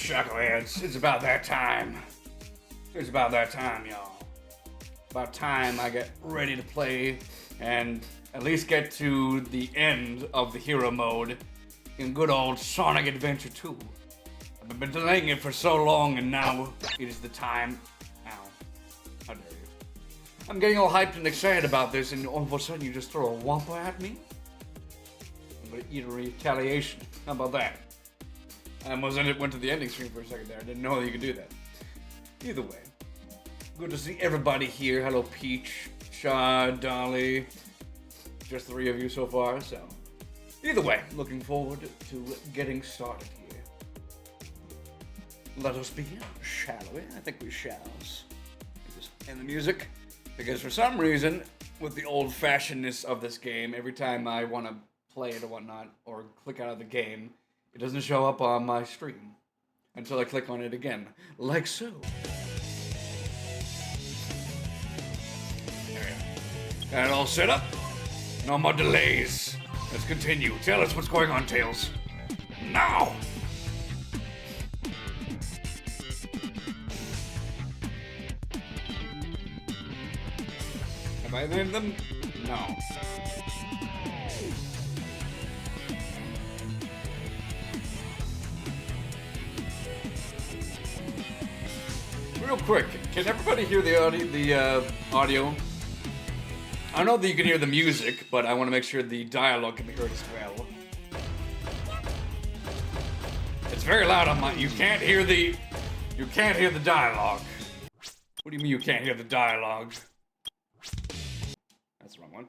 chuckleheads. It's about that time. It's about that time, y'all. About time I get ready to play and at least get to the end of the hero mode in good old Sonic Adventure 2. I've been delaying it for so long and now it is the time. Ow. How dare you. I'm getting all hyped and excited about this and all of a sudden you just throw a Wampa at me? I'm gonna eat a retaliation. How about that? I almost went to the ending screen for a second there. I didn't know that you could do that. Either way, good to see everybody here. Hello, Peach, Shaw, Dolly. Just 3 of you so far, so. Either way, looking forward to getting started here. Let us begin, shall we? I think we shall. Just end the music, because for some reason, with the old-fashionedness of this game, every time I want to play it or whatnot, or click out of the game, it doesn't show up on my stream until I click on it again, like so. There we go. Got it all set up. No more delays. Let's continue. Tell us what's going on, Tails. Now! Have I named them? No. Real quick, can everybody hear the audio? I know that you can hear the music, but I want to make sure the dialogue can be heard as well. It's very loud on my. You can't hear the dialogue. What do you mean you can't hear the dialogue? That's the wrong one.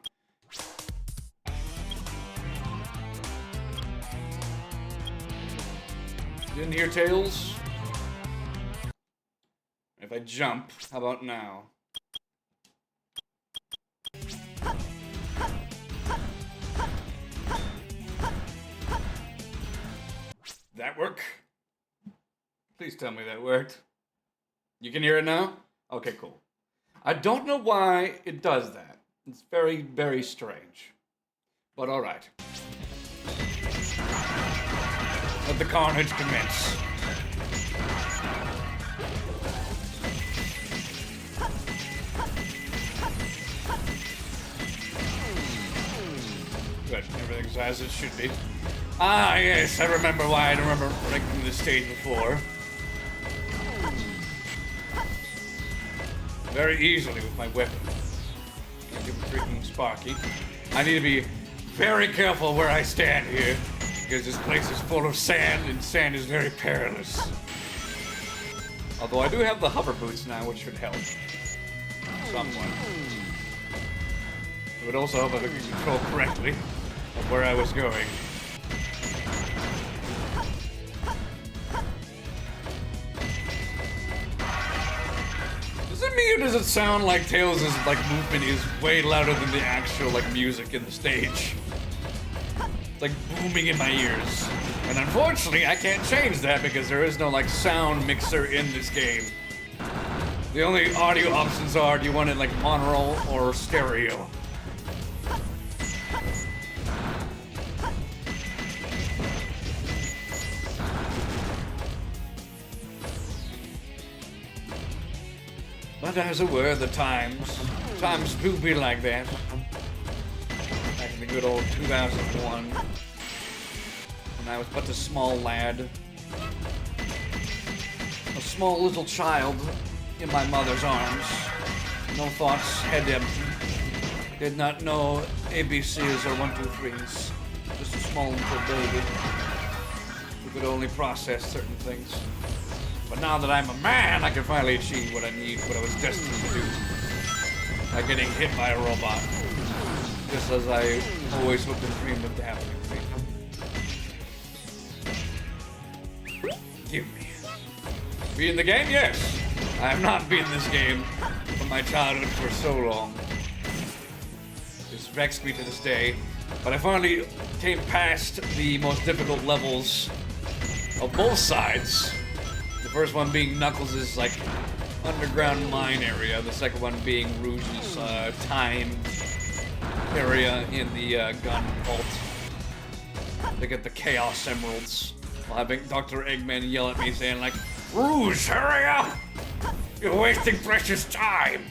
Didn't hear Tails? If I jump, how about now? That work? Please tell me that worked. You can hear it now? Okay, cool. I don't know why it does that. It's very, very strange. But alright. Let the carnage commence. Good. Everything's as it should be. Ah, yes, I remember why I don't remember breaking this stage before. Very easily with my weapon. Can't give a freaking Sparky. I need to be very careful where I stand here, because this place is full of sand, and sand is very perilous. Although I do have the hover boots now, which should help. Somewhat. It would also help if I could control correctly of where I was going. Does it mean or does it sound like Tails' movement is way louder than the actual music in the stage? It's like booming in my ears. And unfortunately I can't change that because there is no sound mixer in this game. The only audio options are, do you want it monaural or stereo? But as it were, the times do be like that. Back in the good old 2001, when I was but a small lad. A small little child in my mother's arms. No thoughts, head empty. Did not know ABCs or 1, 2, 3s. Just a small little baby who could only process certain things. But now that I'm a man, I can finally achieve what I need, what I was destined to do. By getting hit by a robot. Just as I always hoped and dreamed of happening to me. Give me. Be in the game? Yes. I have not been in this game from my childhood for so long. This vexed me to this day. But I finally came past the most difficult levels of both sides. The first one being Knuckles' underground mine area. The second one being Rouge's time area in the gun vault. They get the Chaos Emeralds. while having Dr. Eggman yell at me saying like, Rouge, hurry up! You're wasting precious time!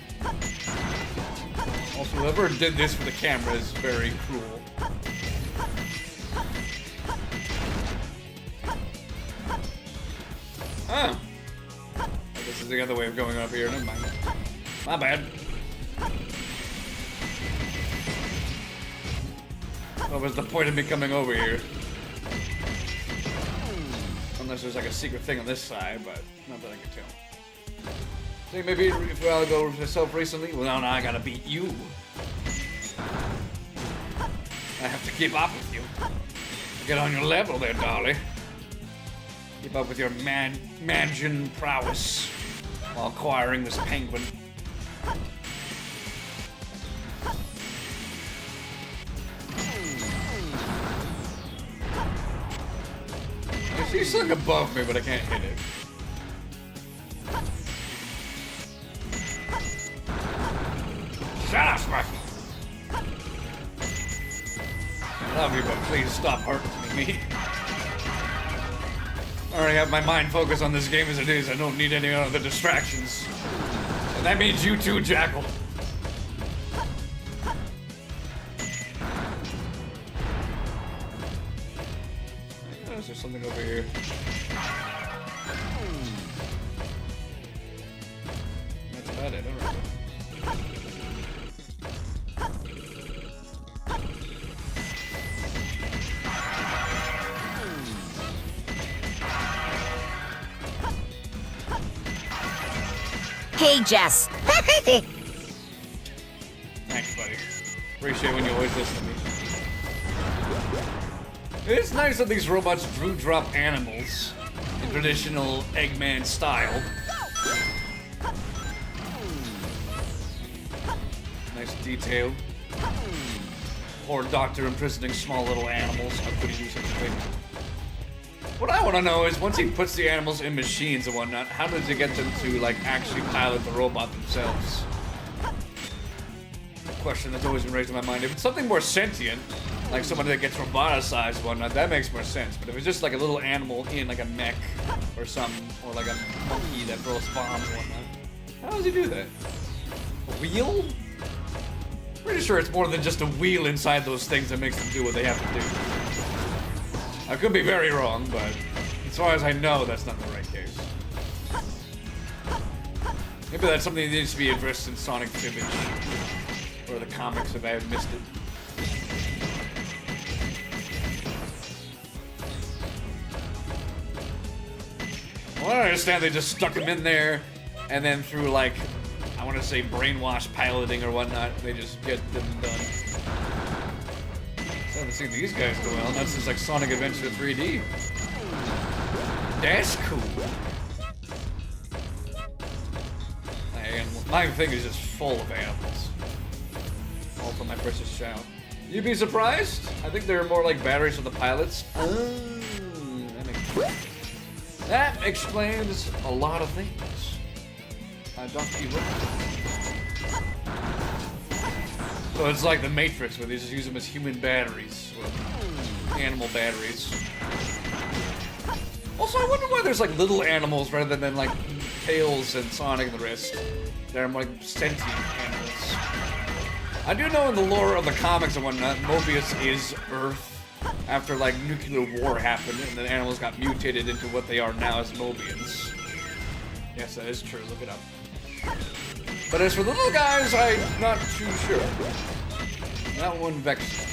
Also, whoever did this for the camera is very cruel. Oh. This is the other way of going up here, never mind. My bad. What was the point of me coming over here? Unless there's like a secret thing on this side, but not that I can tell. Think maybe if I'll go myself recently? Well, no, I gotta beat you. I have to keep up with you. Get on your level there, Dolly. Keep up with your Mansion prowess while acquiring this penguin. She's like above me, but I can't hit it. Shut up, Smurf! I love you, but please stop hurting me. I already have my mind focused on this game as it is. I don't need any other distractions. And that means you too, Jackal. Is there something over here? That's about it, alright. Hey, Jess. Thanks, buddy. Appreciate when you always listen to me. It's nice that these robots do drop animals in traditional Eggman style. Nice detail. Poor doctor imprisoning small little animals. How could he do such a thing? What I want to know is, once he puts the animals in machines and whatnot, how does he get them to, like, actually pilot the robot themselves? A question that's always been raised in my mind. If it's something more sentient, like somebody that gets roboticized and whatnot, that makes more sense. But if it's just like a little animal in like a mech or something, or like a monkey that throws bombs and whatnot, how does he do that? A wheel? Pretty sure it's more than just a wheel inside those things that makes them do what they have to do. I could be very wrong, but as far as I know, that's not the right case. Maybe that's something that needs to be addressed in Sonic Village, or the comics if I have missed it. Well, I understand they just stuck him in there, and then through, like, I want to say brainwash piloting or whatnot, they just get them done. I haven't seen these guys go well, not since, like, Sonic Adventure 3D. That's cool. My thing is just full of animals. All for my precious child. You'd be surprised? I think they're more like batteries for the pilots. That explains a lot of things. Dr. Evil. So it's like the Matrix, where they just use them as human batteries, or animal batteries. Also, I wonder why there's like little animals rather than like Tails and Sonic and the rest. They're like sentient animals. I do know in the lore of the comics and whatnot, Mobius is Earth. After, like, nuclear war happened, and the animals got mutated into what they are now as Mobians. Yes, that is true. Look it up. But as for the little guys, I'm not too sure. That one vexed me.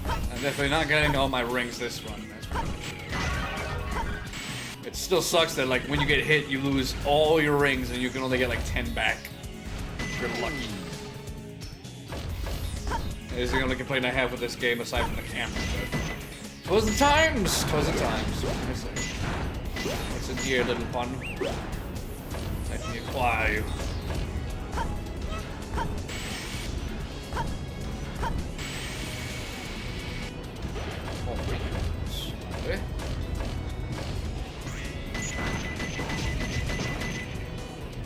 I'm definitely not getting all my rings this run. That's pretty much it. It still sucks that, like, when you get hit, you lose all your rings, and you can only get, like, 10 back. If you're lucky. Is the only complaint I have with this game aside from the camera. But 'twas the times! 'Twas the times. What can I say? It's a dear little pun. Let me acquire you. Okay.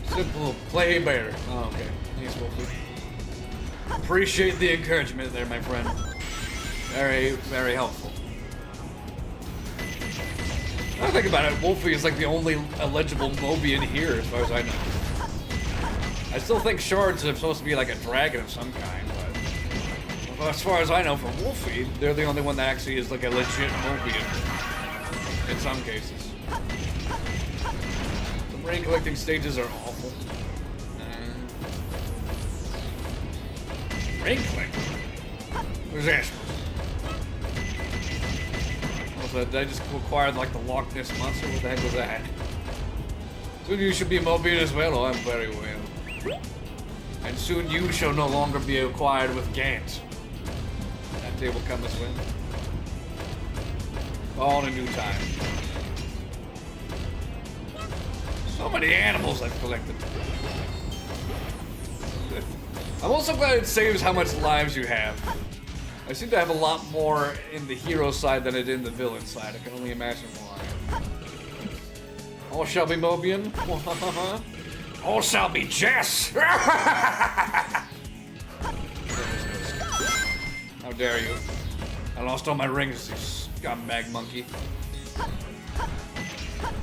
Simple play bear. Oh, okay. Thanks, Wolfie. Appreciate the encouragement there, my friend. Very, very helpful. When I think about it, Wolfie is like the only eligible Mobian here, as far as I know. I still think Shards are supposed to be like a dragon of some kind, but as far as I know, for Wolfie, they're the only one that actually is like a legit Mobian. In some cases. The rain collecting stages are awful. Rain collecting? Where's that? Did I just acquire like the Loch Ness Monster? What the heck was that? Soon you should be Mobian as well. Oh, I'm very well. And soon you shall no longer be acquired with Gant. That day will come as well. All in due time. So many animals I've collected. I'm also glad it saves how much lives you have. I seem to have a lot more in the hero side than I did in the villain side. I can only imagine why. All shall be Mobian. All shall be Jess. How dare you? I lost all my rings, you scumbag monkey.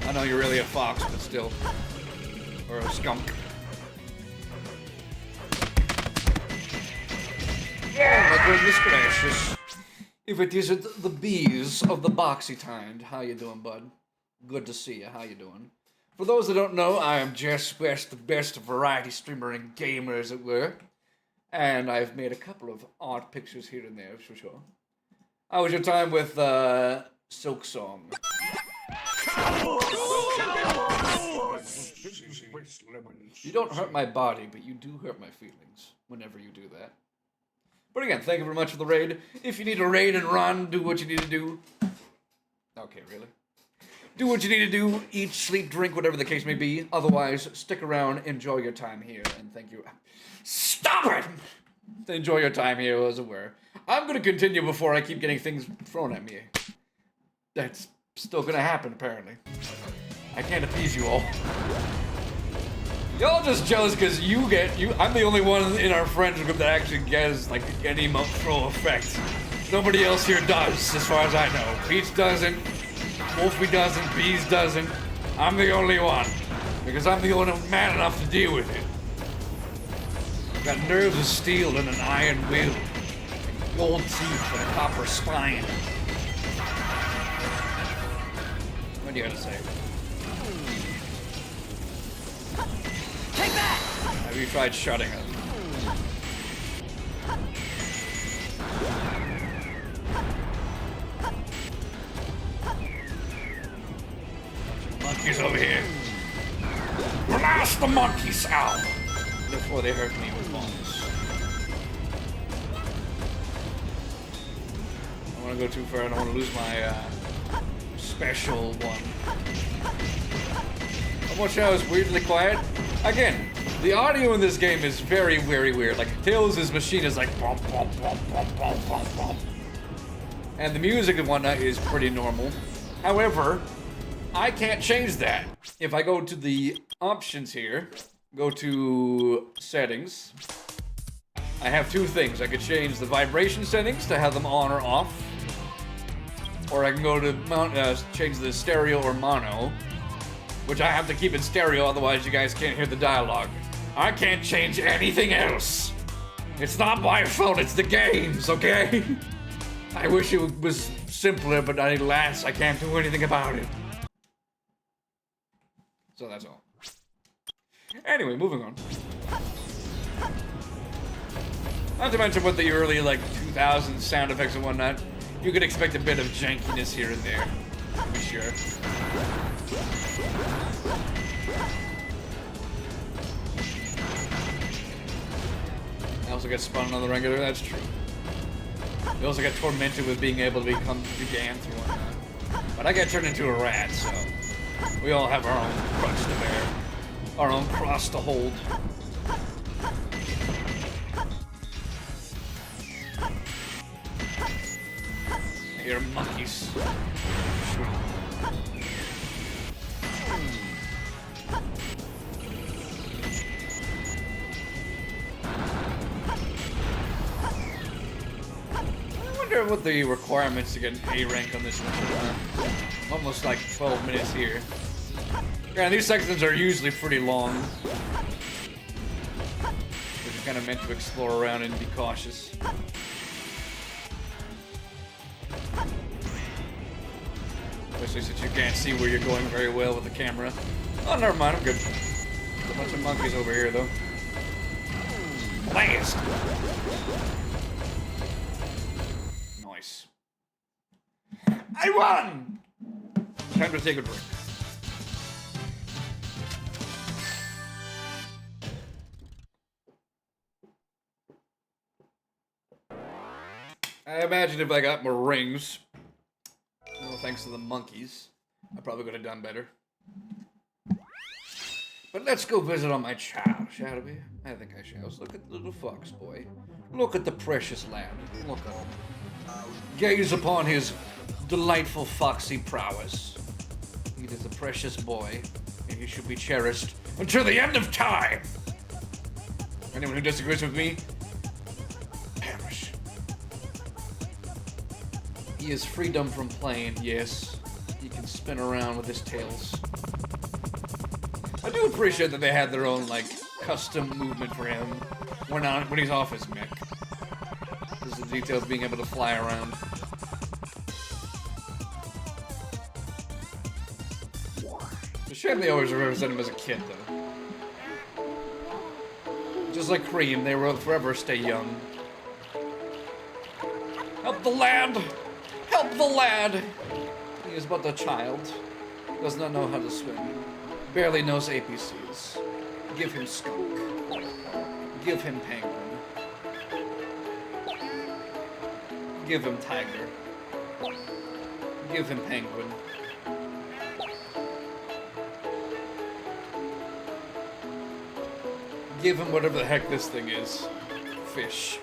I know you're really a fox, but still. Or a skunk. Oh, my goodness gracious. If it isn't the bees of the Boxy Kind. How you doing, bud? Good to see you. How you doing? For those that don't know, I am Jess West, the best variety streamer and gamer, as it were. And I've made a couple of art pictures here and there, for sure. How was your time with, Silk Song? You don't hurt my body, but you do hurt my feelings whenever you do that. But again, thank you very much for the raid. If you need to raid and run, do what you need to do. Okay, really? Do what you need to do, eat, sleep, drink, whatever the case may be. Otherwise, stick around, enjoy your time here, and thank you. Stop it! Enjoy your time here, as it were. I'm gonna continue before I keep getting things thrown at me. That's still gonna happen, apparently. I can't appease you all. Y'all just jealous because I'm the only one in our friends group that actually gets, like, an emote throw effect. Nobody else here does, as far as I know. Peach doesn't, Wolfie doesn't, Bees doesn't. I'm the only one. Because I'm the only man enough to deal with it. I've got nerves of steel and an iron will. Gold teeth and a copper spine. What do you have to say? Take that! Have you tried shutting up? Monkeys over here. Blast the monkeys out! Before they hurt me with bombs. I don't want to go too far. I don't want to lose my special one. Watch out, it's weirdly quiet. Again, the audio in this game is very, very weird. Like, Tails' machine is like bump, bump, bump, bump, bump, bump, bump. And the music and whatnot is pretty normal. However, I can't change that. If I go to the options here, go to settings, I have two things. I could change the vibration settings to have them on or off. Or I can go to change the stereo or mono, which I have to keep in stereo, otherwise you guys can't hear the dialogue. I can't change anything else. It's not my fault, it's the game's, okay? I wish it was simpler, but alas, I can't do anything about it. So that's all. Anyway, moving on. Not to mention what the early, like, 2000s sound effects and whatnot. You could expect a bit of jankiness here and there, to be sure. I also get spun on the regular, that's true. We also get tormented with being able to become Gigant and whatnot. But I get turned into a rat, so we all have our own crutch to bear. Our own cross to hold. Here, monkeys. wonder what the requirements to get an A rank on this one are. Almost like 12 minutes here. Yeah, these sections are usually pretty long. But you're kind of meant to explore around and be cautious. Especially since you can't see where you're going very well with the camera. Oh, never mind, I'm good. There's a bunch of monkeys over here, though. Blast! Nice. I won! Time to take a break. I imagine if I got more rings, well, thanks to the monkeys, I probably could have done better. But let's go visit on my child, shall we? I think I shall. Look at the little fox boy. Look at the precious lad. Look at him. Gaze upon his delightful foxy prowess. He is a precious boy, and he should be cherished until the end of time. Anyone who disagrees with me, perish. He is freedom from playing, yes. He can spin around with his tails. I do appreciate that they had their own, like, custom movement for him when he's off his mech. Just the details being able to fly around. It's a shame they always represent him as a kid, though. Just like Cream, they will forever stay young. Help the lad! Help the lad! He is but a child. Does not know how to swim. Barely knows ABCs. Give him skunk. Give him penguin. Give him tiger. Give him penguin. Give him whatever the heck this thing is. Fish.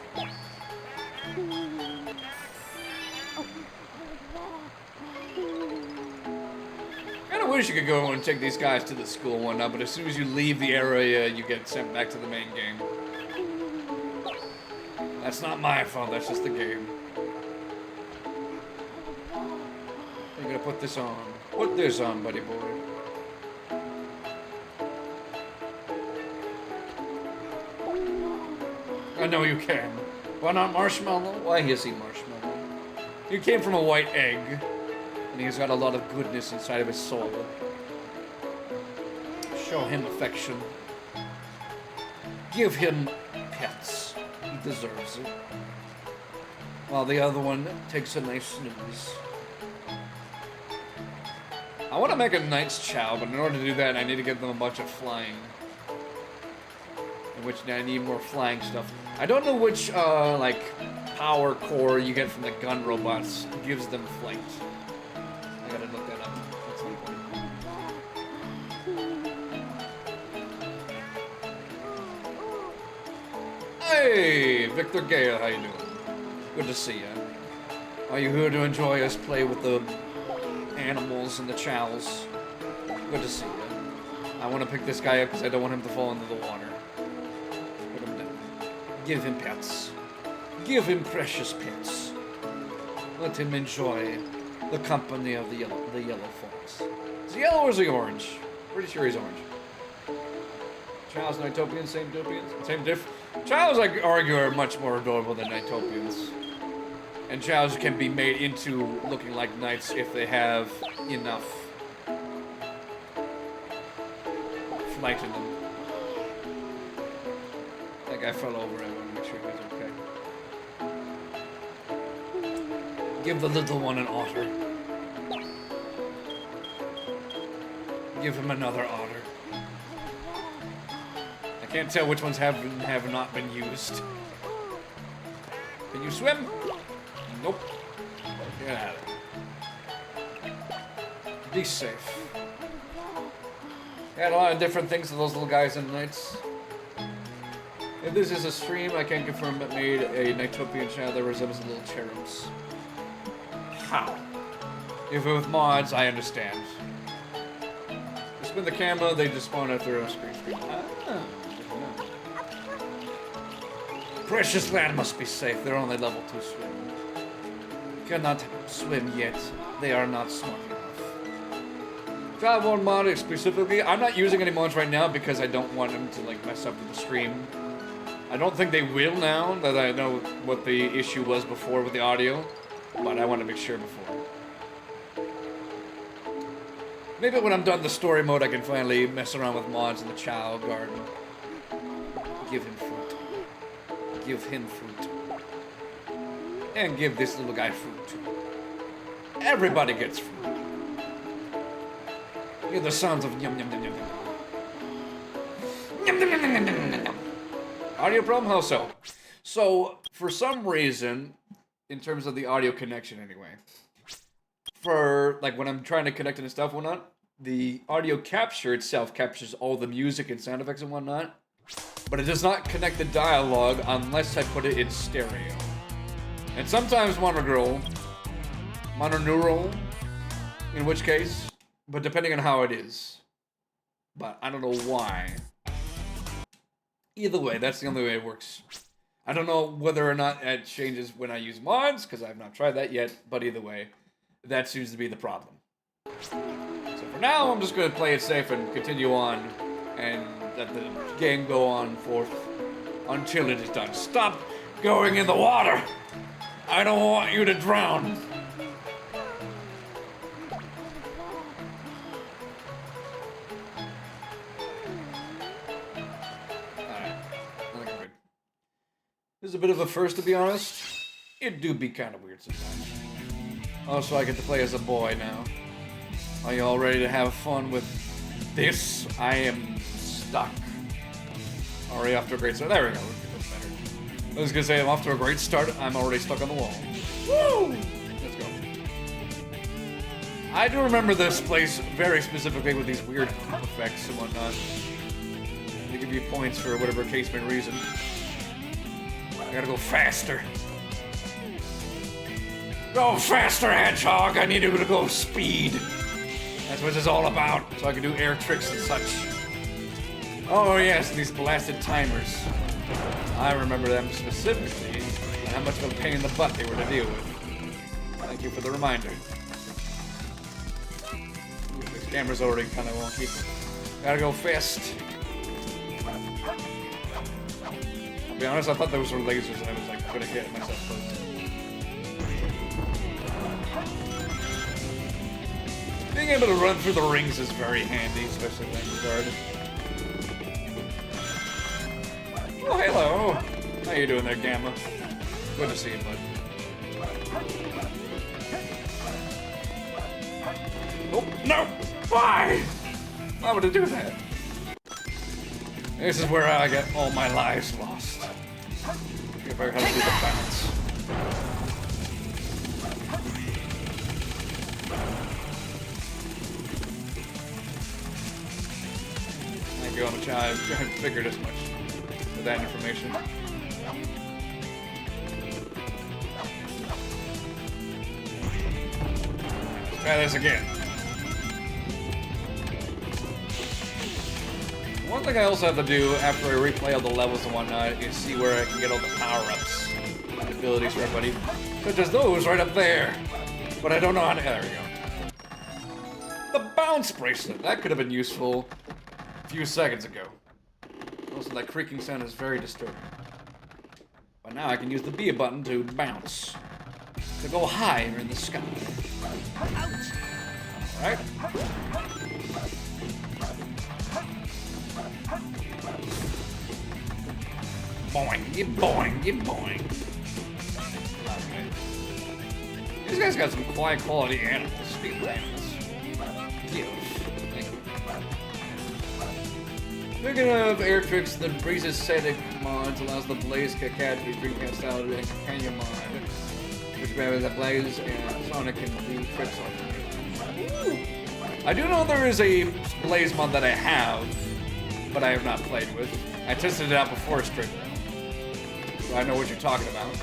I wish you could go and take these guys to the school and whatnot, but as soon as you leave the area, you get sent back to the main game. That's not my fault, that's just the game. You're gonna put this on. Put this on, buddy boy. I know you can. Why not marshmallow? Why is he marshmallow? He came from a white egg. And he's got a lot of goodness inside of his soul. Show him affection. Give him pets. He deserves it. While the other one takes a nice snooze. I want to make a Knight's Chow, but in order to do that, I need to give them a bunch of flying. In which I need more flying stuff. I don't know which, like, power core you get from the gun robots gives them flight. I gotta look that up. That's important. Hey, Victor Gale, how you doing? Good to see you. Are you here to enjoy us play with the animals and the chows? Good to see you. I want to pick this guy up because I don't want him to fall into the water. Put him down. Give him pets. Give him precious pets. Let him enjoy the company of the yellow fox. Is he yellow or is he orange? Pretty sure he's orange. Chow's Nighttopians, same Dopians? Same diff? Chows, I argue, are much more adorable than Nighttopians. And Chows can be made into looking like knights if they have enough flight in them. That guy fell over, I want to make sure he was okay. Give the little one an otter. Give him another otter. I can't tell which ones have not been used. Can you swim? Nope. Get out of it. Be safe. Had a lot of different things to those little guys in the Knights. If this is a stream, I can confirm it made a Nighttopian child that resembles little cherubs. How? If with mods, I understand. You spin the camera, they just spawn at their own screen. Precious land must be safe. They're only level 2 swim. cannot swim yet. They are not smart enough. Child 1 mod specifically, I'm not using any mods right now because I don't want them to like mess up with the stream. I don't think they will now that I know what the issue was before with the audio, but I want to make sure before. Maybe when I'm done the story mode, I can finally mess around with mods in the child garden. Give him fruit. Give him fruit. And give this little guy fruit. Everybody gets fruit. Hear the sounds of yum yum yum yum yum. Yum yum yum yum yum yum yum. Audio problem? How so? So, for some reason, in terms of the audio connection anyway, for, like, when I'm trying to connect it and stuff and whatnot, the audio capture itself captures all the music and sound effects and whatnot, but it does not connect the dialogue unless I put it in stereo. And sometimes mononeural, in which case, but depending on how it is. But I don't know why. Either way, that's the only way it works. I don't know whether or not it changes when I use mods, because I've not tried that yet, but either way, that seems to be the problem. So for now, I'm just going to play it safe and continue on, and let the game go on forth until it is done. Stop going in the water! I don't want you to drown! This is a bit of a first, to be honest. It do be kind of weird sometimes. Also, I get to play as a boy now. Are you all ready to have fun with this? I am stuck. Already off to a great start. There we go. That's better. I was gonna say I'm off to a great start. I'm already stuck on the wall. Woo! Let's go. I do remember this place very specifically with these weird effects and whatnot. They give you points for whatever case may reason. I gotta go faster. Go faster, Hedgehog! I need you to go speed. That's what it's all about, so I can do air tricks and such. Oh yes, these blasted timers. I remember them specifically, and how much of a pain in the butt they were to deal with. Thank you for the reminder. Ooh, this camera's already kind of wonky. Gotta go fast. To be honest, I thought those were lasers and I was like gonna hit myself first. Being able to run through the rings is very handy, especially in that regard. Oh, hello! How you doing there, Gamma? Good to see you, bud. Oh, no! Why? Why would I do that? This is where I get all my lives lost. If I have to do the balance. Thank you, Omacha. I figured as much with that information. Let's try this again. One thing I also have to do after I replay all the levels and whatnot is see where I can get all the power-ups and abilities for everybody. Such as those right up there. But I don't know how to... There we go. The bounce bracelet. That could have been useful a few seconds ago. Also, that creaking sound is very disturbing. But now I can use the B button to bounce. To go higher in the sky. Ouch! Alright. Boing, you boing, you boing. Okay. These guys got some quiet quality animals. Speaking of animals. Give. Thank you. Speaking of air tricks, the Breeze's Static mods allows the Blaze Cat to be Dreamcast style to a companion mod. Which grabs that Blaze and Sonic can do tricks on. Ooh. I do know there is a Blaze mod that I have, but I have not played with. I tested it out before stream. So I know what you're talking about.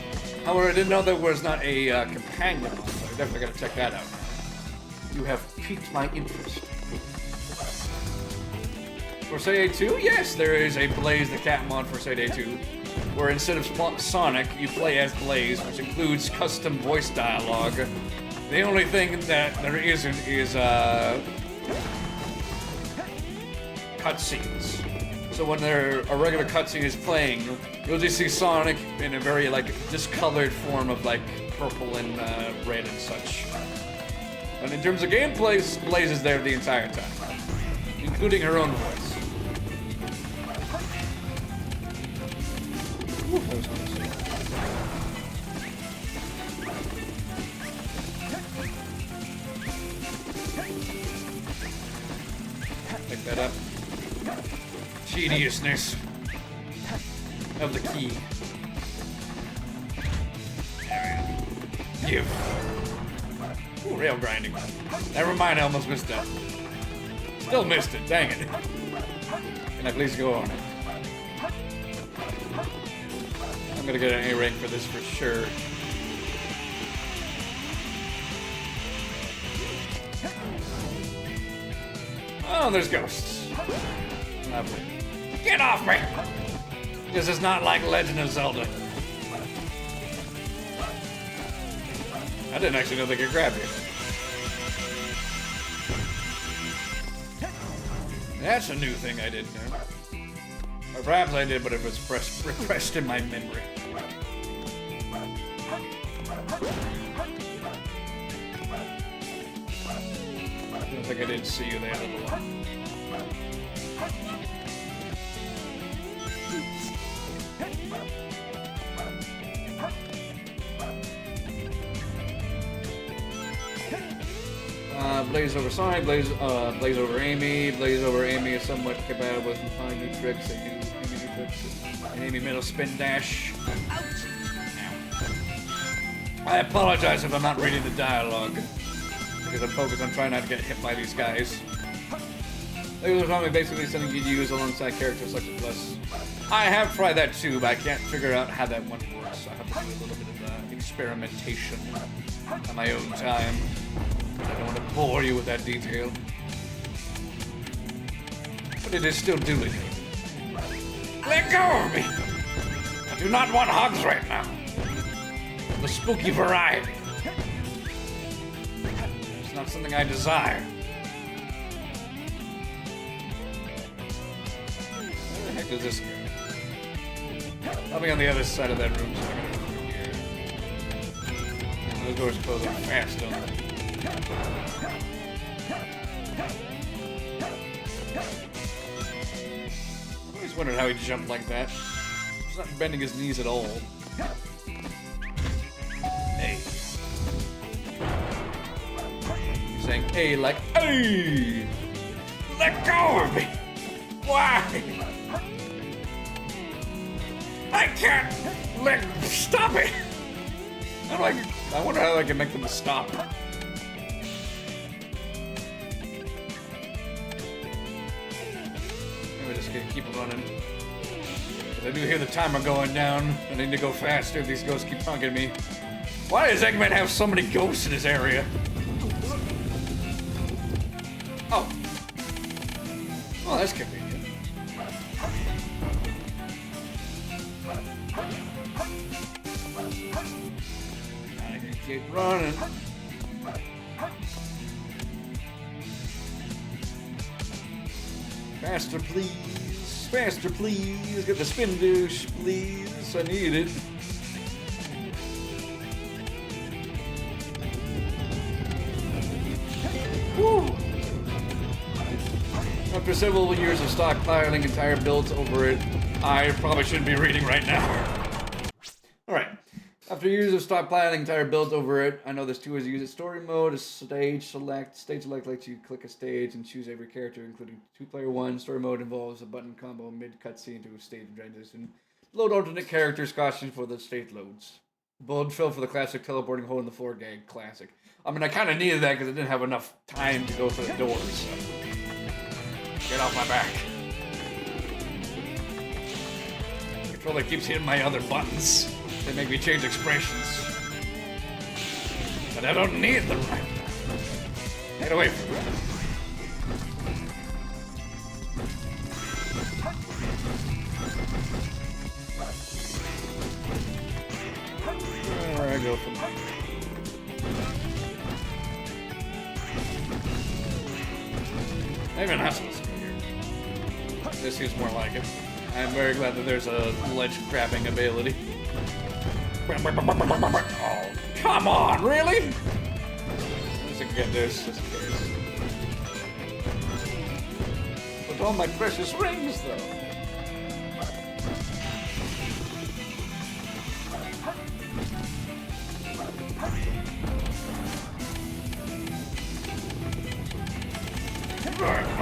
However, I didn't know there was not a companion mod, so I definitely gotta check that out. You have piqued my interest. For Sade 2? Yes, there is a Blaze the Cat mod for Sade 2. where instead of Sonic, you play as Blaze, which includes custom voice dialogue. The only thing that there isn't is cutscenes. So when a regular cutscene is playing, you'll just see Sonic in a very like discolored form of like purple and red and such. And in terms of gameplay, Blaze is there the entire time, including her own voice. Ooh, that was close. Pick that up. Tediousness of the key. Give. Ooh, rail grinding. Never mind, I almost missed that. Still missed it, dang it. Can I please go on it? I'm gonna get an A rank for this for sure. Oh, there's ghosts. Lovely. Get off me! This is not like Legend of Zelda. I didn't actually know they could grab you. That's a new thing I didn't know. Or perhaps I did, but it was repressed in my memory. I don't think I did see you there, little one. Blaze over Sonic, Blaze over Amy. Blaze over Amy is somewhat compatible with fine new tricks and new tricks. And Amy middle spin dash. Ouch. I apologize if I'm not reading the dialogue, because I'm focused on trying not to get hit by these guys. Blaze over Sonic basically something you'd use alongside characters such as Bless. I have tried that too, but I can't figure out how that one works. I have to do a little bit of experimentation on my own time. I don't want to bore you with that detail. But it is still duly noted. Let go of me! I do not want hugs right now. The spooky variety. It's not something I desire. Where the heck is this guy? I'll be on the other side of that room, so I'm gonna go through here. Those doors close up fast, don't they? I always wondered how he jumped like that. He's not bending his knees at all. Hey. He's saying hey like hey! Let go of me! Why? I can't stop it! I wonder how I can make them stop. Keep running. I do hear the timer going down. I need to go faster if these ghosts keep punking me. Why does Eggman have so many ghosts in his area? Oh. Oh, that's convenient. I can keep running. Faster, please. Faster, please. Get the spin douche, please. I need it. Woo! After several years of stockpiling entire builds over it, I probably shouldn't be reading right now. Alright. After years of stockpiling entire builds over it, I know there's two ways to use it. Story mode is stage select. Stage select lets you click a stage and choose every character, including 2-player 1. Story mode involves a button combo mid-cutscene to a stage transition. Load alternate characters, costumes for the stage loads. Bullet fill for the classic teleporting hole in the floor gag classic. I mean, I kind of needed that because I didn't have enough time to go for the doors. So. Get off my back. The controller keeps hitting my other buttons. They make me change expressions. But I don't need them right now. Get away from me. go for me. Maybe not supposed to go here. This seems more like it. I'm very glad that there's a ledge grabbing ability. Oh, come on, really? At least I can get this just in case. With all my precious rings, though.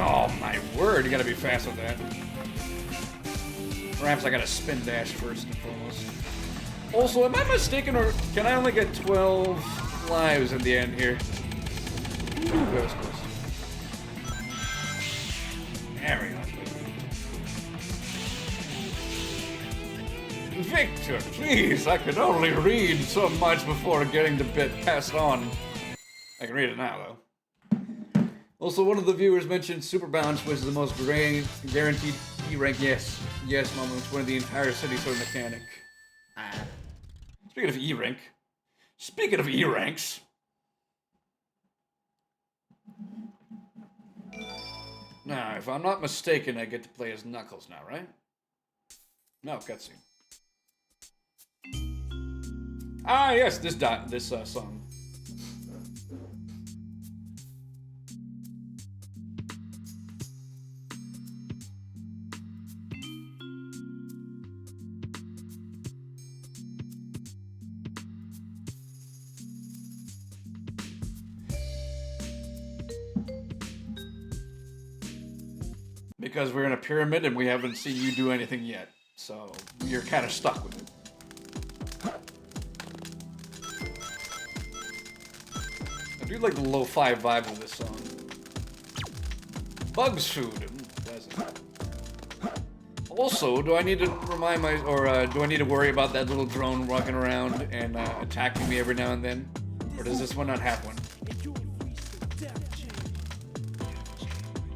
Oh my word, you gotta be fast with that. Perhaps I gotta spin dash first and foremost. Also, am I mistaken, or can I only get 12 lives in the end here? Ooh, that was close. There we go. Victor, please, I could only read so much before getting the bit passed on. I can read it now, though. Also, one of the viewers mentioned Super Bounce, which is the most guaranteed E-rank. Yes, Mama, it's one of the entire city sort of mechanic. Speaking of E-rank, speaking of E-ranks, now, if I'm not mistaken, I get to play as Knuckles now, right? No, cutscene. Ah, yes, this song. Because we're in a pyramid and we haven't seen you do anything yet. So, you're kind of stuck with it. I do like the lo-fi vibe of this song. Bugs food. Pleasant. Also, do I need to remind do I need to worry about that little drone walking around and attacking me every now and then? Or does this one not have one?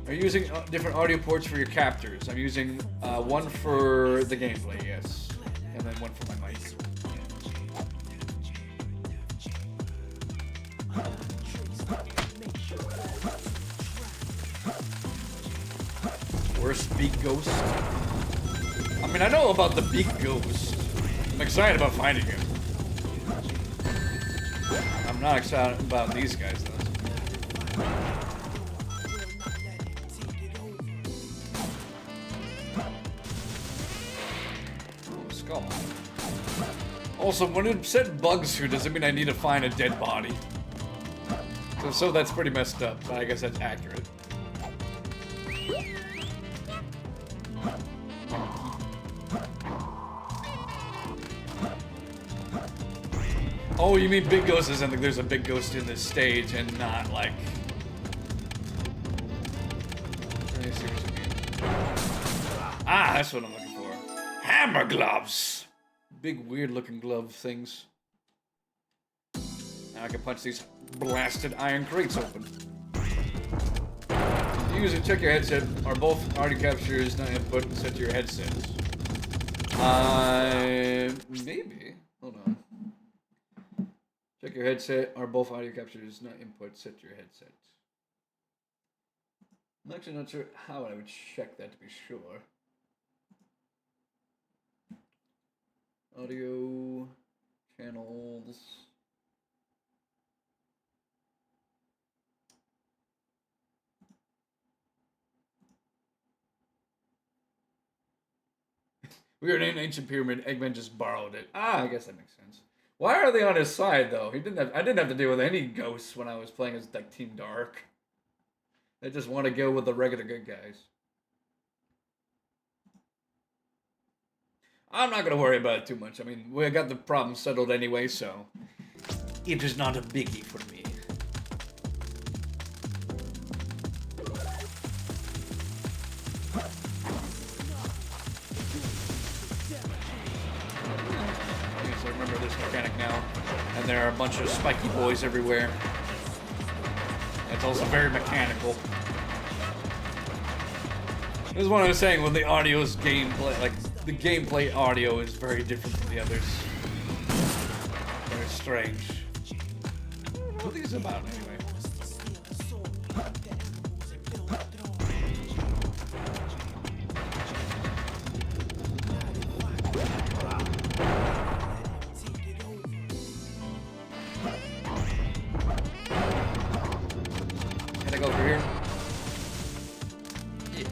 Are you using different audio ports for your captors? I'm using one for the gameplay, yes. And then one for my mic. Worst big ghost? I mean, I know about the big ghost. I'm excited about finding him. I'm not excited about these guys, though. Skull. Also, when it said bugs food, does it mean I need to find a dead body? So that's pretty messed up, but I guess that's accurate. Oh, you mean big ghost? I think there's a big ghost in this stage and not like... Ah, that's what I'm looking for. Hammer gloves! Big weird looking glove things. Now I can punch these blasted iron crates open. Use it, check your headset. Are both audio captures not input and set to your headsets? Maybe. Hold on. Check your headset. Are both audio captures not input set to your headset? I'm actually not sure how I would check that to be sure. Audio channels. We are in an ancient pyramid. Eggman just borrowed it. Ah, I guess that makes sense. Why are they on his side though? I didn't have to deal with any ghosts when I was playing as like Team Dark. They just want to go with the regular good guys. I'm not gonna worry about it too much. I mean, we got the problem settled anyway, so it is not a biggie for me. I remember this mechanic now, and there are a bunch of spiky boys everywhere. It's also very mechanical. This is what I was saying when the audio's gameplay, like the gameplay audio is very different from the others. Very strange. What are these about anyway? Can I go over here? Yeah.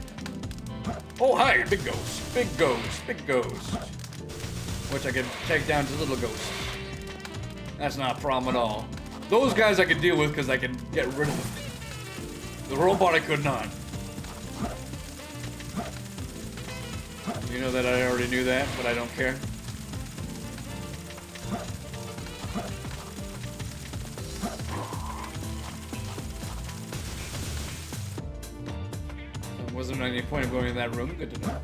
Oh, hi, big ghost. Big ghost. Big ghost. Which I can take down to little ghosts. That's not a problem at all. Those guys I can deal with because I can get rid of them. The robot I could not. You know that I already knew that, but I don't care. There wasn't any point of going in that room. Good to know.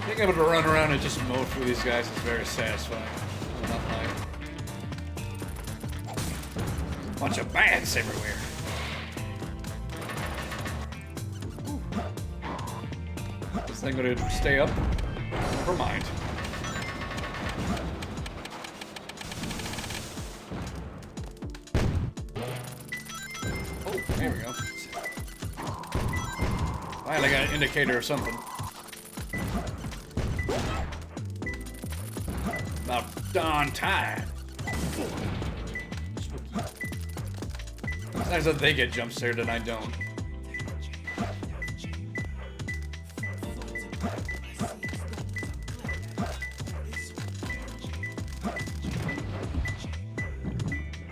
Being able to run around and just mow through these guys is very satisfying. I'm not lying. Bunch of bats everywhere. Ooh. This thing gonna stay up? Never mind. Oh, here we go. Finally got an indicator or something. About darn time. It's nice that they get jump scared and I don't.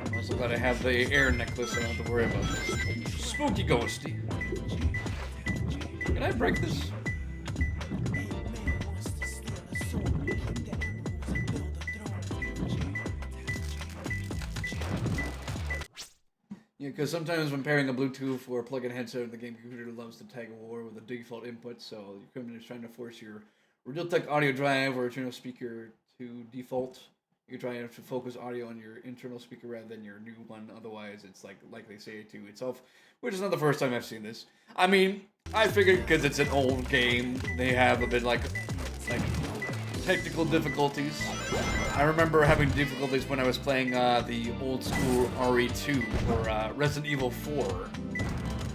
I'm also glad I have the air necklace, so I don't have to worry about this. Spooky ghosty. Can I break this? Yeah, because sometimes when pairing a Bluetooth or plug-in headset, the game computer loves to tag a war with a default input, so your equipment is trying to force your Realtek audio drive or internal speaker to default. You're trying to focus audio on your internal speaker rather than your new one, otherwise it's like they say to itself, which is not the first time I've seen this. I mean, I figured because it's an old game, they have a bit like technical difficulties. I remember having difficulties when I was playing the old school RE2 or Resident Evil 4.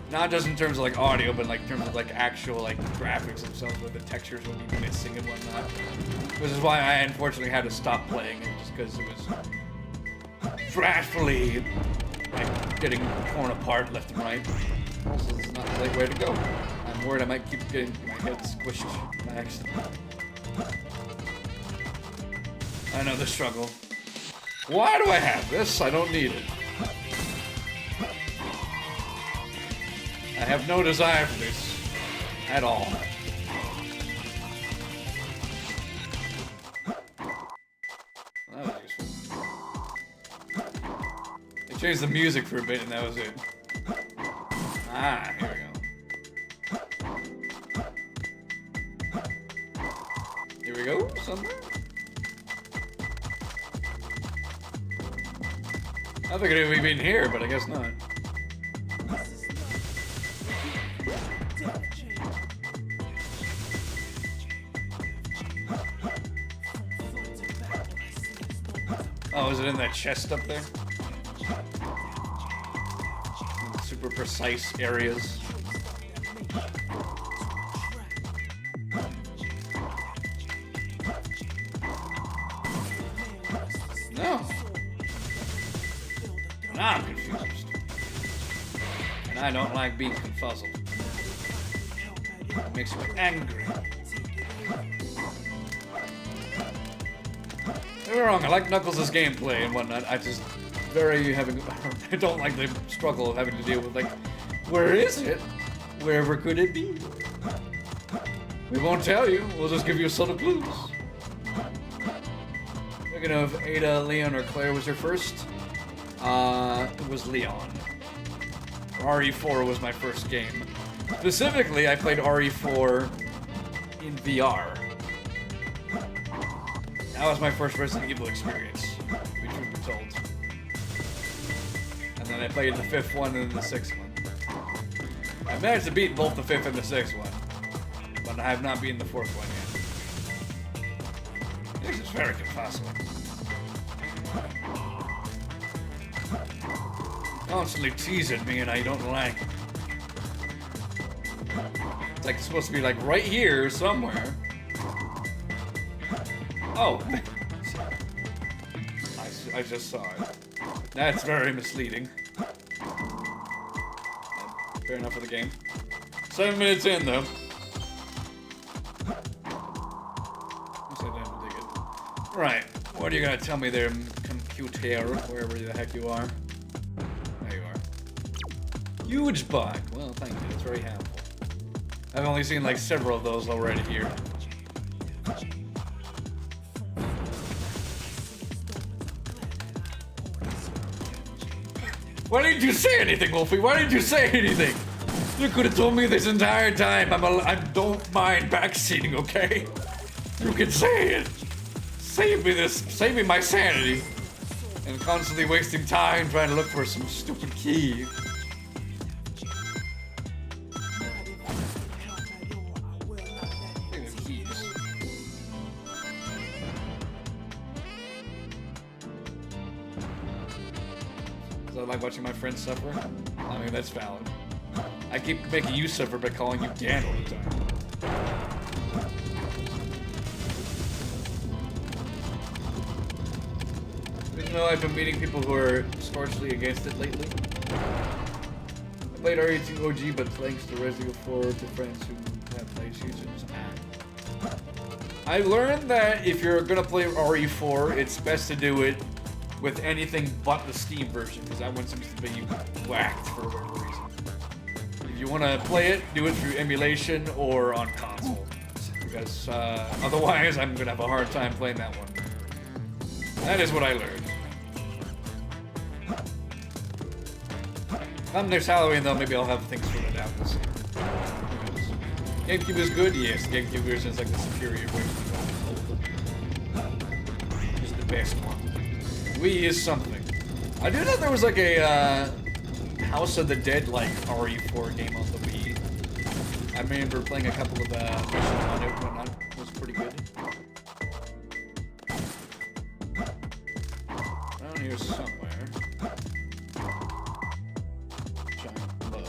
Not just in terms of like audio, but like in terms of like actual like graphics themselves, where the textures would be missing and whatnot. Which is why I unfortunately had to stop playing it, just because it was drastically like getting torn apart left and right. Also, this is not the right way to go. I'm worried I might keep getting my head squished by accident. I know the struggle. Why do I have this? I don't need it. I have no desire for this at all. That was useful. They changed the music for a bit and that was it. Ah, here we go. Here we go, somewhere. I figured it would be in here, but I guess not. Oh, is it in that chest up there? Super precise areas. No. I'm confused. And I don't like being confuzzled. It makes me angry. Don't get me wrong, I like Knuckles' gameplay and whatnot. I just I don't like the struggle of having to deal with, like, where is it? Wherever could it be? We won't tell you, we'll just give you subtle clues. Speaking of Ada, Leon, or Claire was her first, it was Leon. RE4 was my first game. Specifically, I played RE4 in VR. That was my first Resident Evil experience, to be truly told. And then I played the 5th one and the 6th one. I managed to beat both the 5th and the 6th one, but I have not beaten the 4th one yet. This is very impossible. Constantly teasing me and I don't like. It's like it's supposed to be like right here somewhere. Oh. I just saw it. That's very misleading. Fair enough for the game. 7 minutes in, though. Right. What are you gonna tell me there, computer, wherever the heck you are? There you are. Huge bug. Well, thank you. It's very helpful. I've only seen like several of those already here. Why didn't you say anything, Wolfie? Why didn't you say anything? You could have told me this entire time. I don't mind backseating, okay? You can say it. Save me this. Save me my sanity. And constantly wasting time trying to look for some stupid key. I like watching my friends suffer. I mean, that's valid. I keep making you suffer by calling you Dan all the time. Even though I've been meeting people who are staunchly against it lately. I played RE2 OG, but thanks to Resident Evil 4 to friends who have played shooters. I learned that if you're gonna play RE4, it's best to do it with anything but the Steam version, because that one seems to be whacked for whatever reason. If you want to play it, do it through emulation or on console, because otherwise I'm going to have a hard time playing that one. That is what I learned. Come next Halloween though, maybe I'll have things sorted out. We'll see. GameCube is good? Yes, the GameCube version is like the superior version. It's the best one. Wii is something. I do know there was like a House of the Dead like RE4 game on the Wii. I remember playing a couple of missions on it and whatnot. It was pretty good. Around here somewhere. Giant bug.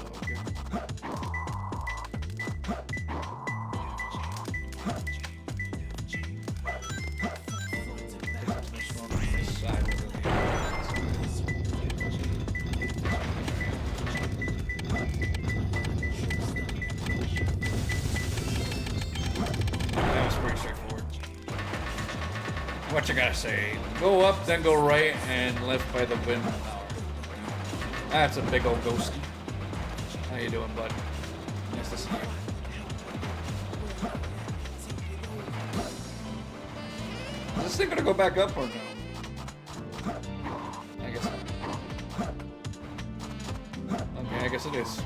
What you gotta say? Go up, then go right, and left by the windmill tower. That's a big old ghosty. How you doing, bud? Nice to see you. Is this thing gonna go back up or no? I guess not. Okay, I guess it is.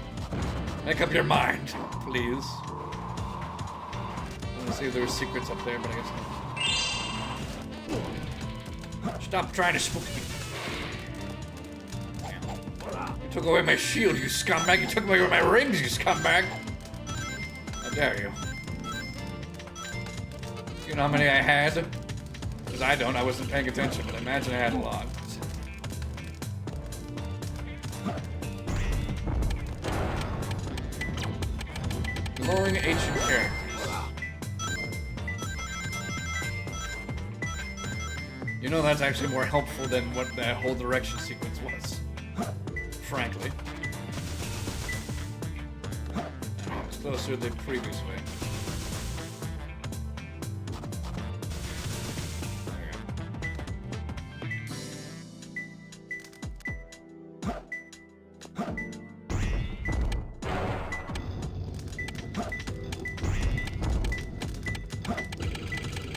Make up your mind, please. I wanna see if there's secrets up there, but I guess not. Stop trying to spook me. You took away my shield, you scumbag. You took away my rings, you scumbag. How dare you? You know how many I had? Because I don't, I wasn't paying attention, but I imagine I had a lot. Glowing ancient characters. You know, that's actually more helpful than what that whole direction sequence was. Frankly. It's closer than the previous way.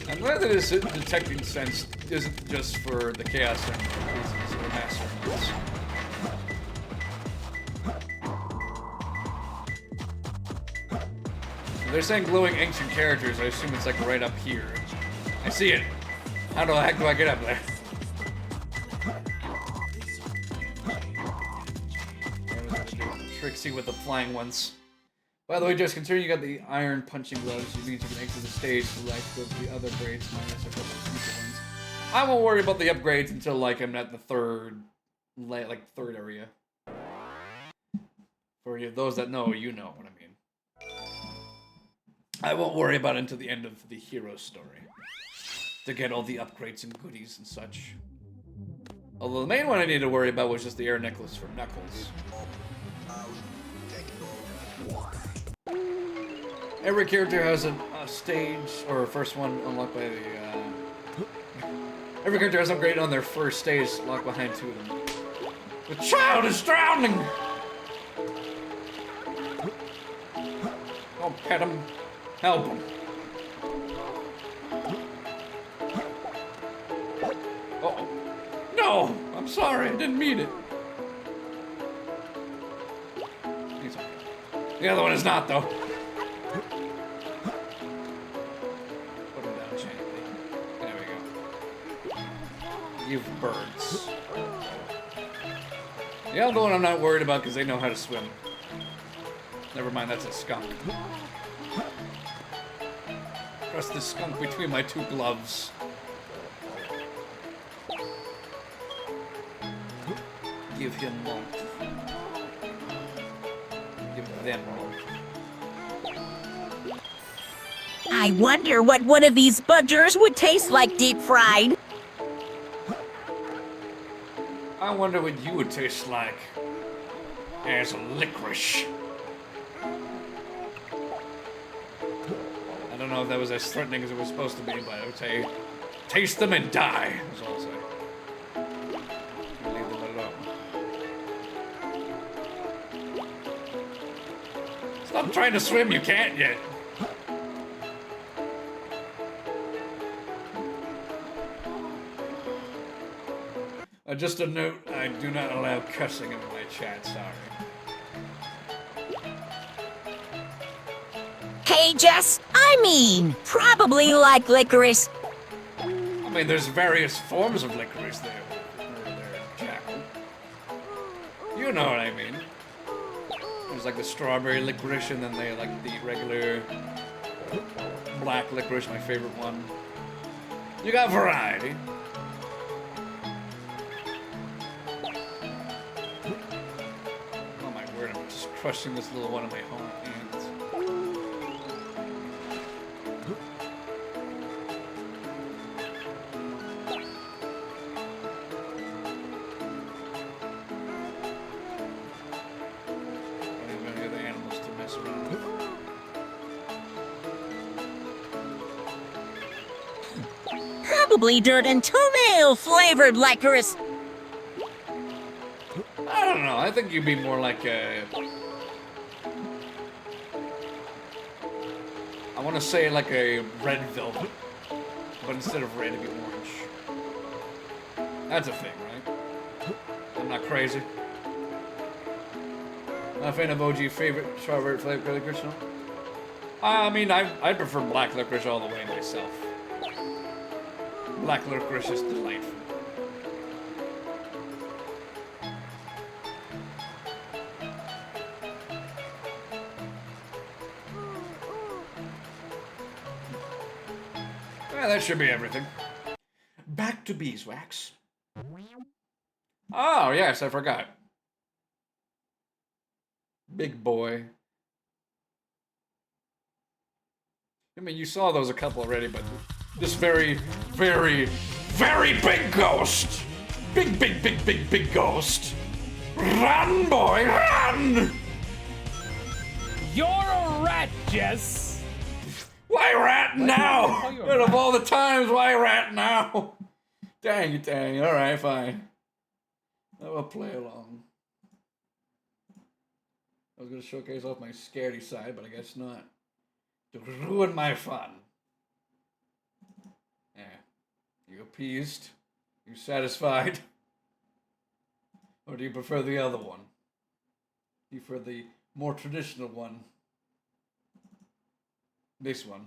I'm glad that his detecting sense isn't just for the Chaos Emerald, or Master Emeralds. If they're saying glowing ancient characters, I assume it's like right up here. I see it. How the heck do I get up there? Trixie with the flying ones. By the way, just considering you got the iron punching gloves, which means you can exit the stage select with the other upgrades minus a couple of future ones. I won't worry about the upgrades until like I'm at the third area. For you, those that know, you know what I mean. I won't worry about it until the end of the hero story to get all the upgrades and goodies and such. Although the main one I need to worry about was just the air necklace for Knuckles. Every character has a stage, or a first one unlocked by the, every character has upgraded on their first stage, locked behind two of them. The child is drowning! Don't pet him. Help him. Uh-oh. No! I'm sorry, I didn't mean it. He's okay. The other one is not, though. You birds. The other one I'm not worried about because they know how to swim. Never mind, that's a skunk. Press the skunk between my two gloves. Give him milk. Give them milk. I wonder what one of these budgers would taste like deep fried. I wonder what you would taste like as licorice. I don't know if that was as threatening as it was supposed to be, but I would say, taste them and die, is all I'll say. Leave them alone. Stop trying to swim, you can't yet. Just a note, I do not allow cussing in my chat, sorry. Hey, Jess, I mean, probably like licorice. I mean, there's various forms of licorice there, Jackal. You know what I mean. There's like the strawberry licorice, and then they like the regular black licorice, my favorite one. You got variety. Crushing this little one in my own hands. I'm gonna get the animals to mess around. Probably dirt and tomato flavored licorice. I don't know. I think you'd be more like a. I want to say like a red velvet, but instead of red, it'd be orange. That's a thing, right? I'm not crazy. Not a fan of OG favorite strawberry flavored licorice, no? I mean, I prefer black licorice all the way myself. Black licorice is delightful. That should be everything. Back to beeswax. Oh, yes, I forgot. Big boy. I mean, you saw those a couple already, but this very, very, very big ghost. Big, big, big, big, big ghost. Run, boy, run! You're a rat, Jess. Why rat now? Out of all the times, why rat now? Dang it, dang. Alright, fine. I will play along. I was going to showcase off my scaredy side, but I guess not. To ruin my fun. Yeah. You appeased? You satisfied? Or do you prefer the other one? Do you prefer the more traditional one? This one.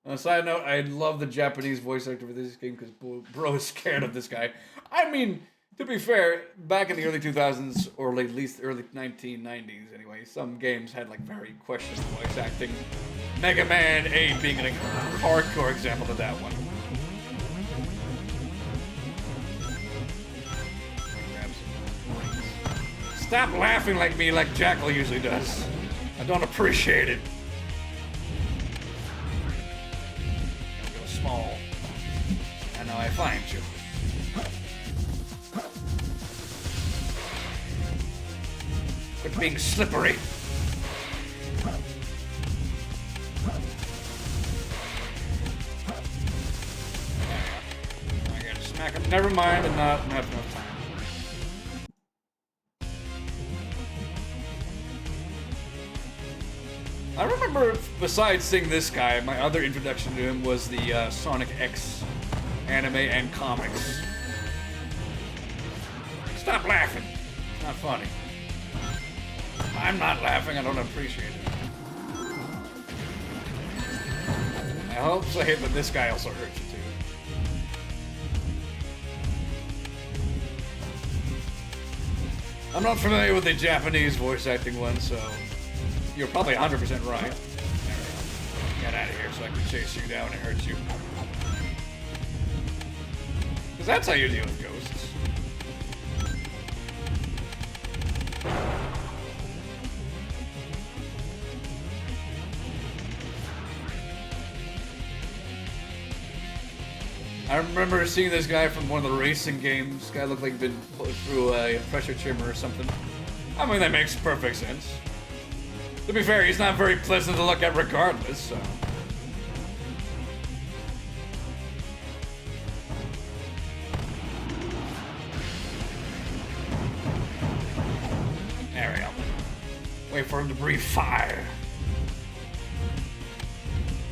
On a side note, I love the Japanese voice actor for this game because bro is scared of this guy. I mean, To be fair, back in the early 2000s, or at least early 1990s anyway, some games had like very questionable voice acting. Mega Man 8 being a hardcore example of that one. Stop laughing like me like Jackal usually does. I don't appreciate it. Go small. And now I find you. Quit being slippery. I gotta smack him. Never mind, and not have enough time. I remember, besides seeing this guy, my other introduction to him was the Sonic X anime and comics. Stop laughing. It's not funny. I'm not laughing, I don't appreciate it. I hope so, but this guy also hurt you too. I'm not familiar with the Japanese voice acting one, so you're probably 100% right. There we go. Get out of here so I can chase you down and hurt you. Because that's how you deal with ghosts. I remember seeing this guy from one of the racing games. This guy looked like he'd been put through a pressure chamber or something. I mean, that makes perfect sense. To be fair, he's not very pleasant to look at regardless, so. There we go. Wait for him to breathe fire.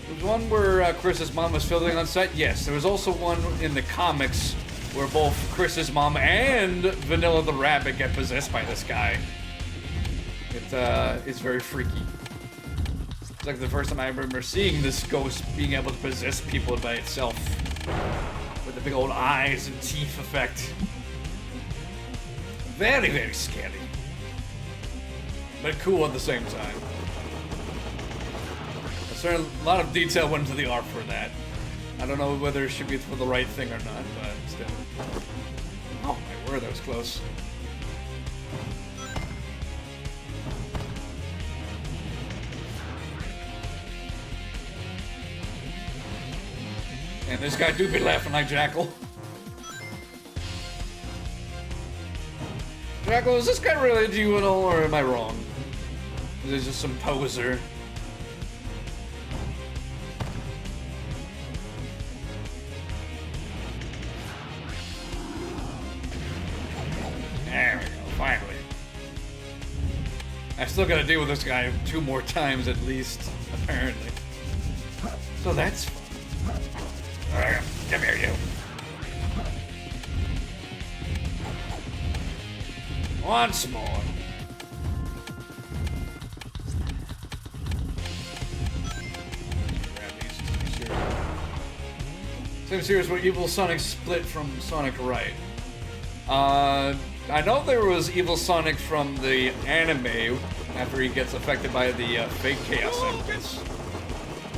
There was one where Chris's mom was filming on set. Yes, there was also one in the comics where both Chris's mom and Vanilla the Rabbit get possessed by this guy. It's very freaky. It's like the first time I remember seeing this ghost being able to possess people by itself. With the big old eyes and teeth effect. Very, very scary. But cool at the same time. A lot of detail went into the art for that. I don't know whether it should be for the right thing or not, but still. Oh my word, that was close. And this guy do be laughing like Jackal. Jackal, is this guy related to you at all, or am I wrong? Is this just some poser? There we go, finally. I still gotta deal with this guy 2 more times at least, apparently. So that's fun. Alright, come here, you. Once more. Grab these just to be sure. Seems here's where Evil Sonic split from Sonic Right. I know there was Evil Sonic from the anime after he gets affected by the fake Chaos Emeralds.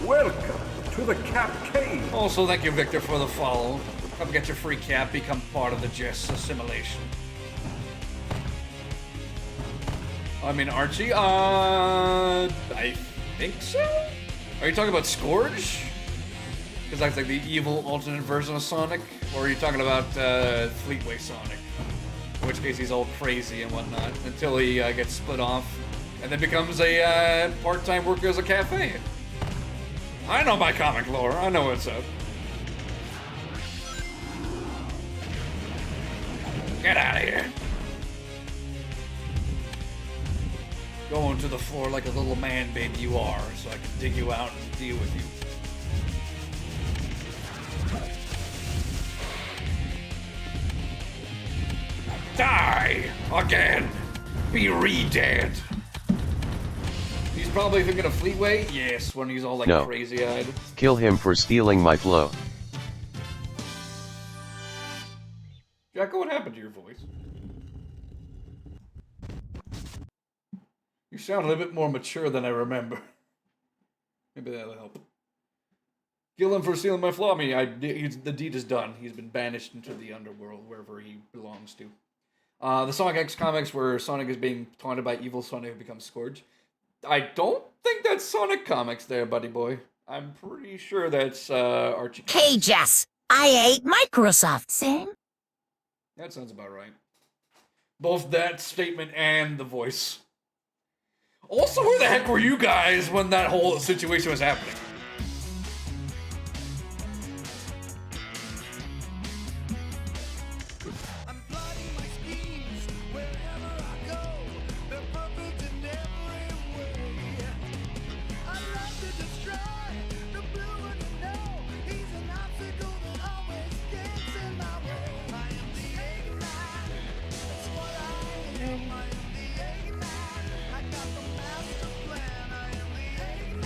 Welcome to the Cap Cave. Also, thank you, Victor, for the follow. Come get your free cap, become part of the Jess assimilation. I mean, Archie, I think so? Are you talking about Scourge? Because that's like the evil alternate version of Sonic? Or are you talking about Fleetway Sonic? In which case he's all crazy and whatnot, until he gets split off, and then becomes a part-time worker as a cafe. I know my comic lore, I know what's up. Get out of here. Going to the floor like a little man baby you are, so I can dig you out and deal with you. Die! Again! Be re-dead! He's probably thinking of Fleetway? Yes, when he's all like No. crazy-eyed. Kill him for stealing my flow. Jacko, what happened to your voice. You sound a little bit more mature than I remember. Maybe that'll help. Kill him for stealing my flaw. I mean, the deed is done. He's been banished into the underworld, wherever he belongs to. The Sonic X comics where Sonic is being taunted by evil Sonic who becomes Scourge. I don't think that's Sonic comics there, buddy boy. I'm pretty sure that's Archie. Hey, Jess, I hate Microsoft, Sam. That sounds about right. Both that statement and the voice. Also, where the heck were you guys when that whole situation was happening?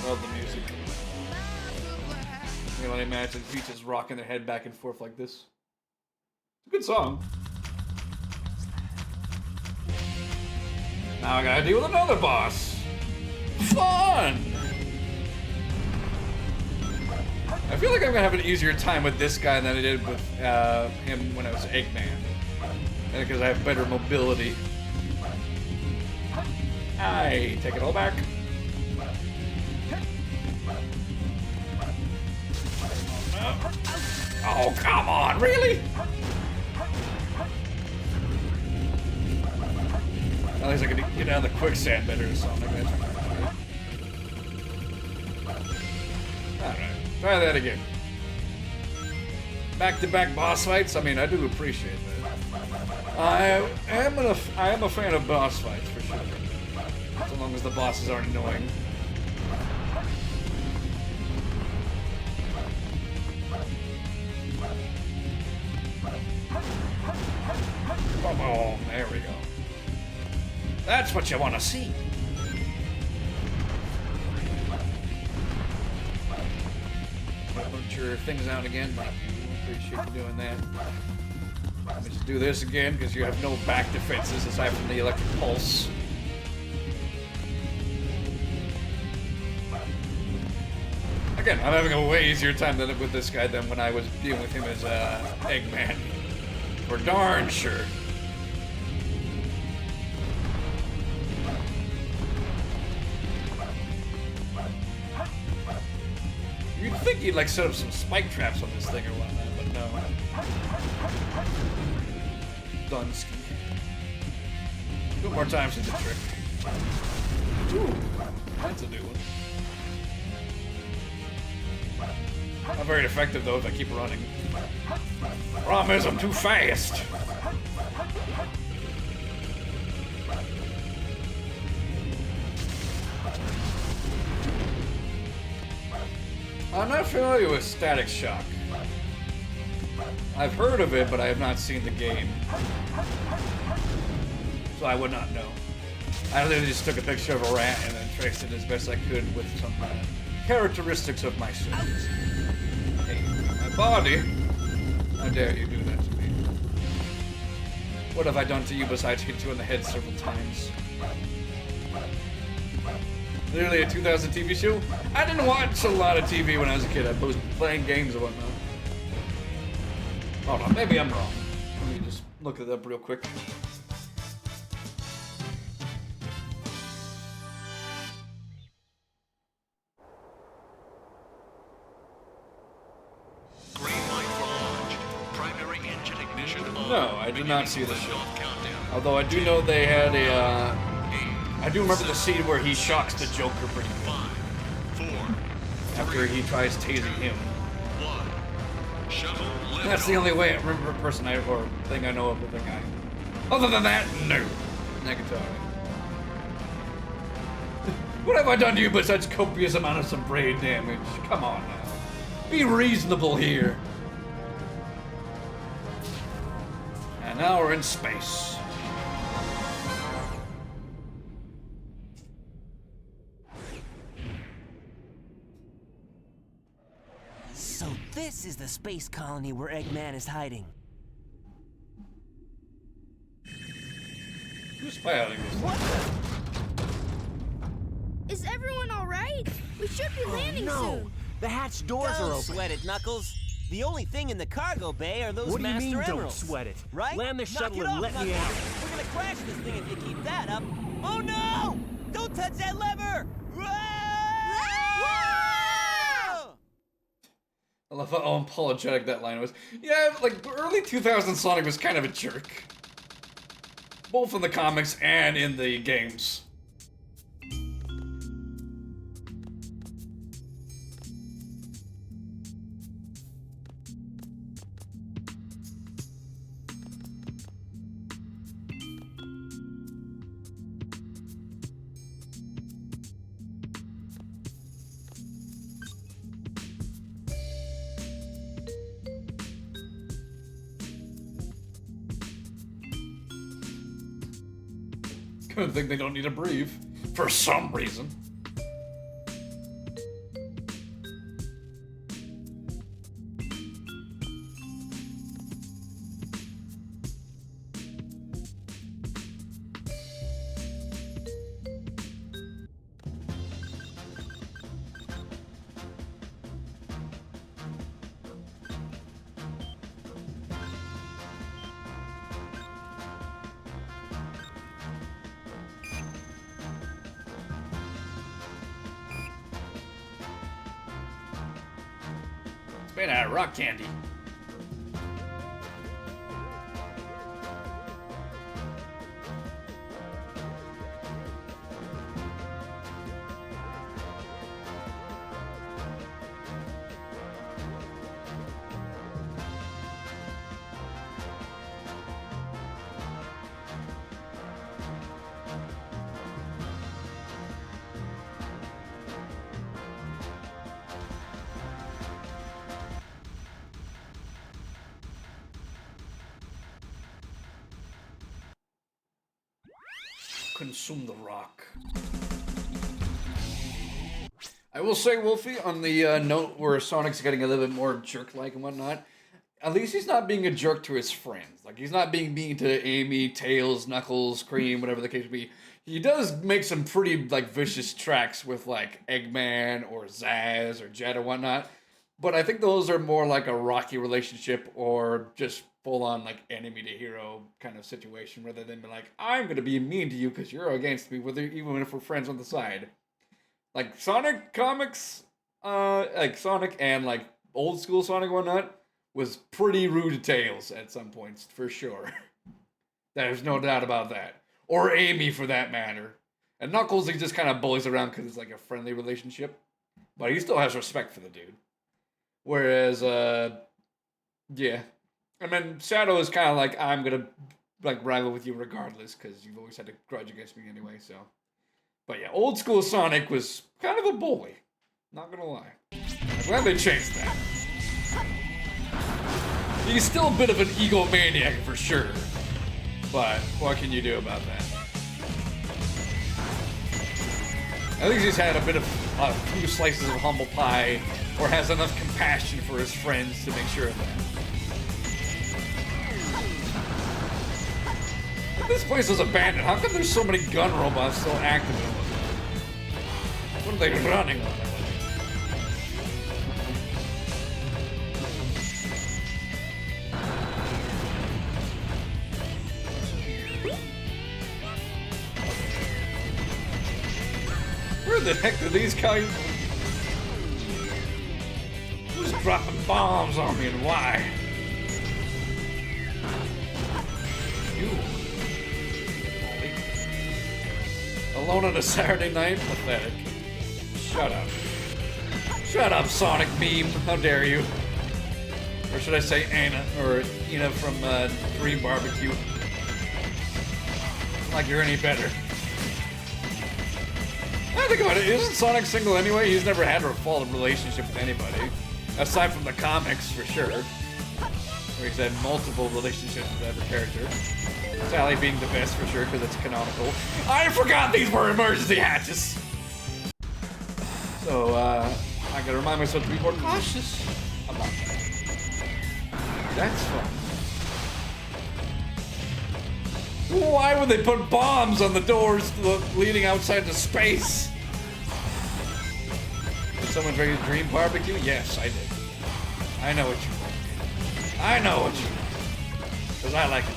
Love the music. I can only imagine Peaches rocking their head back and forth like this. It's a good song. Now I gotta deal with another boss. Fun! I feel like I'm gonna have an easier time with this guy than I did with him when I was Eggman. And because I have better mobility. I take it all back. Oh, come on, really? At least I can get out of the quicksand better or something. Alright, try that again. Back-to-back boss fights? I mean, I do appreciate that. I am a fan of boss fights, for sure. So long as the bosses aren't annoying. Oh, there we go. That's what you want to see. Put your things out again. I appreciate you doing that. Let me just do this again because you have no back defenses aside from the electric pulse. Again, I'm having a way easier time with this guy than when I was dealing with him as Eggman. For darn sure. You'd think he'd like set up some spike traps on this thing or whatnot, but no. Dunsky. 2 more times in the trick. Ooh, that's a new one. Not very effective though if I keep running. Problem is I'm too fast. I'm not familiar with Static Shock. I've heard of it, but I have not seen the game. So I would not know. I literally just took a picture of a rat and then traced it as best I could with some characteristics of my suit. Hey, my body. How dare you do that to me? What have I done to you besides hit you in the head several times? Literally a 2000 TV show? I didn't watch a lot of TV when I was a kid. I was playing games and whatnot. Hold on, maybe I'm wrong. Let me just look it up real quick. No, I did not see the show. Although I do know they had a, I do remember the scene where he shocks the Joker pretty good. After he tries tasing him. That's the only way I remember person or thing I know of with the guy. Other than that, no. Negatory. What have I done to you besides copious amount of some brain damage? Come on now. Be reasonable here. And now we're in space. So this is the space colony where Eggman is hiding. Spy What the? Is everyone all right? We should be landing soon. The hatch doors are Don't open. sweat it, Knuckles. The only thing in the cargo bay are those What do you Master mean, Emeralds. don't sweat it? Right? Land the Knock shuttle it and off, let me Knuckles. out. We're gonna crash this thing if you keep that up. Oh no! Don't touch that lever! Whoa! I love how unapologetic that line was. Yeah, like, early 2000s Sonic was kind of a jerk. Both in the comics and in the games. I think they don't need to breathe for some reason. Made out of rock candy. Consume the rock. I will say, Wolfie, on the note where Sonic's getting a little bit more jerk-like and whatnot, at least he's not being a jerk to his friends. Like, he's not being mean to Amy, Tails, Knuckles, Cream, whatever the case may be. He does make some pretty, like, vicious tracks with, like, Eggman or Zaz or Jet or whatnot. But I think those are more like a rocky relationship or just full-on, like, enemy to hero kind of situation, rather than be like, I'm going to be mean to you because you're against me, even if we're friends on the side. Like, Sonic comics, like, Sonic and, like, old school Sonic and whatnot, was pretty rude to Tails at some points, for sure. There's no doubt about that. Or Amy, for that matter. And Knuckles, he just kind of bullies around because it's, like, a friendly relationship. But he still has respect for the dude. Whereas, yeah. I mean, Shadow is kind of like, I'm gonna, like, rival with you regardless, because you've always had a grudge against me anyway, so. But yeah, old school Sonic was kind of a bully. Not gonna lie. I'm glad they changed that. He's still a bit of an egomaniac for sure. But what can you do about that? At least he's had a bit of a few slices of humble pie, or has enough compassion for his friends to make sure of that. This place is abandoned. How come there's so many gun robots still active in it? What are they running on? Where the heck are these guys? Who's dropping bombs on me and why? You. Alone on a Saturday night? Pathetic. Shut up. Shut up, Sonic Meme. How dare you? Or should I say Anna, or Ina from Dream Barbecue. Like you're any better. I think about it, isn't Sonic single anyway? He's never had a full relationship with anybody. Aside from the comics, for sure. Where he's had multiple relationships with every character. Sally being the best, for sure, because it's canonical. I forgot these were emergency hatches! So, I gotta remind myself to be more cautious about that. That's fun. Why would they put bombs on the doors leading outside to space? Did someone try to dream barbecue? Yes, I did. I know what you want. I know what you want. Because I like it.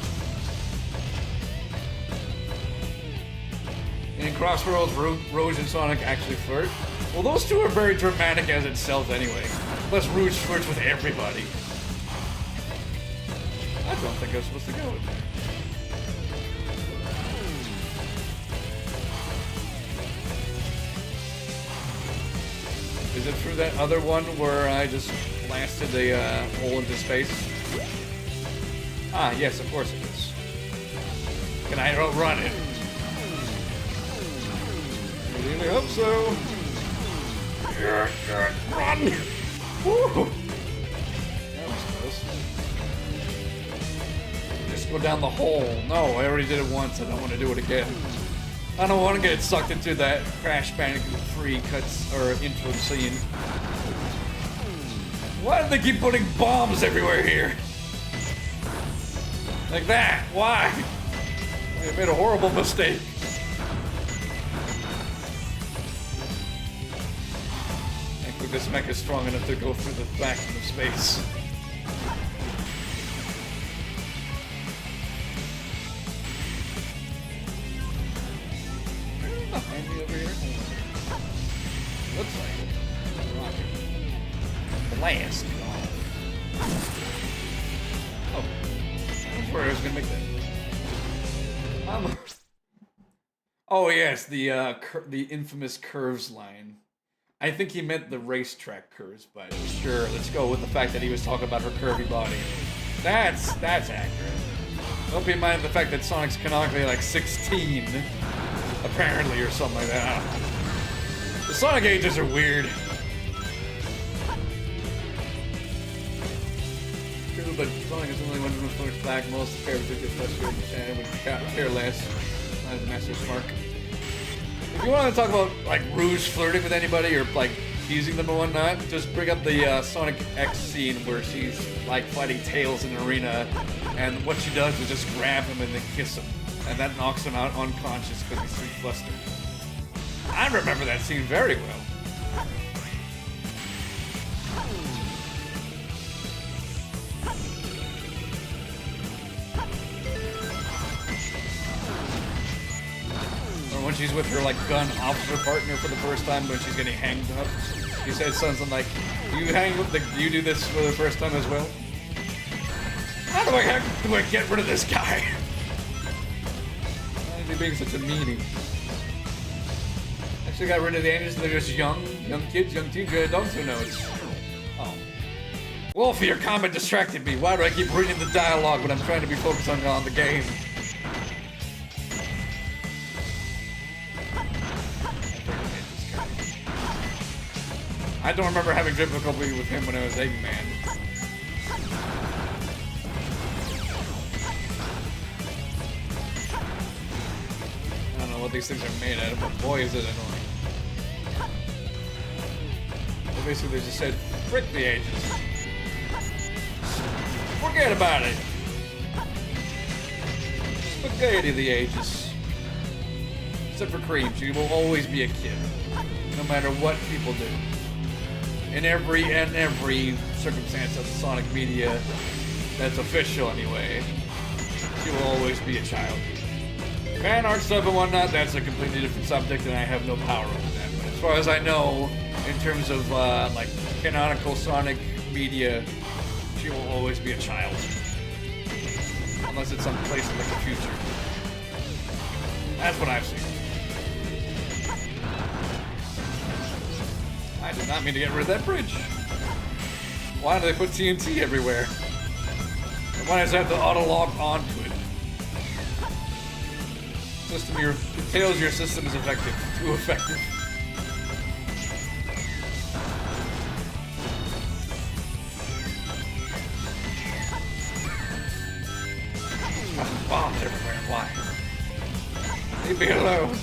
In Crossroads, Rouge and Sonic actually flirt. Well, those two are very dramatic as itself anyway. Plus, Rouge flirts with everybody. I don't think I was supposed to go with that. Is it through that other one where I just blasted the hole into space? Ah, yes, of course it is. Can I outrun it? I really hope so. Run! Woo! That was close. Just go down the hole. No, I already did it once. I don't want to do it again. I don't want to get sucked into that Crash Bandicoot 3 cuts or intro scene. Why do they keep putting bombs everywhere here? Like that? Why? I made a horrible mistake. Thankfully, this mech is strong enough to go through the vacuum of space. Behind me over here? Looks like it. Rocket. Blast. Oh. That's where I was gonna make that. Oh yes, the infamous curves line. I think he meant the racetrack curves, but sure, let's go with the fact that he was talking about her curvy body. That's accurate. Don't be mind the fact that Sonic's canonically like 16, apparently, or something like that. I don't know. The Sonic ages are weird. True, but Sonic is only one of the Sonic's back. Most characters get frustrated and would care less. Not Master Smark. If you want to talk about like Rouge flirting with anybody or like teasing them or whatnot, just bring up the Sonic X scene where she's like fighting Tails in an arena, and what she does is just grab him and then kiss him, and that knocks him out unconscious because he's too flustered. I remember that scene very well. Or when she's with her like gun officer partner for the first time when she's getting hanged up, she says something like, "Do you do this for the first time as well? How do I get rid of this guy? Why is he being such a meanie?" Actually got rid of the angels, they're just young kids, young teenage adults, who knows? Oh. Wolfie, your comment distracted me. Why do I keep reading the dialogue when I'm trying to be focused on the game? I don't remember having difficulty with him when I was Eggman. I don't know what these things are made out of, but boy is it annoying. So basically they just said, frick the ages. Forget about it. Spaghetti the ages. Except for Cream, she will always be a kid. No matter what people do. In every circumstance of the Sonic media that's official anyway, she will always be a child. Fan art stuff and whatnot, that's a completely different subject and I have no power over that. But as far as I know, in terms of like canonical Sonic media, she will always be a child. Unless it's some place in the future. That's what I've seen. I did not mean to get rid of that bridge. Why do they put TNT everywhere? And why does it have to auto-log onto it? It tells your system is effective. Too effective. There's bombs everywhere. Why? Leave me alone.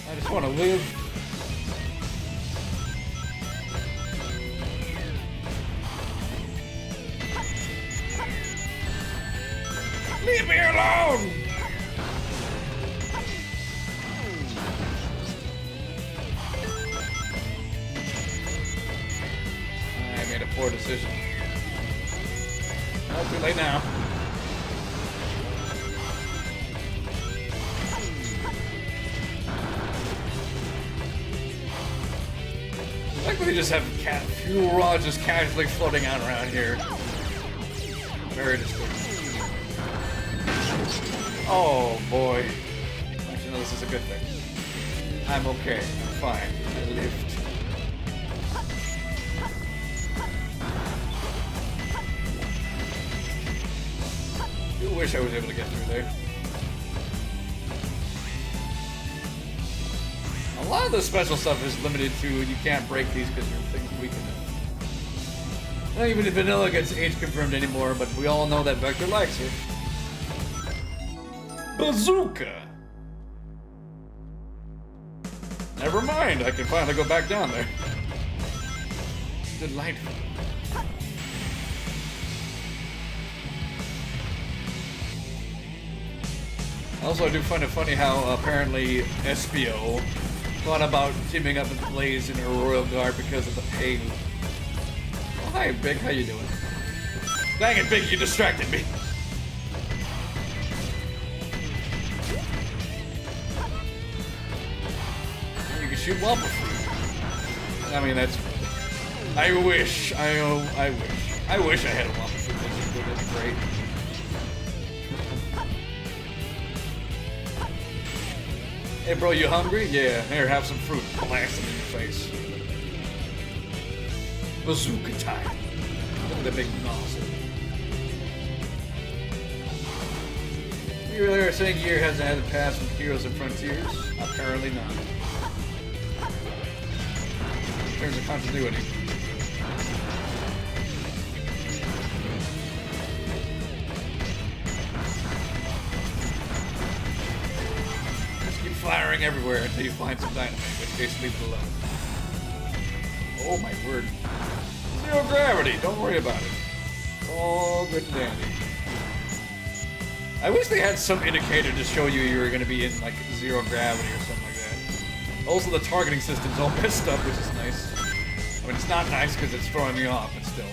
I just want to live. poor decision. Oh, too late now. I like when they just have fuel rods just casually floating out around here. Very disturbing. Oh boy. Actually, no, this is a good thing. I'm okay. I'm fine. I lived. I do wish I was able to get through there. A lot of the special stuff is limited to you can't break these because your thing's weakened. Not even if Vanilla gets age confirmed anymore, but we all know that Vector likes it. Bazooka! Never mind, I can finally go back down there. Delightful. Also, I do find it funny how apparently Espio thought about teaming up with Blaze in her royal guard because of the pain. Oh, hi, Big. How you doing? Dang it, Big. You distracted me. You can shoot Wumpa Fruit. I mean, that's... I wish. I wish I had a Wumpa Fruit. That'd be great. Hey bro, you hungry? Yeah, here, have some fruit. Blast it in your face. Bazooka time. Look at the big nozzle. You really are saying Gear hasn't had a pass from Heroes and Frontiers? Apparently not. In terms of continuity. Firing everywhere until you find some dynamite, in which case leave it alone. Oh my word. Zero gravity, don't worry about it. It's all good and dandy. I wish they had some indicator to show you were going to be in like zero gravity or something like that. Also the targeting system's all messed up, which is nice. I mean, it's not nice because it's throwing me off, but still.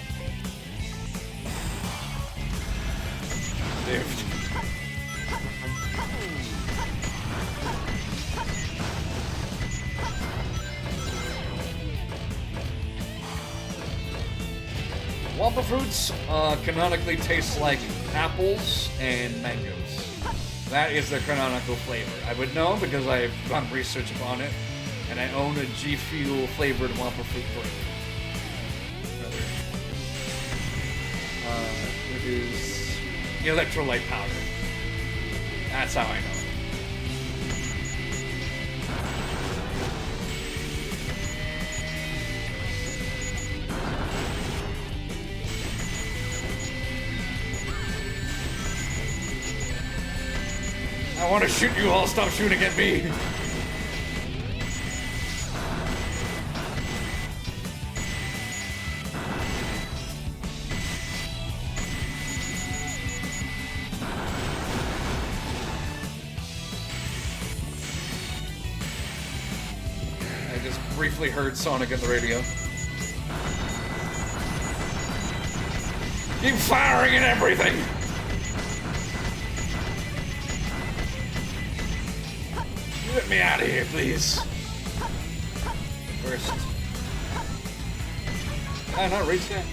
Saved. Wumpa Fruits canonically taste like apples and mangoes. That is their canonical flavor. I would know because I've done research upon it, and I own a G Fuel flavored Wumpa Fruit drink. It is electrolyte powder. That's how I know. I want to shoot you all, stop shooting at me! I just briefly heard Sonic on the radio. Keep firing at everything! Get me out of here, please. First. Can I not reach that?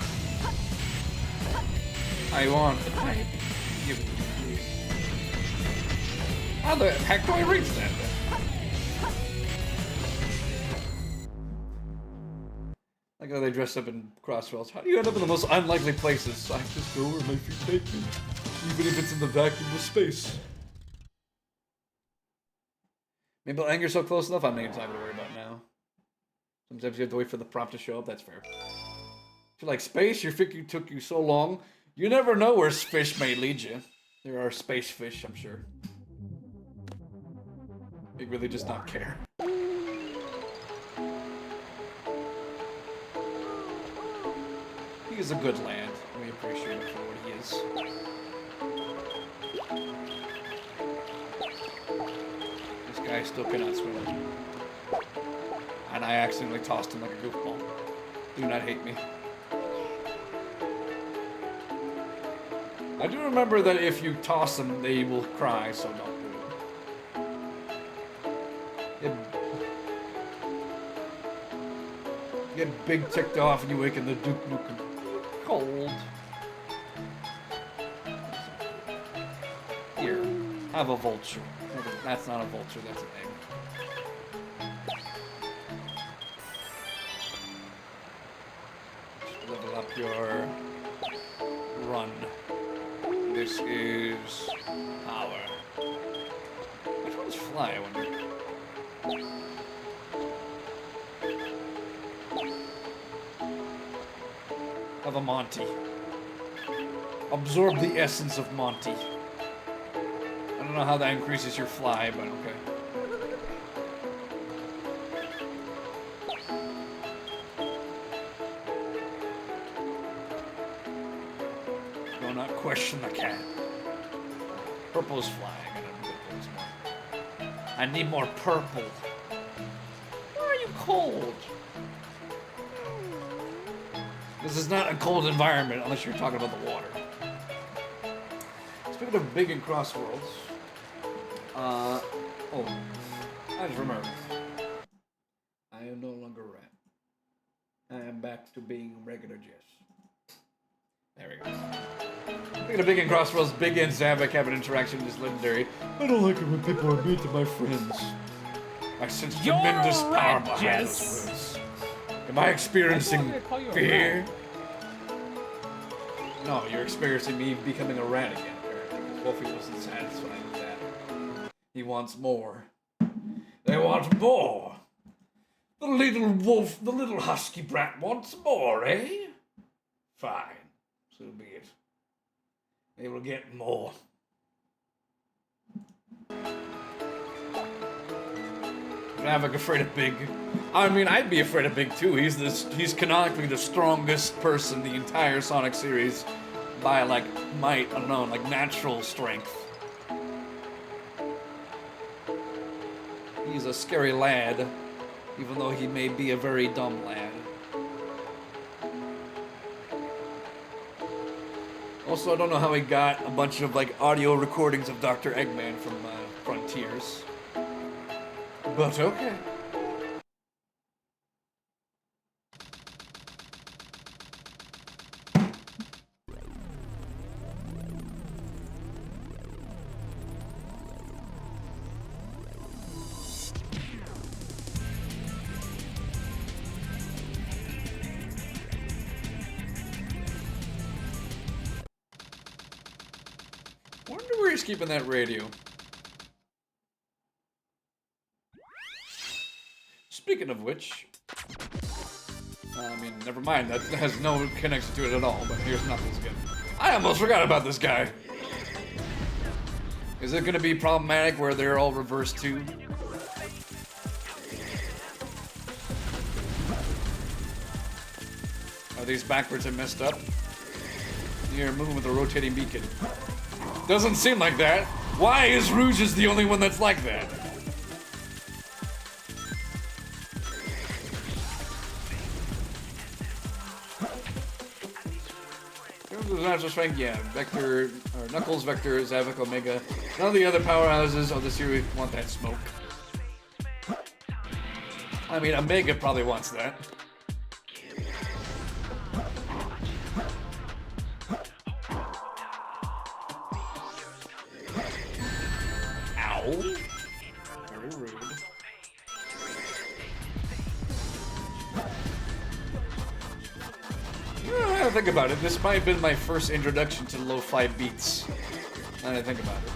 I want the pipe. Give it to me, please. How the heck do I reach that then? Like how they dress up in Crossrails. How do you end up in the most unlikely places? I just go where my feet take me. Even if it's in the vacuum of space. Maybe I'll anger so close enough, I'm not even having to worry about now. Sometimes you have to wait for the prompt to show up, that's fair. If you like space, your figure took you so long, you never know where fish may lead you. There are space fish, I'm sure. Big really does not care. He is a good lad. We appreciate him for what he is. I still cannot swim. And I accidentally tossed him like a goofball. Do not hate me. I do remember that if you toss them, they will cry, so don't do it. Get big ticked off and you waken the Duke Nukem cold. Here, have a vulture. That's not a vulture, that's an egg. Just level up your run. This is power. Which one's fly, I wonder? Have a Monty. Absorb the essence of Monty. I don't know how that increases your fly, but okay. Do not question the cat. Purple's fly. I gotta put those more. I need more purple. Why are you cold? This is not a cold environment unless you're talking about the water. Speaking of big and cross worlds, I just remembered. I am no longer Rat. I am back to being regular Jess. There we go. Speaking of big and cross worlds, Big and Zavik have an interaction that is legendary. I don't like it when people are mean to my friends. I sense tremendous power behind those words. Am I experiencing fear? No, you're experiencing me becoming a rat again, apparently. Wolfie wasn't satisfied with that. He wants more. They want more! The little wolf, the little husky brat wants more, eh? Fine. So be it. They will get more. Zavik afraid of Big. I mean, I'd be afraid of Big too. He's canonically the strongest person in the entire Sonic series by like might, I don't know, like natural strength. He's a scary lad, even though he may be a very dumb lad. Also, I don't know how he got a bunch of like audio recordings of Dr. Eggman from Frontiers. But okay. Wonder where he's keeping that radio. Speaking of which, I mean, never mind, that has no connection to it at all, but here's Knuckles again. I almost forgot about this guy. Is it gonna be problematic where they're all reversed too? Are these backwards and messed up? You're moving with a rotating beacon. Doesn't seem like that. Why is Rouge's the only one that's like that? Natural strength, yeah. Vector, or Knuckles, Vector, Zavik, Omega. None of the other powerhouses of the series want that smoke. I mean, Omega probably wants that. Ow. Very rude. I think about it, this might have been my first introduction to lo-fi beats. Now that I think about it.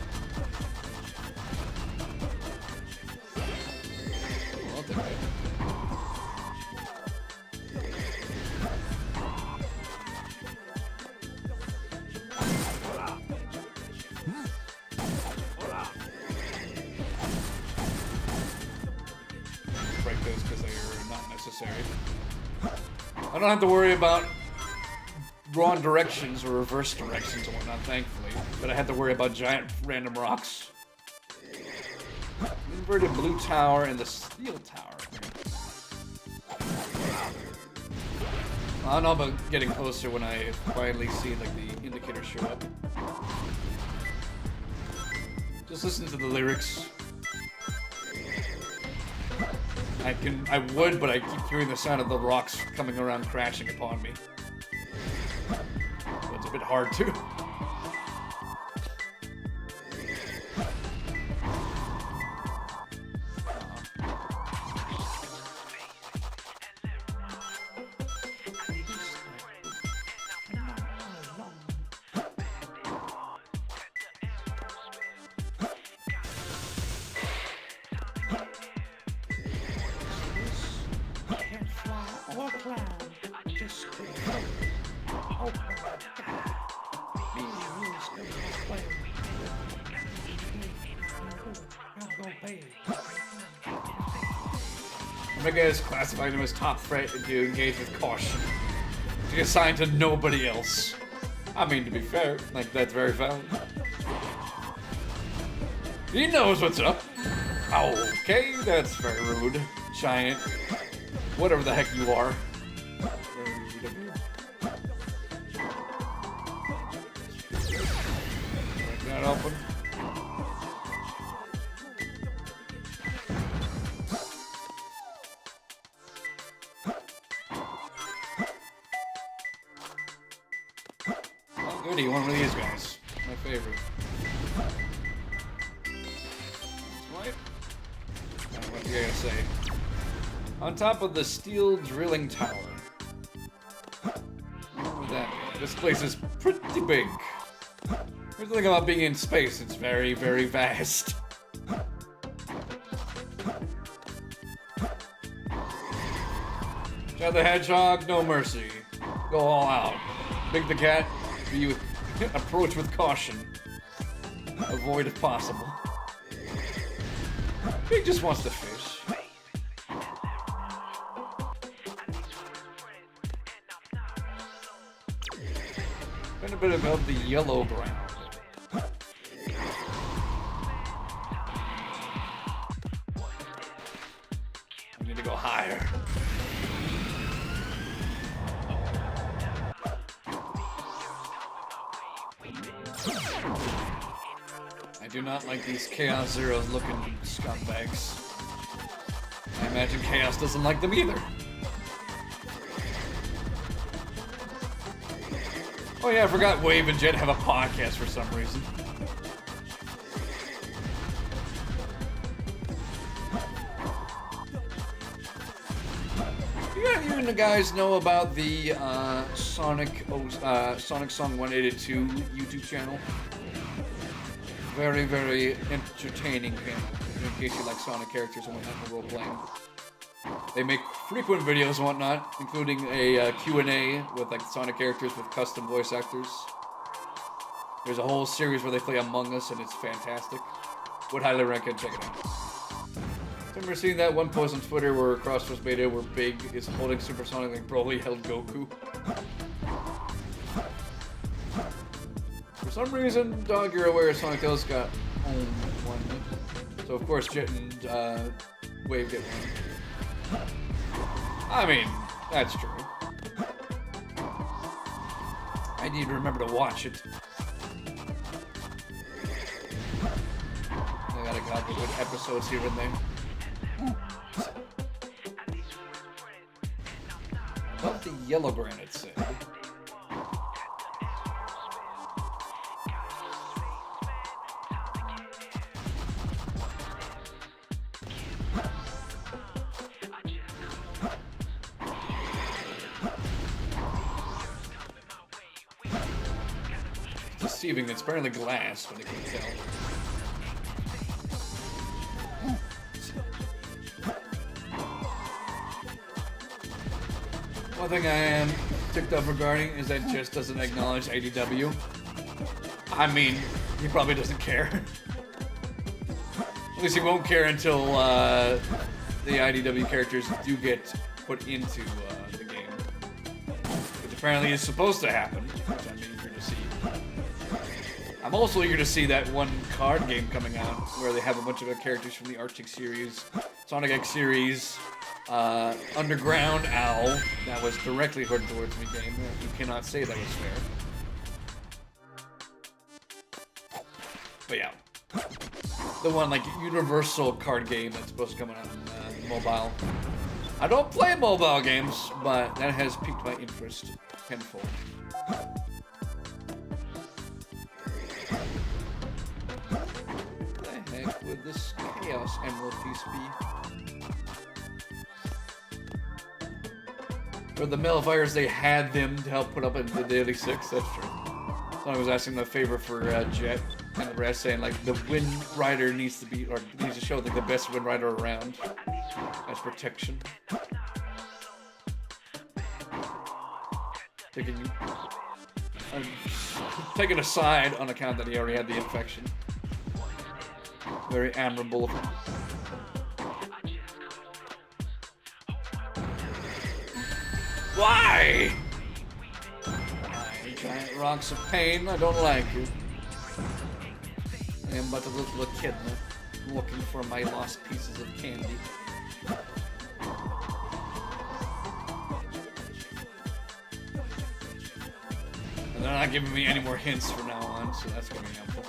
I'll take it. Break those because they are not necessary. I don't have to worry about wrong directions or reverse directions and whatnot, thankfully. But I had to worry about giant random rocks. Inverted blue tower and the steel tower. I don't know about getting closer when I finally see like the indicator show up. Just listen to the lyrics. I would, but I keep hearing the sound of the rocks coming around crashing upon me. So it's a bit hard to. Omega is classified him as top threat and to engage with caution. To be assigned to nobody else. I mean, to be fair, like, that's very valid. He knows what's up. Okay, that's very rude. Giant. Whatever the heck you are. Break that open. Oh, goody, one of these guys. My favorite. What? What do you gotta say? On top of the steel drilling tower. What would that mean? This place is pretty big. Here's the thing about being in space, it's very, very vast. Chad the Hedgehog, no mercy. Go all out. Big the Cat, approach with caution. Avoid if possible. Big just wants to fish. Been a bit above the yellow ground. I need to go higher. I do not like these Chaos Zeros looking scumbags. I imagine Chaos doesn't like them either. Oh yeah, I forgot Wave and Jet have a podcast for some reason. You guys know about the Sonic Song 182 YouTube channel? Very, very entertaining channel, in case you like Sonic characters and whatnot for role-playing. They make frequent videos and whatnot, including a Q&A with like Sonic characters with custom voice actors. There's a whole series where they play Among Us, and it's fantastic. Would highly recommend checking it out. I remember seeing that one post on Twitter where Crossroads Beta, where Big is holding Supersonic like Broly held Goku. For some reason, Dog, you're aware Sonic Tails got one. So of course Jet and Wave get one. I mean, that's true. I need to remember to watch it. I gotta get the good episodes here and there. About the yellow granite said. Deceiving, it's apparently glass, but I can't tell. One thing I am ticked off regarding is that Jess doesn't acknowledge IDW. I mean, he probably doesn't care. At least he won't care until the IDW characters do get put into the game. Which apparently is supposed to happen, which I'm eager to see. I'm also eager to see that one card game coming out where they have a bunch of characters from the Arctic series, Sonic X series, Underground Owl, that was directly heard towards me game. You cannot say that was fair. But yeah. the one like universal card game that's supposed to come out on mobile. I don't play mobile games, but that has piqued my interest tenfold. What the heck would this Chaos Emerald piece be? For the Malefiers, they had them to help put up in the Daily 6, that's true. So I was asking them a favor for Jet, and the rest saying like the Wind Rider needs to be, or needs to show like the best Wind Rider around as protection. Taking a side on account that he already had the infection. Very admirable of him. Why? Giant rocks of pain, I don't like it. I am but a little echidna, looking for my lost pieces of candy. And they're not giving me any more hints from now on, so that's gonna be helpful.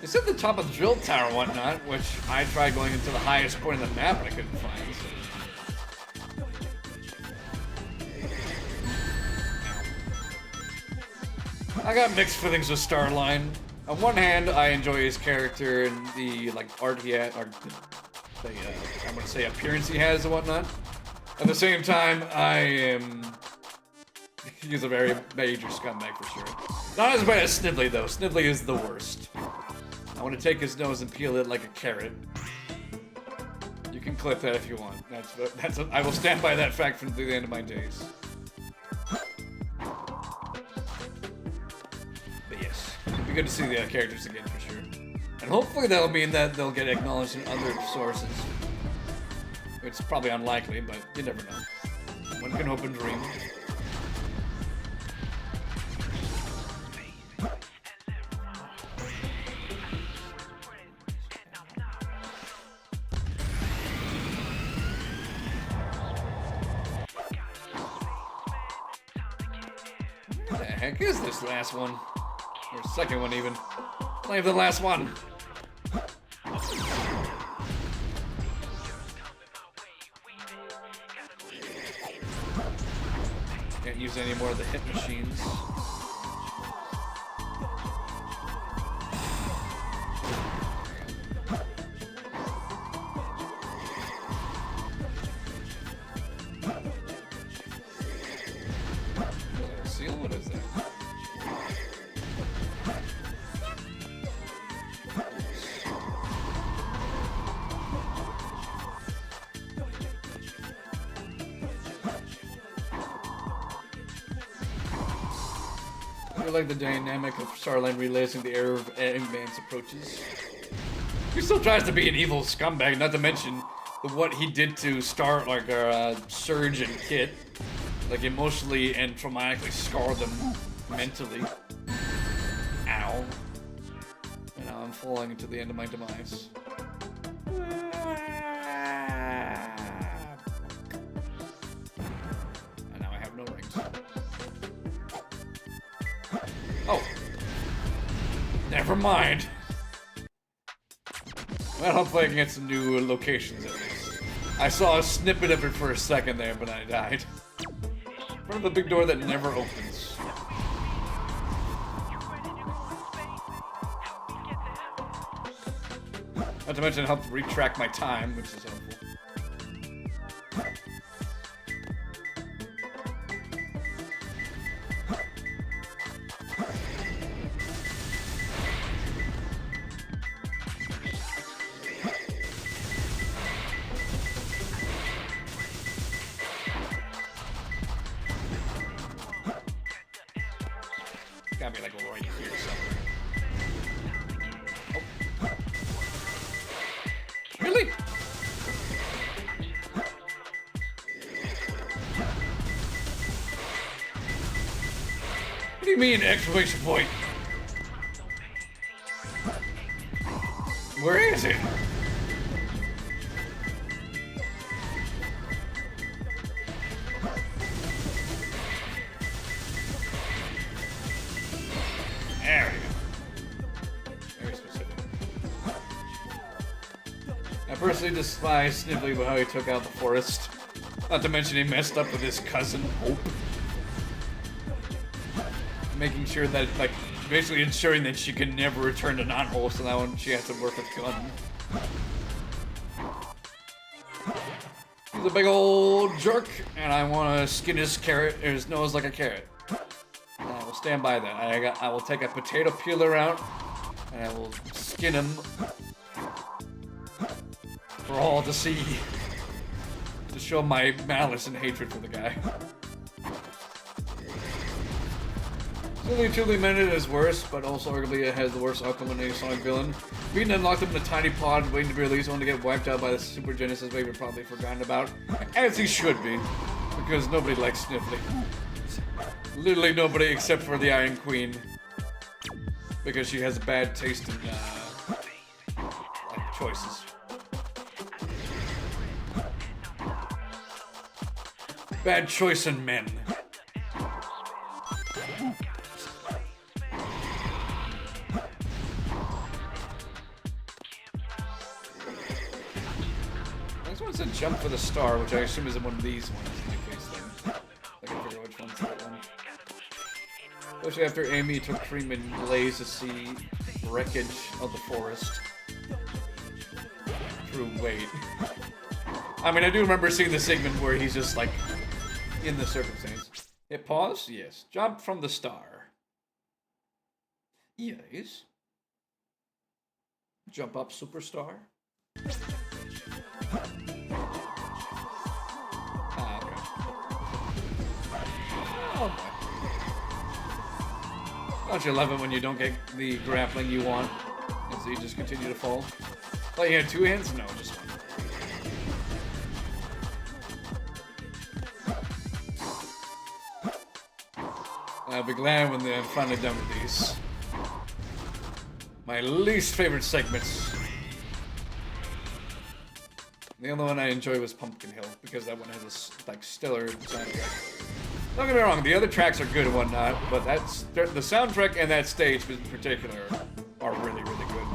It's at the top of the drill tower and whatnot, which I tried going into the highest point of the map and I couldn't find. So. I got mixed feelings with Starline. On one hand, I enjoy his character and the like art he had, or the I'm gonna say appearance he has and whatnot. At the same time, he's a very major scumbag for sure. Not as bad as Snively though. Snively is the worst. I want to take his nose and peel it like a carrot. You can clip that if you want. I will stand by that fact through the end of my days. But yes, it'd be good to see the characters again for sure. And hopefully that'll mean that they'll get acknowledged in other sources. It's probably unlikely, but you never know. One can hope and dream. What the heck is this last one? Or second one even. Not even the last one. Can't use any more of the hit machines. Seal? What is that? I like the dynamic of Starline realizing the error of Eggman's approaches. He still tries to be an evil scumbag, not to mention what he did to Surge and Kit. Like emotionally and traumatically scar them mentally. Ow. And now I'm falling into the end of my demise. And now I have no rings. Oh. Never mind. Well, hopefully I can get some new locations at least. I saw a snippet of it for a second there, but I died. In front of a big door that never opens. Not to mention it helped retract my time, which is helpful. Gotta be like right here somewhere. Oh. Really? What do you mean, exclamation point? Where is it? There we go. personally despise Sniffly about how he took out the forest. Not to mention he messed up with his cousin, Hope. Making sure that, like, basically ensuring that she can never return to Knothole, so that one she has to work with Gun. He's a big old jerk, and I want to skin his nose like a carrot. And I will stand by that. I will take a potato peeler out, and I will skin him for all to see, to show my malice and hatred for the guy. Silly Truly Mended is worse, but also arguably it has the worst outcome in any Sonic villain. Being unlocked up in a tiny pod, waiting to be released, only to get wiped out by the Super Genesis wave you're probably forgotten about. As he should be, because nobody likes Sniffly. Literally nobody except for the Iron Queen. Because she has a bad taste in, like, choices. Bad choice in men. A jump for the star, which I assume is in one of these ones in my case then. I can figure out which one's that one. Especially after Amy took Cream and Blaze to see wreckage of the forest. Through wait. I mean, I do remember seeing the segment where he's just like in the circumstance. Hit pause? Yes. Jump from the star. Yes. Jump up, superstar. Oh boy. Don't you love it when you don't get the grappling you want, and so you just continue to fall? Oh, you had two hands? No, just one. I'll be glad when I'm finally done with these. My least favorite segments. The only one I enjoy was Pumpkin Hill, because that one has a, like, stellar soundtrack. Don't get me wrong, the other tracks are good and whatnot, but that's the soundtrack and that stage in particular are really, really good.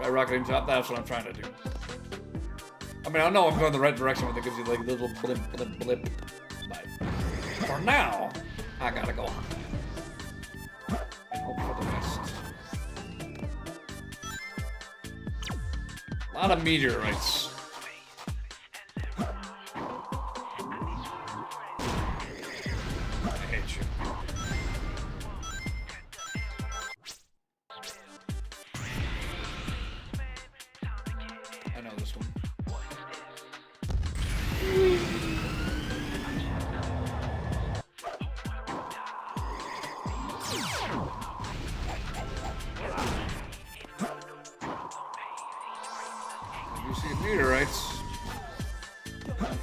By rocketing top, that's what I'm trying to do. I mean, I know I'm going the right direction when it gives you like little blip, blip, blip, but for now, I gotta go high and hope for the best. A lot of meteorites.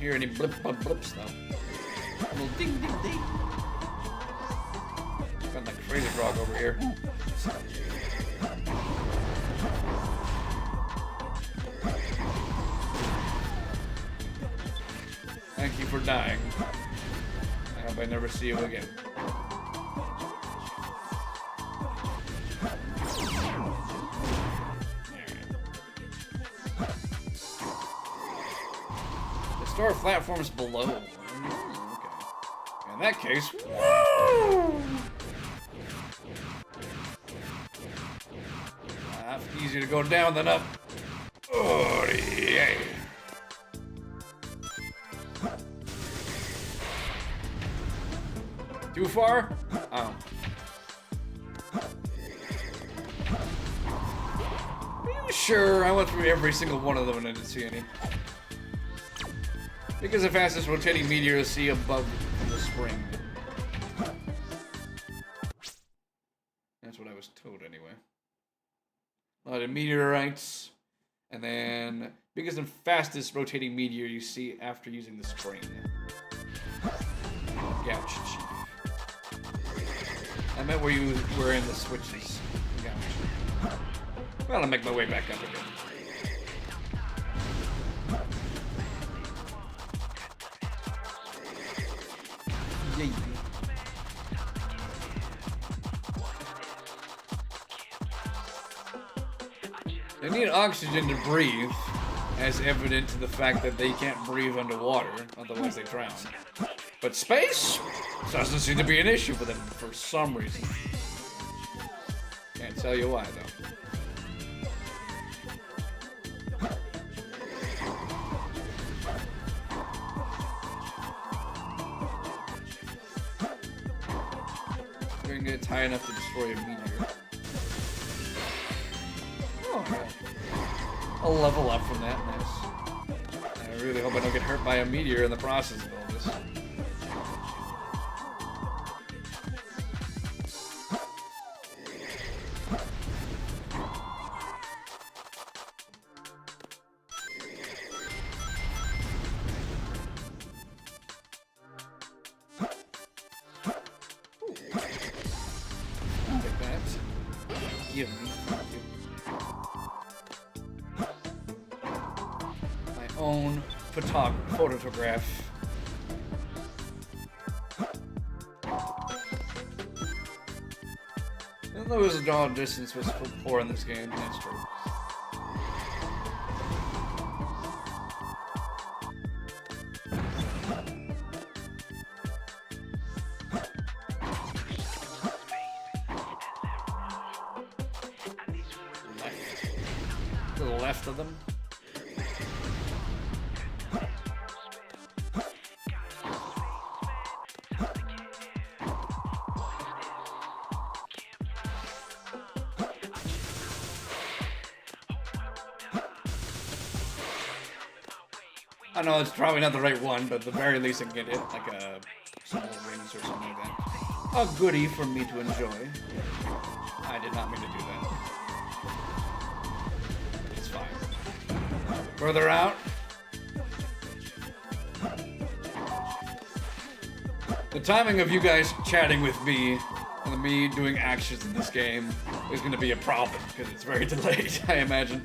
Any blip blip blips though. A little ding ding ding. Got like crazy frog over here. Thank you for dying. I hope I never see you again. Store platforms below. Okay. In that case, woo! Easier to go down than up. Oh yeah. Too far? Oh. Are you sure? I went through every single one of them and I didn't see any. Because the fastest rotating meteor is see above the spring. That's what I was told anyway. A lot of meteorites, and then biggest and fastest rotating meteor you see after using the spring. Gouch Chief. I meant where you were in the switches. Gouch. Well, I'll make my way back up again. They need oxygen to breathe, as evident to the fact that they can't breathe underwater, otherwise they drown. But space doesn't seem to be an issue for them for some reason. Can't tell you why, though. We're gonna get high enough to destroy a meteor. Oh, I'll level up from that. Nice. I really hope I don't get hurt by a meteor in the process of all this. Take that. Give me. My own photograph. Even though the draw distance was poor in this game, that's true. To the left of them. I know it's probably not the right one, but at the very least I can get it, like a small rings or something like that. A goodie for me to enjoy. I did not mean to do that. It's fine. Further out. The timing of you guys chatting with me and me doing actions in this game is going to be a problem because it's very delayed, I imagine.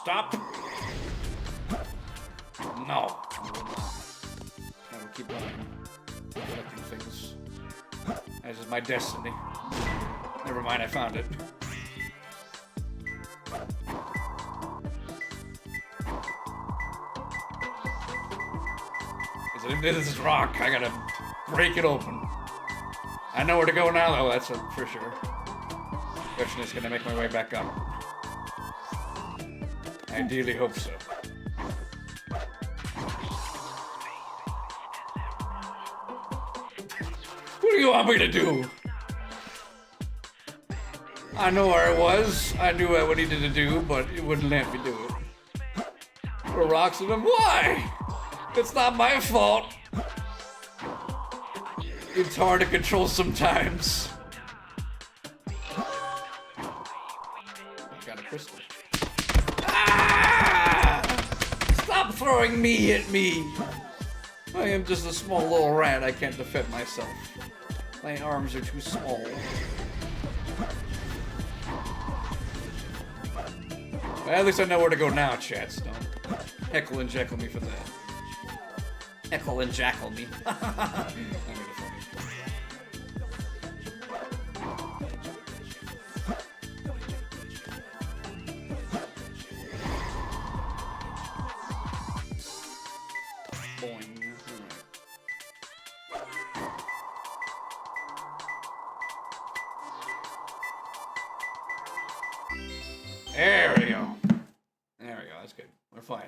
Stop. No. I will keep on collecting things. As is my destiny. Never mind, I found it. Is it into this rock? I gotta break it open. I know where to go now, though, that's for sure. Question is, can I make my way back up? I ideally hope so. What do you want me to do? I know where I was. I knew what I needed to do, but it wouldn't let me do it. Throw rocks at him? Why? It's not my fault. It's hard to control sometimes. I got a crystal. Stop throwing me at me! I am just a small little rat. I can't defend myself. My arms are too small. Well, at least I know where to go now, chat. Don't heckle and jackal me for that. Heckle and jackal me. That made it funny. Boing. There we go. There we go. That's good. We're fine.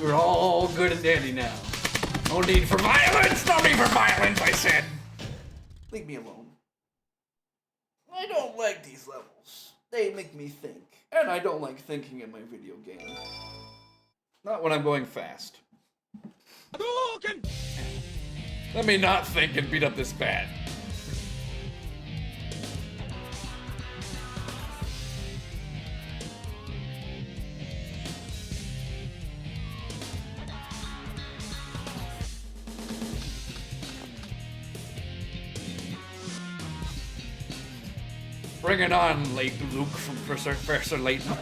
We're all good and dandy now. No need for violence. No need for violence. I said. Leave me alone. I don't like these levels. They make me think, and I don't like thinking in my video game. Not when I'm going fast. Let me not think and beat up this bad. Bring it on, Luke from Professor Layton.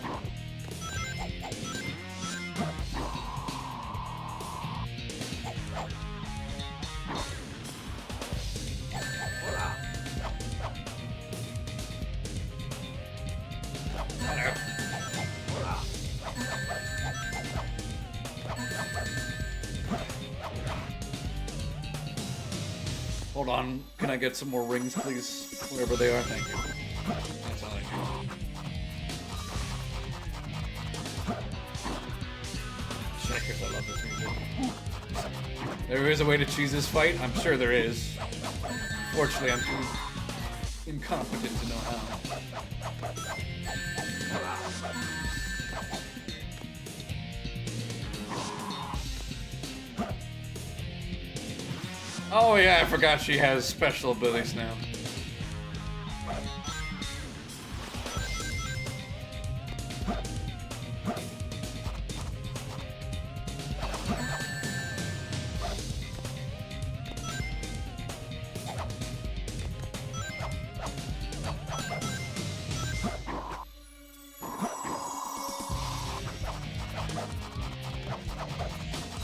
Hold on, can I get some more rings, please? Wherever they are, thank you. That's all I need. Checkers, I love this music. There is a way to choose this fight? I'm sure there is. Fortunately, I'm too incompetent to know how. Oh yeah, I forgot she has special abilities now.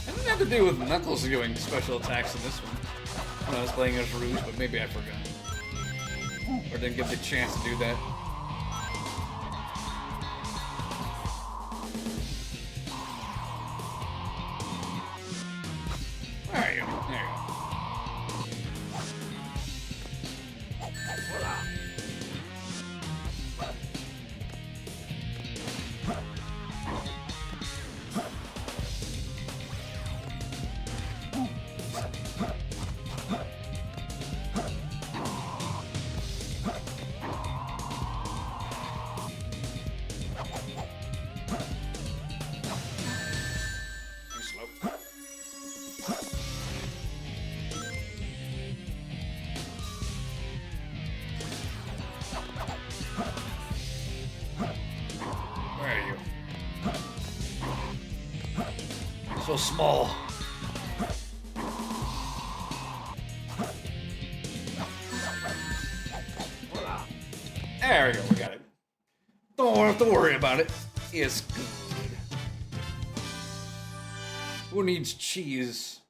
I didn't have to deal with Knuckles doing special attacks in this one. When I was playing as Rouge, but maybe I forgot. Or didn't get the chance to do that. There you go. There you go. So small. There we go, we got it. Don't have to worry about it. It's good. Who needs cheese?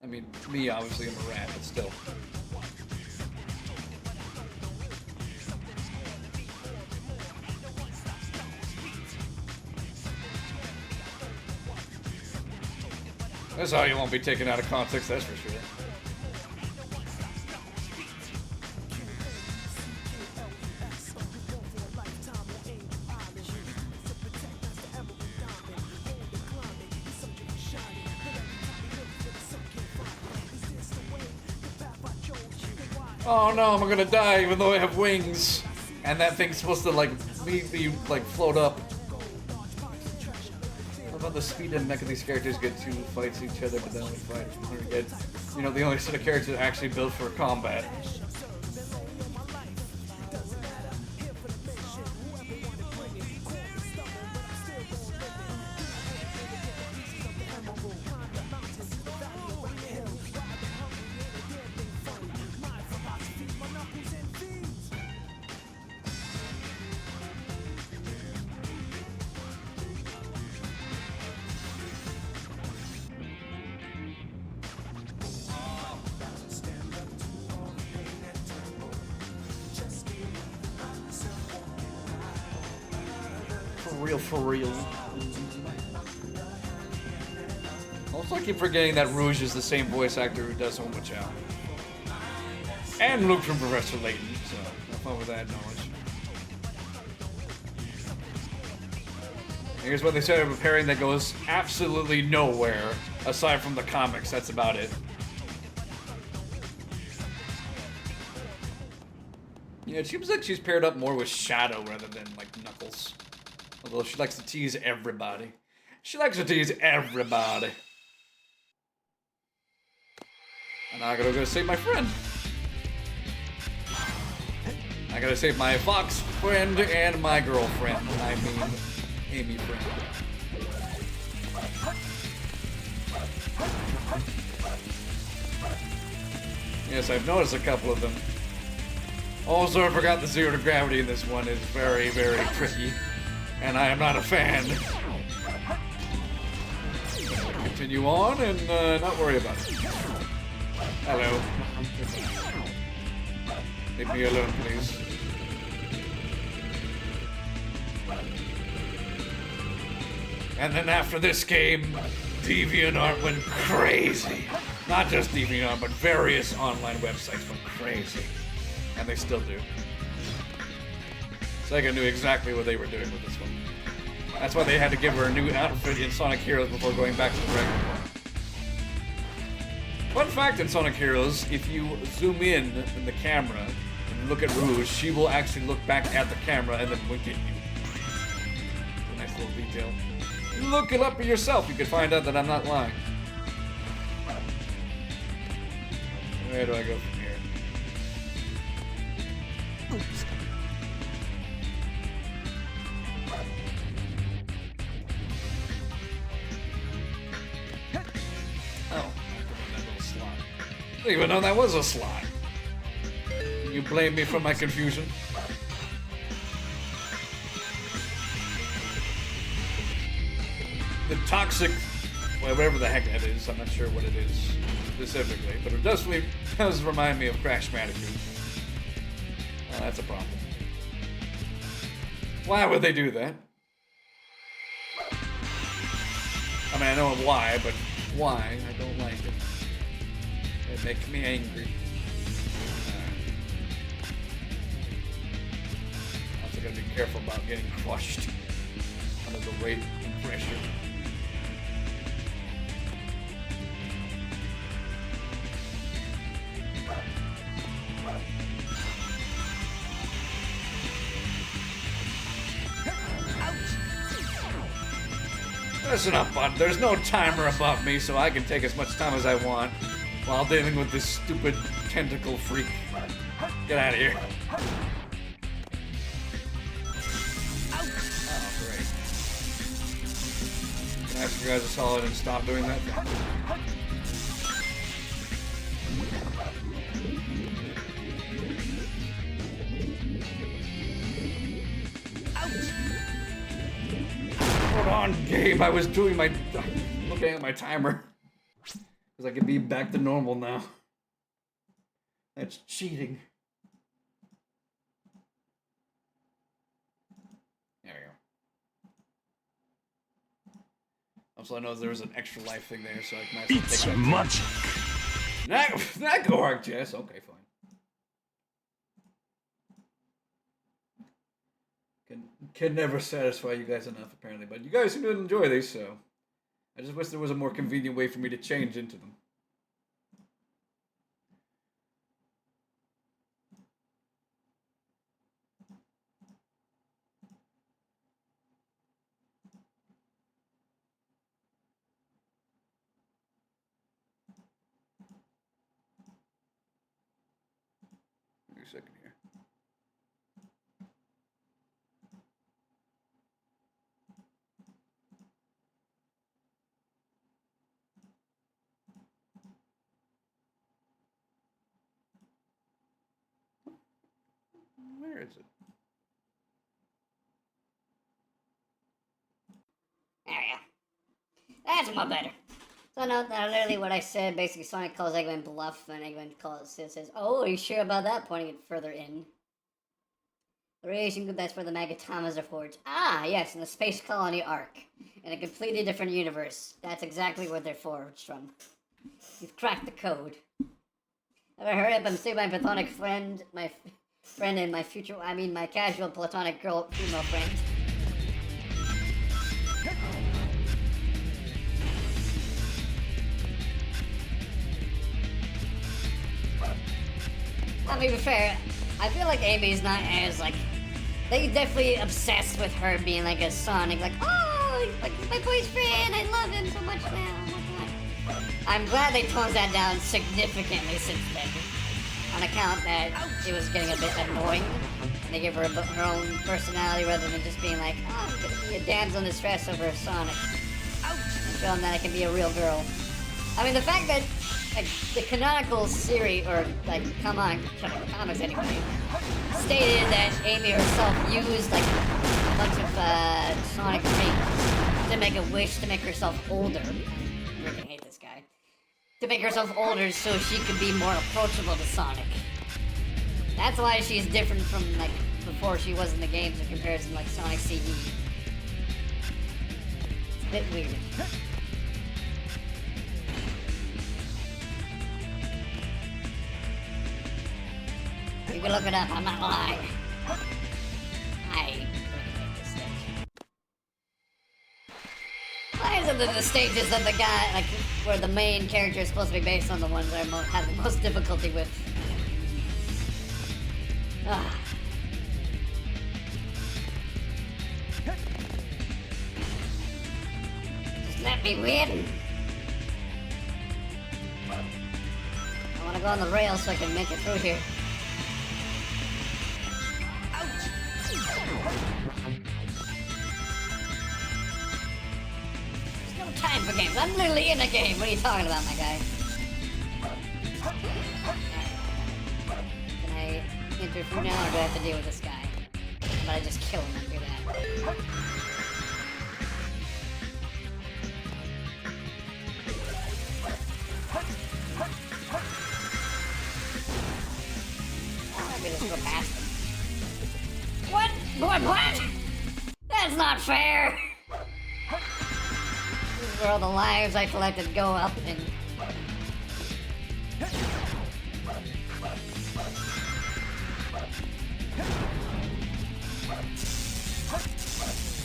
I mean, me, obviously, I'm a rat, but still. That's how you won't be taken out of context, that's for sure. Oh no, I'm gonna die even though I have wings. And that thing's supposed to like me like float up. How about the speed and mech of these characters get to fight each other, but then only fight when we get, you know, the only set of characters actually built for combat. For real. Also, I keep forgetting that Rouge is the same voice actor who does Homa Chow. And Luke from Professor Layton, so have fun with that knowledge. Here's what they started preparing that goes absolutely nowhere, aside from the comics, that's about it. Yeah, it seems like she's paired up more with Shadow rather than, like, Knuckles. Although she likes to tease everybody. She likes to tease everybody. And I gotta go save my friend. I gotta save my fox friend and my girlfriend. I mean, Amy friend. Yes, I've noticed a couple of them. Also, I forgot the zero to gravity in this one is very, very tricky, and I am not a fan. Continue on and not worry about it. Hello. Leave me alone, please. And then after this game, DeviantArt went crazy. Not just DeviantArt, but various online websites went crazy. And they still do. Sega knew exactly what they were doing with this one. That's why they had to give her a new outfit in Sonic Heroes before going back to the regular one. Fun fact in Sonic Heroes, if you zoom in the camera and look at Rouge, she will actually look back at the camera and then wink at you. It's a nice little detail. Look it up for yourself, you can find out that I'm not lying. Where do I go from here? Oops. Oh, that little slot. I didn't even know that was a slot. Can you blame me for my confusion? The toxic, whatever the heck that is, I'm not sure what it is specifically, but it definitely does remind me of Crash Bandicoot. Oh, that's a problem. Why would they do that? I mean, I know why, but why? I don't like it. It makes me angry. Also gotta be careful about getting crushed under the weight and pressure. Listen up, bud. There's no timer above me, so I can take as much time as I want while dealing with this stupid tentacle freak. Get out of here. Oh, great. Can I ask you guys a solid and stop doing that? Hold on, game. I was doing my... looking at my timer. Because I can be back to normal now. That's cheating. There we go. Also, I know there was an extra life thing there, so I can actually take that. It's magic! Not go hard, Jess. Okay, fine. Can never satisfy you guys enough, apparently. But you guys seem to enjoy these, so... I just wish there was a more convenient way for me to change into them. Give me a second here. Where is it? There we go. That's more better. So no, literally what I said, basically Sonic calls Eggman bluff, and Eggman says, "Oh, are you sure about that?" Pointing it further in. The radiation group, that's where the Magatomas are forged. Ah, yes, in the Space Colony Arc. In a completely different universe. That's exactly where they're forged from. You've cracked the code. Ever heard it? I'm still my platonic friend, my friend and my future, my casual platonic female friend. I mean, to be fair, I feel like Amy's not as, they definitely obsessed with her being, a Sonic, oh, he's my boyfriend, I love him so much now, I'm glad they toned that down significantly since then, on account that she was getting a bit annoying, and they give her her own personality rather than just being I'm gonna be a damsel in distress over Sonic, and show him that I can be a real girl. I mean, the fact that like the canonical series, or like comics anyway, stated that Amy herself used like a bunch of Sonic rings to make a wish to make herself older. I really hate this guy. To make herself older so she could be more approachable to Sonic. That's why she's different from like before she was in the games in comparison to like Sonic CD. It's a bit weird. You can look it up, I'm not lying. I really hate this stage. Why is it that the stages that the guy, like, where the main character is supposed to be based on the ones that I have the most difficulty with? Ah. Just let me win. I wanna go on the rails so I can make it through here. There's no time for games. I'm literally in a game. What are you talking about, my guy? Can I enter through now, or do I have to deal with this guy? How about I just kill him and do that? I could just go past him. What? What? That's not fair! This is where all the lives I collected go up and...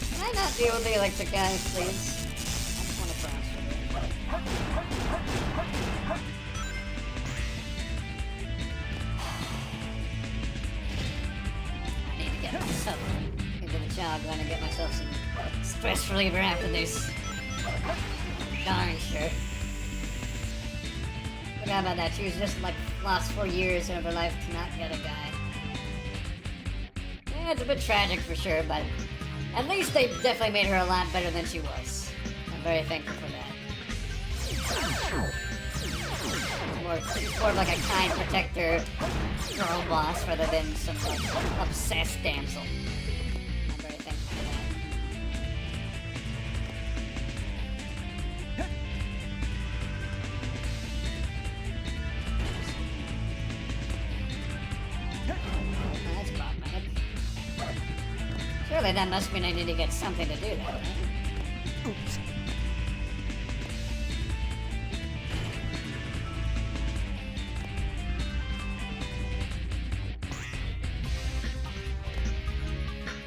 Can I not deal with the electric guys, please? I just want to transfer. I need to get myself into the jog run and get myself some stress reliever after this. Darn sure. Forgot about that. She was just like lost 4 years of her life to not get a guy. Yeah, it's a bit tragic for sure, but at least they definitely made her a lot better than she was. I'm very thankful for that. It's more of like a kind protector girl boss rather than some like obsessed damsel. I'm very thankful for that. Oh, that's problematic. Surely that must mean I need to get something to do that, right? Oops.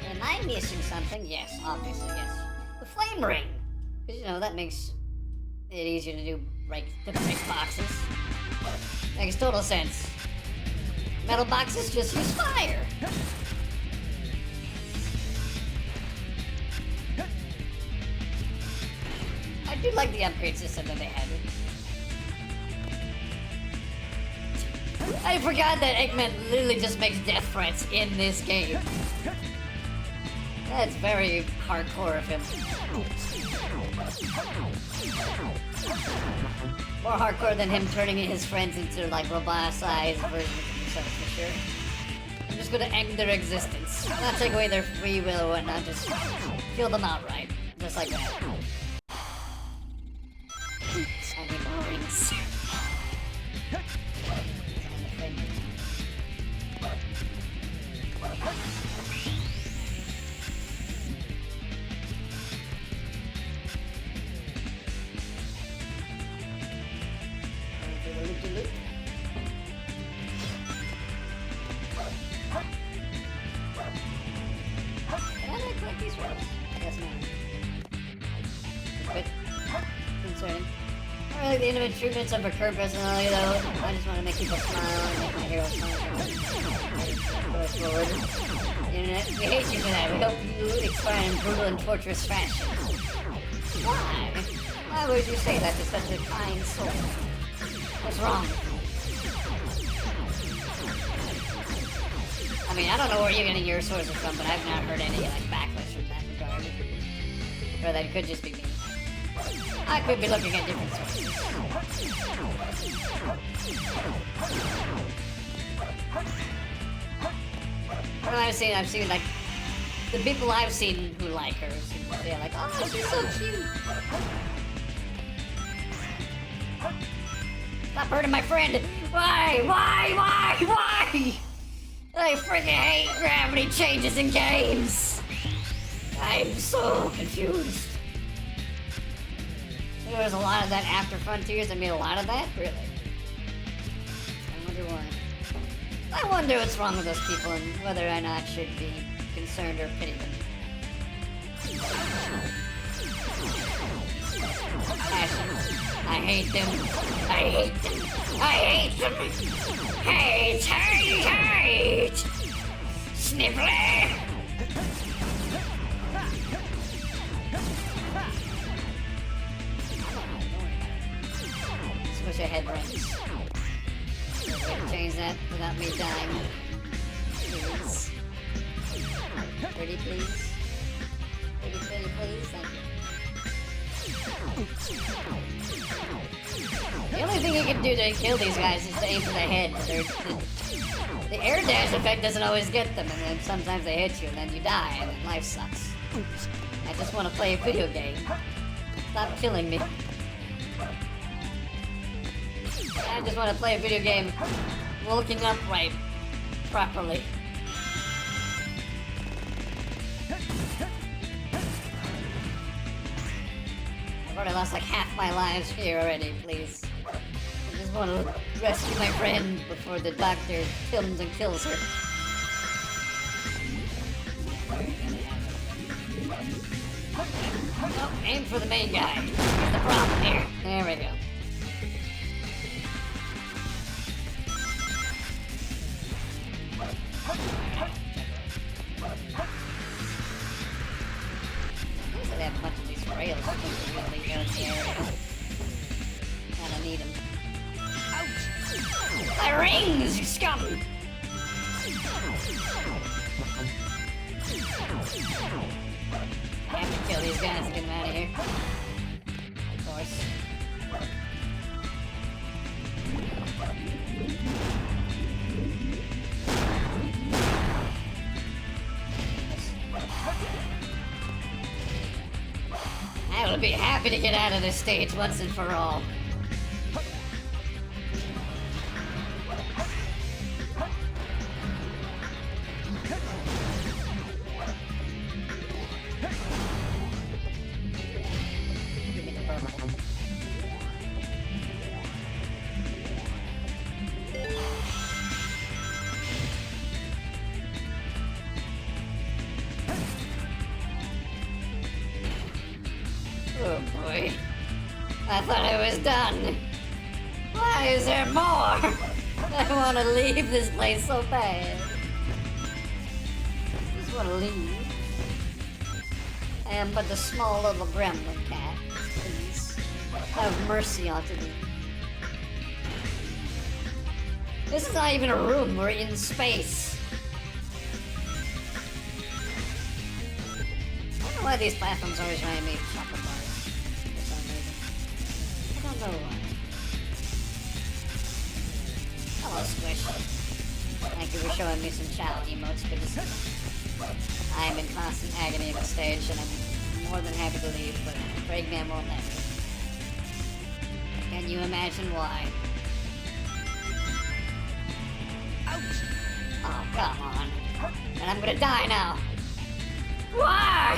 Am I missing something? Yes, obviously, yes. The flame ring! Because, you know, that makes it easier to do, break boxes. Makes total sense. Metal boxes just use fire! I do like the upgrade system that they had. I forgot that Eggman literally just makes death threats in this game. That's very hardcore of him. More hardcore than him turning his friends into like robot-sized versions of himself, for sure. I'm just gonna end their existence. Not take away their free will or whatnot, just kill them outright. Just like that. I need more rings. Can I not collect these ones? I guess not. Quit. Concerning. I really like the intimate treatments of her current personality, though. I just want to make people smile and make my hero smile. Go forward. Internet, we hate you for that. We hope you expire in brutal and torturous fashion. Why? Why would you say that to such a kind soul? What's wrong? I mean, I don't know where you're getting your sources from, but I've not heard any like backlash from that regard. Or that it could just be me. I could be looking at different sources. From what I've seen like the people I've seen who like her seem to say like, oh, she's so cute. Stop hurting my friend. Why? I freaking hate gravity changes in games. I'm so confused. There was a lot of that after Frontiers. I made a lot of that? Really? I wonder why. I wonder what's wrong with those people and whether or not I should be concerned or pity them. Passion. I hate them. Hate! Sniffly! Wish I had rings. Change that without me dying. Please. Pretty please. Pretty please. Thank you. The only thing you can do to kill these guys is to aim for the head. The air dash effect doesn't always get them, and then sometimes they hit you, and then you die, and then life sucks. I just want to play a video game. Stop killing me. I just want to play a video game looking upright properly. I've already lost like half my lives here already, please. I just want to rescue my friend before the doctor comes and kills her. Oh, aim for the main guy. Here's the problem here. There we go. They have a bunch of these rails really out in the area. Kinda need them. Ouch! My rings, you scum! I have to kill these guys to get them out of here. Of course. I will be happy to get out of this stage once and for all. Give me the purple. Oh boy. I thought I was done. Why is there more? I want to leave this place so bad. I just want to leave. I am but the small little gremlin cat. Please, have mercy onto me. This is not even a room, we're in space. I don't know why these platforms always remind me of chocolate bars. For some reason. I don't know why. Hello, Squish. Thank you for showing me some child emotes. Good to see. I am in constant agony of the stage, and I'm more than happy to leave, but Fragman won't let me. Can you imagine why? Ouch! Oh, come on. And I'm gonna die now. Why?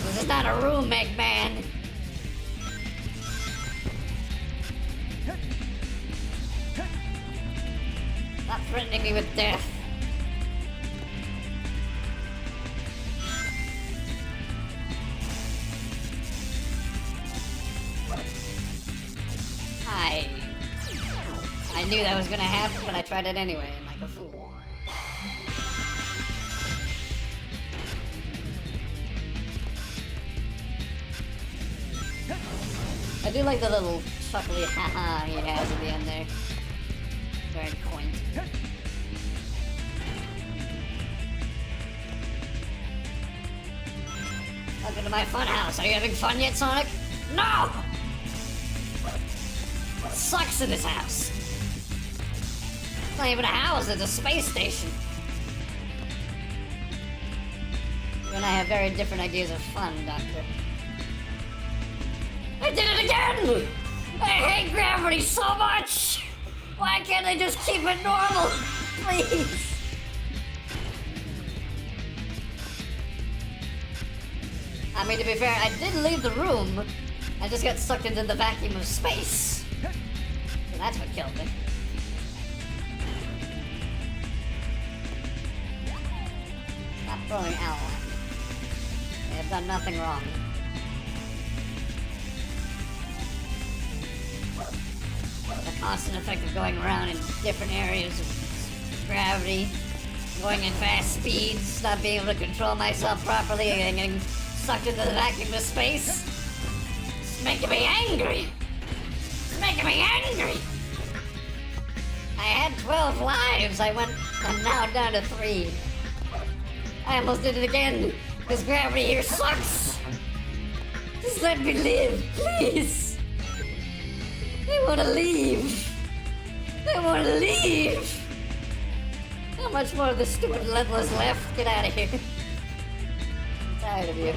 This is not a room, Eggman. Stop threatening me with death. I knew that was gonna happen, but I tried it anyway, like a fool. I do like the little chuckly haha he has at the end there. very quaint. Welcome to my fun house. Are you having fun yet, Sonic? No! It sucks in this house. It's not even a house, it's a space station. You and I have very different ideas of fun, Doctor. I did it again! I hate gravity so much! Why can't they just keep it normal? Please! I mean, to be fair, I did leave the room. I just got sucked into the vacuum of space. So that's what killed me. Stop throwing owl at me. They have done nothing wrong. The constant effect of going around in different areas of gravity, going in fast speeds, not being able to control myself properly, and getting sucked into the vacuum of space. It's making me angry. It's making me angry. I had 12 lives. I'm now down to 3. I almost did it again. This gravity here sucks. Just let me live, please. I want to leave. I want to leave. How much more of this stupid level is left? Get out of here. I'm tired of you.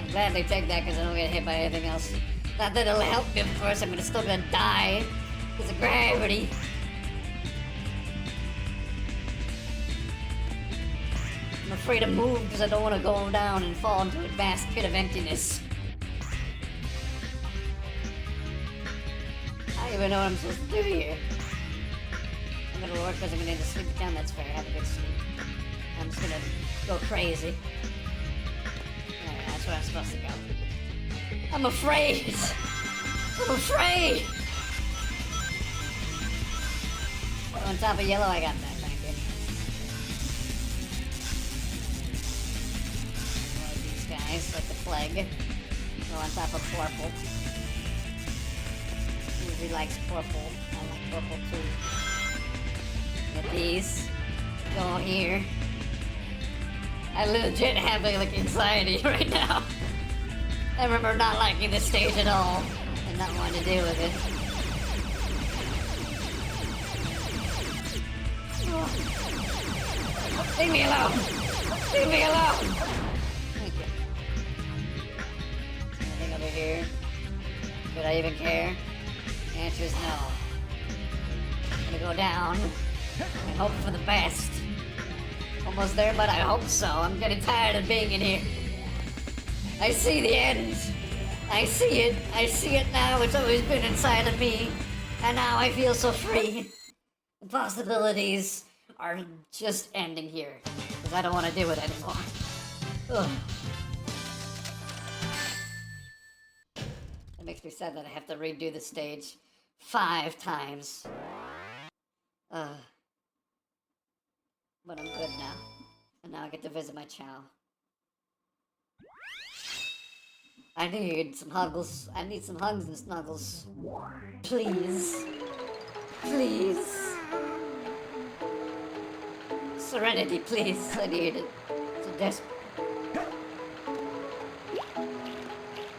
I'll gladly take that because I don't get hit by anything else. Not that it'll help me, of course. I'm still gonna die because of gravity. I'm afraid to move because I don't want to go down and fall into a vast pit of emptiness. I don't even know what I'm supposed to do here. I'm gonna work because I'm gonna need to sleep it down. That's fair. Have a good sleep. I'm just gonna go crazy. Alright, that's where I'm supposed to go. I'm afraid! I'm afraid! On top of yellow, I got that. Thank you. One of these guys, like the plague. Go on top of purple. Usually likes purple. I like purple too. Get these. Go here. I legit have like anxiety right now. I remember not liking this stage at all and not wanting to deal with it. Oh. Leave me alone! Leave me alone! Thank you. Anything over here? Should I even care? The answer is no. I'm gonna go down and hope for the best. Almost there, but I hope so. I'm getting tired of being in here. I see the end. I see it. I see it now. It's always been inside of me. And now I feel so free. The possibilities are just ending here. Because I don't want to do it anymore. Ugh. It makes me sad that I have to redo the stage 5 times. But I'm good now. And now I get to visit my chow. I need some huggles. I need some hugs and snuggles. Please. Please. Serenity, please. I need it. So desperate.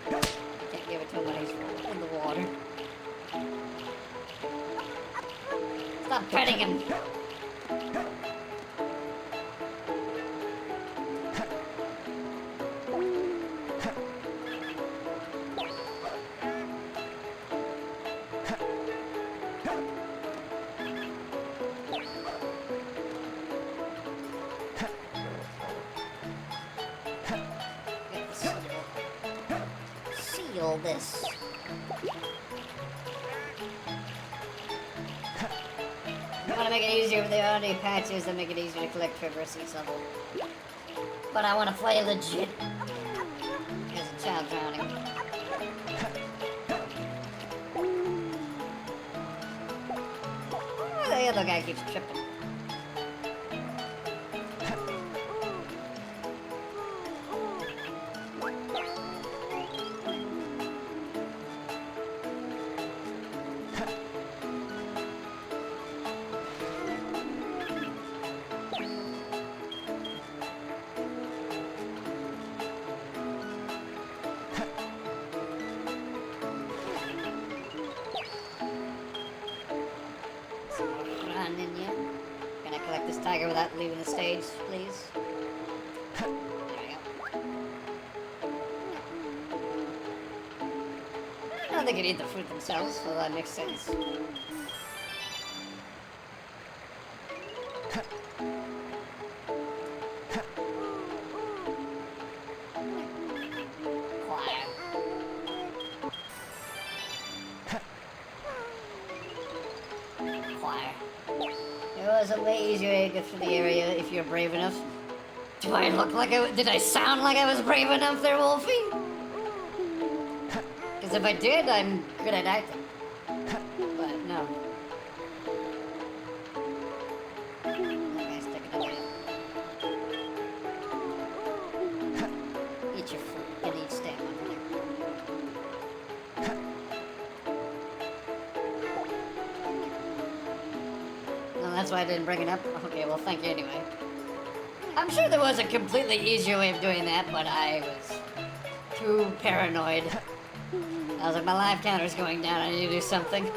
Can't give it to him when he's in the water. Stop petting him. Seal this. I want to make it easier with the audio patches that make it easier to collect traversing each level. But I want to play legit. There's a child drowning. Oh, the other guy keeps tripping. Tiger without leaving the stage, please. There we go. I don't think they can eat the fruit themselves, so that makes sense. Quiet. Quiet. There was a way easier way to get through the area if you're brave enough. Do I look like did I sound like I was brave enough there, Wolfie? Because if I did, I'm good at acting. But no. Okay, stick it up here. Eat your fruit and eat stamina. No, that's why I didn't bring it up? Okay, well, thank you anyway. I'm sure there was a completely easier way of doing that, but I was too paranoid. I was like, my life counter's going down, I need to do something.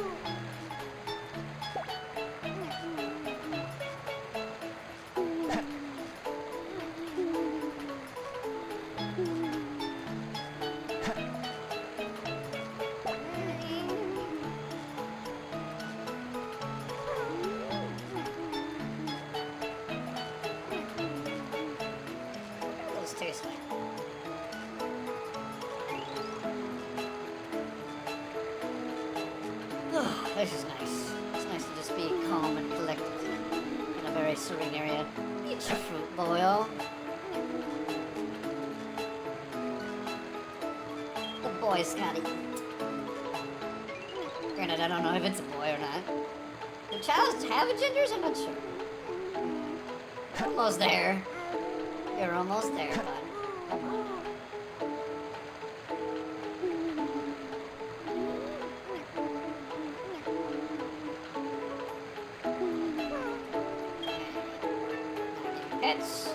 Those taste like. This is nice. It's nice to just be calm and collected in a very serene area. Eat your fruit, boyo. The boy's gotta eat. Granted, I don't know if it's a boy or not. Do cows have genders? I'm not sure. Almost there. You're almost there, bud. Come on. Pets.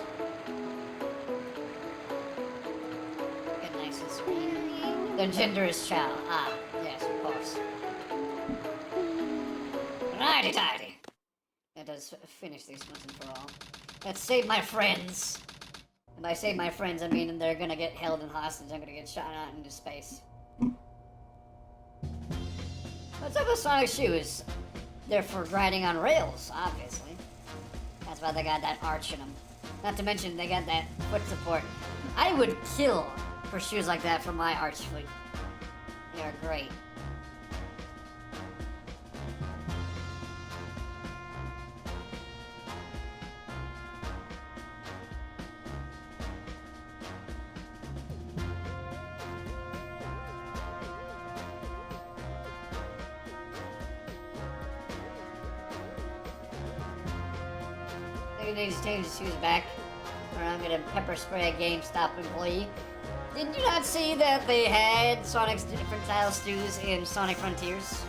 Get nice and sweet. Their gender is chow. Ah, yes, of course. Righty tighty. That does finish these once and for all. Let's save my friends. And by save my friends, I mean they're gonna get held in hostage. I'm gonna get shot out into space. What's up with Sonic shoes? They're for riding on rails, obviously. That's why they got that arch in them. Not to mention they got that foot support. I would kill for shoes like that for my arch foot. They are great. He needs to change his shoes back, or I'm gonna pepper spray a GameStop employee. Did you not see that they had Sonic's different style shoes in Sonic Frontiers?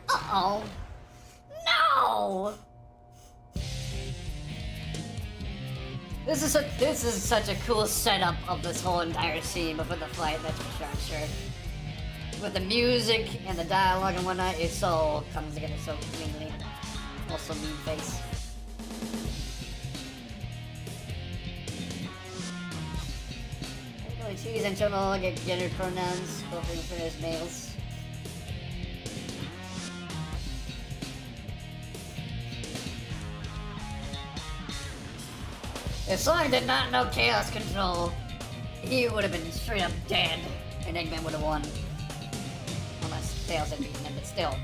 Uh-oh. No! This is such a cool setup of this whole entire scene before the fight, that's for sure, I'm sure. With the music and the dialogue and whatnot, it so comes together so cleanly. Also mean face. Really cheese and trouble, get gender pronouns, both referred as males. If Sonic did not know Chaos Control, he would have been straight up dead, and Eggman would have won. Unless Tails had beaten him, but still.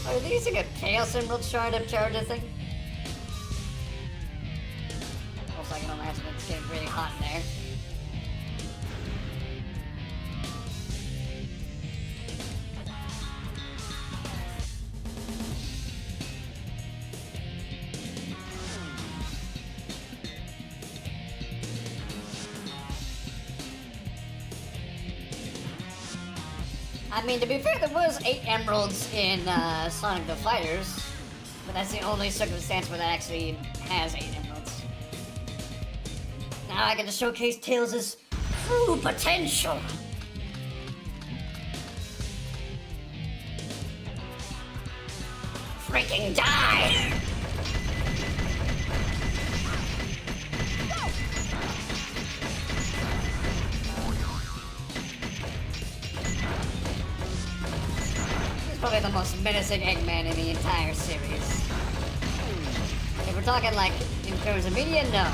Are these like a Chaos Emerald shard up charger thing? Also, I can imagine it's getting really hot in there. I mean, to be fair, there was 8 emeralds in Sonic the Fighters. But that's the only circumstance where that actually has 8 emeralds. Now I get to showcase Tails' true potential. Freaking die! He's probably the most menacing Eggman in the entire series. If we're talking like in terms of media, no.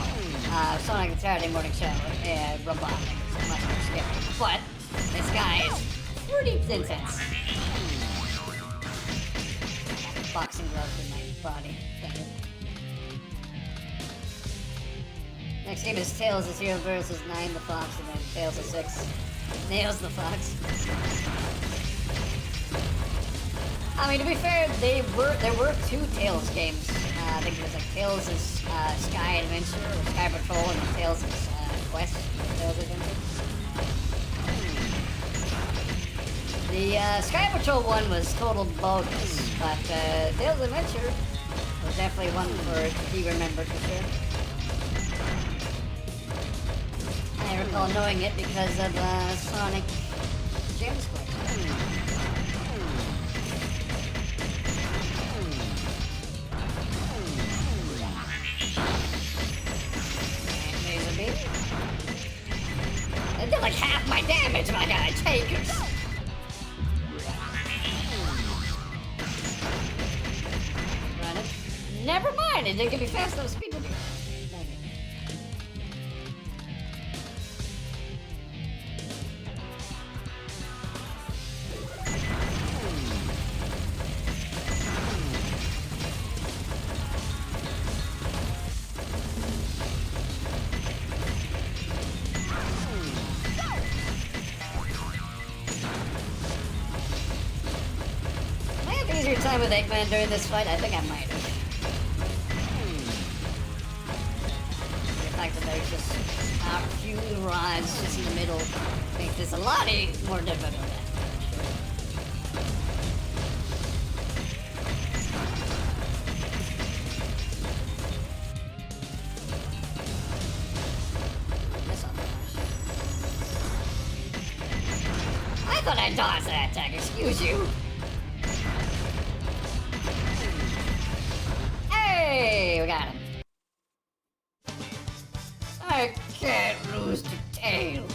Sonic the Saturday Morning Show, robotic, it's much more scary. But this guy is pretty intense. Boxing gloves in my body. Thank you. Next game is Tails is here versus 9 the Fox, and then Tails is 6. Nails the Fox. I mean, to be fair, there were 2 Tails games. I think it was like Tails' Sky Adventure or Sky Patrol, and then Tails' Quest or Tails Adventure. The Sky Patrol one was total bogus, but Tails Adventure was definitely one to be remembered for sure. I recall knowing it because of Sonic Gems Collection. And Laser Beam. It did like half my damage, my guy. Takers. Run it. Never mind, it didn't give me fast enough speed to do it. Dang it. I have easier time with Eggman during this fight. I think I might have. The fact that there's just a few rods just in the middle makes this a lot more difficult. That's not much. I thought I dodged that attack. Excuse you. Hey, we got him. I can't lose to Tails.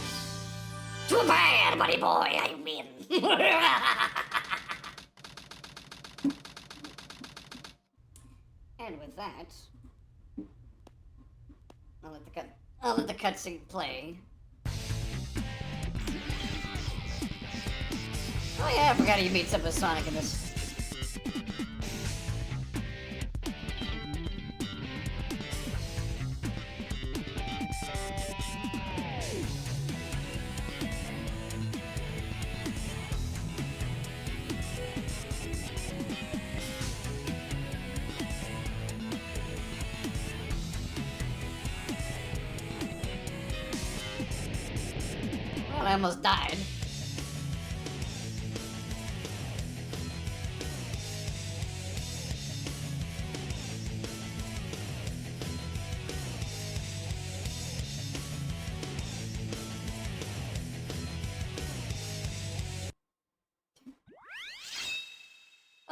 Too bad, buddy boy, I win. And with that, I'll let the cutscene play. Oh yeah, I forgot he meets up with Sonic in this. Well, I almost died.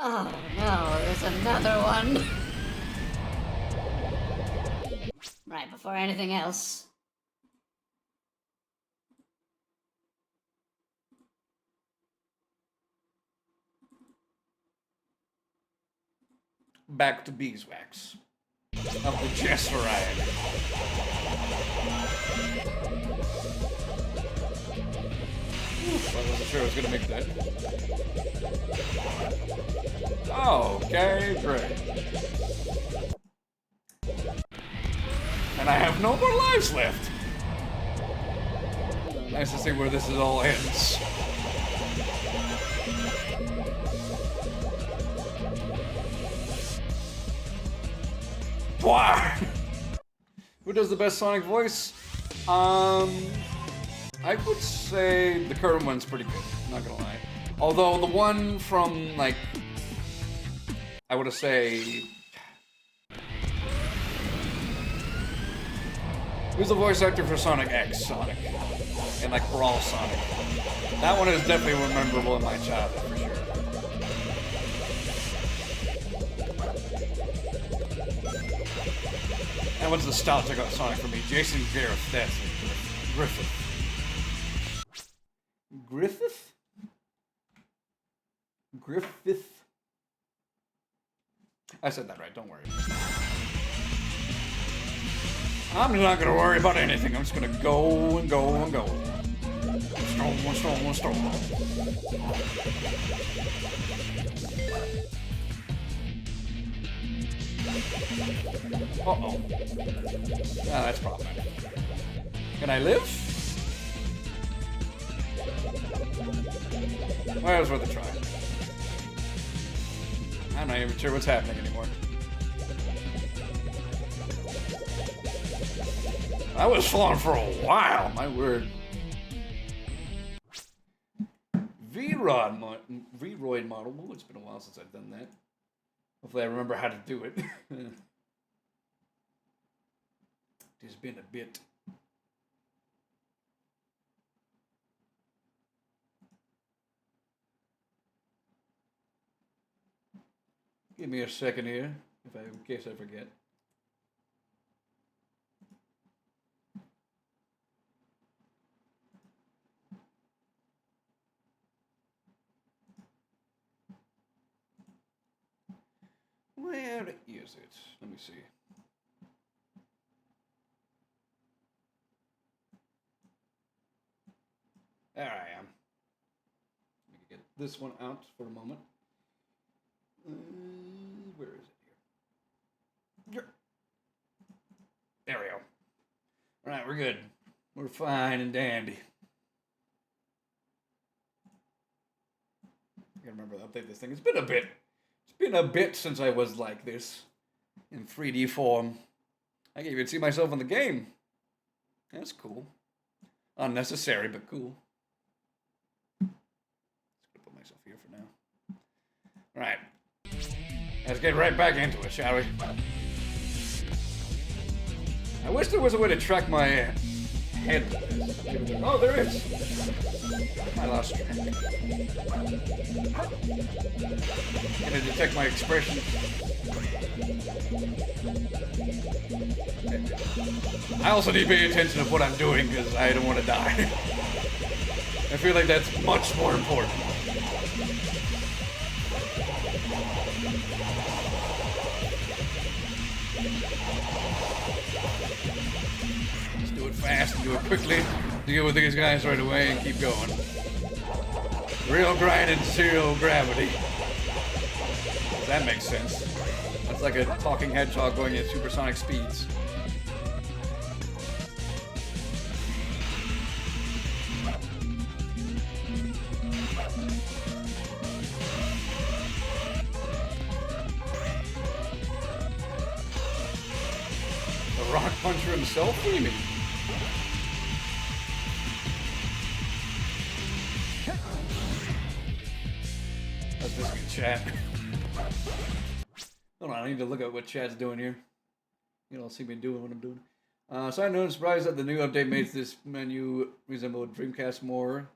Oh no, there's another one. Right, before anything else. Back to beeswax of the Jess variety. I wasn't sure I was gonna make that. Okay, great. And I have no more lives left. Nice to see where this all ends. Why? Who does the best Sonic voice? I would say the current one's pretty good, not gonna lie. Although the one from, like, I would say Who's the voice actor for Sonic X Sonic? And like Brawl Sonic. That one is definitely memorable in my childhood for sure. That one's nostalgic on Sonic for me. Jason Gareth, that's it. Griffith. Griffith? Griffith. I said that right, don't worry. I'm not gonna worry about anything. I'm just gonna go and go and go. Stroll. Uh-oh. Ah, that's problematic. Can I live? Well, it was worth a try. I'm not even sure what's happening anymore. I was falling for a while, my word. V-Roid model. Oh, it's been a while since I've done that. Hopefully I remember how to do it. It's been a bit. Give me a second here, in case I forget. Where is it? Let me see. There I am. Let me get this one out for a moment. Where is it here? There we go. All right, we're good. We're fine and dandy. I gotta remember to update this thing. It's been a bit. It's been a bit since I was like this in 3D form. I can even see myself in the game. That's cool. Unnecessary, but cool. Just gonna put myself here for now. All right. Let's get right back into it, shall we? I wish there was a way to track my head with this. Oh, there is. I lost track. Can it detect my expression? I also need to pay attention to what I'm doing because I don't want to die. I feel like that's much more important. Let's do it fast and do it quickly. Deal with these guys right away and keep going. Real grind and zero gravity. That makes sense. That's like a talking hedgehog going at supersonic speeds. The Rock Puncher himself? What do you mean? How's this good chat? Hold on, I need to look at what chat's doing here. You don't see me doing what I'm doing. So I'm surprised that the new update makes this menu resemble Dreamcast more.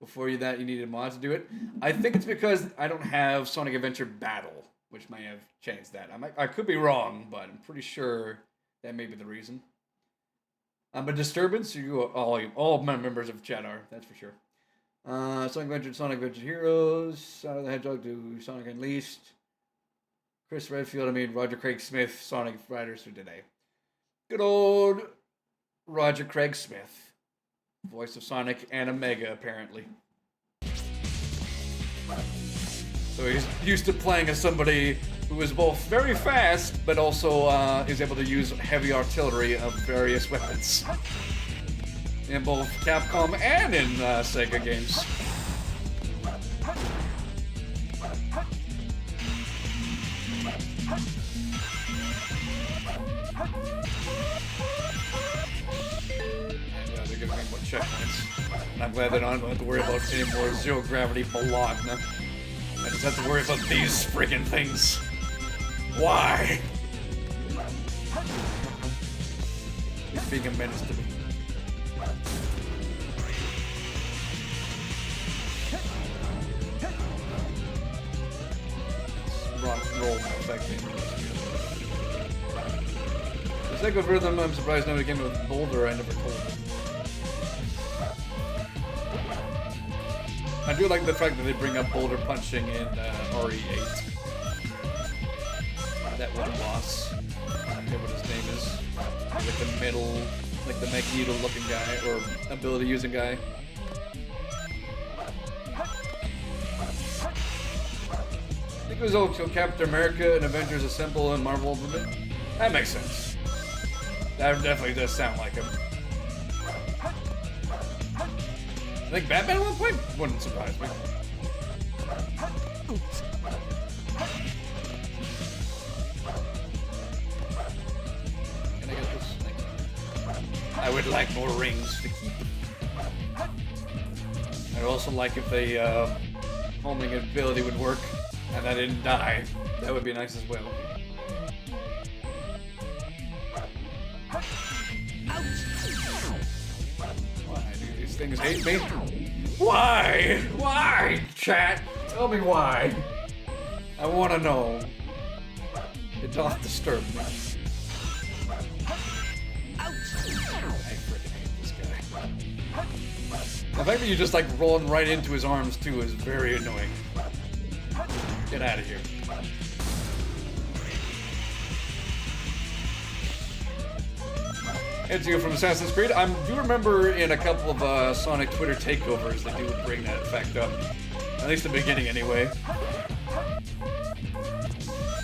Before that, you needed mods to do it. I think it's because I don't have Sonic Adventure Battle, which may have changed that. I could be wrong, but I'm pretty sure that may be the reason. I'm a disturbance. All members of chat are, that's for sure. Sonic Adventure Heroes, Sonic the Hedgehog to Sonic Unleashed. Chris Redfield, Roger Craig Smith, Sonic Riders for today. Good old Roger Craig Smith. Voice of Sonic and Omega, apparently. So he's used to playing as somebody who is both very fast, but also is able to use heavy artillery of various weapons. In both Capcom and in Sega games. They're giving me more checkpoints. And I'm glad that I don't have to worry about any more zero gravity Bologna. I just have to worry about these friggin' things. Why? being a menace to me. Roll effect. The second rhythm, I'm surprised nobody came with Boulder. I never told them. I do like the fact that they bring up Boulder punching in RE8. That one boss. I forget what his name is. Like the metal, like the Magneto-looking guy or ability-using guy. I think it was also Captain America and Avengers Assemble and Marvel Ultimate. That makes sense. That definitely does sound like him. I think Batman at one point wouldn't surprise me. Can I get this thing? I would like more rings to keep. I'd also like if the homing ability would work and I didn't die. That would be nice as well. Why do these things hate me? Why? Why, chat? Tell me why. I want to know. It doth disturb me. I freaking hate this guy. The fact that you just like rolling right into his arms too is very annoying. Get out of here. Ezio from Assassin's Creed. I do remember in a couple of Sonic Twitter takeovers they do bring that effect up. At least the beginning anyway.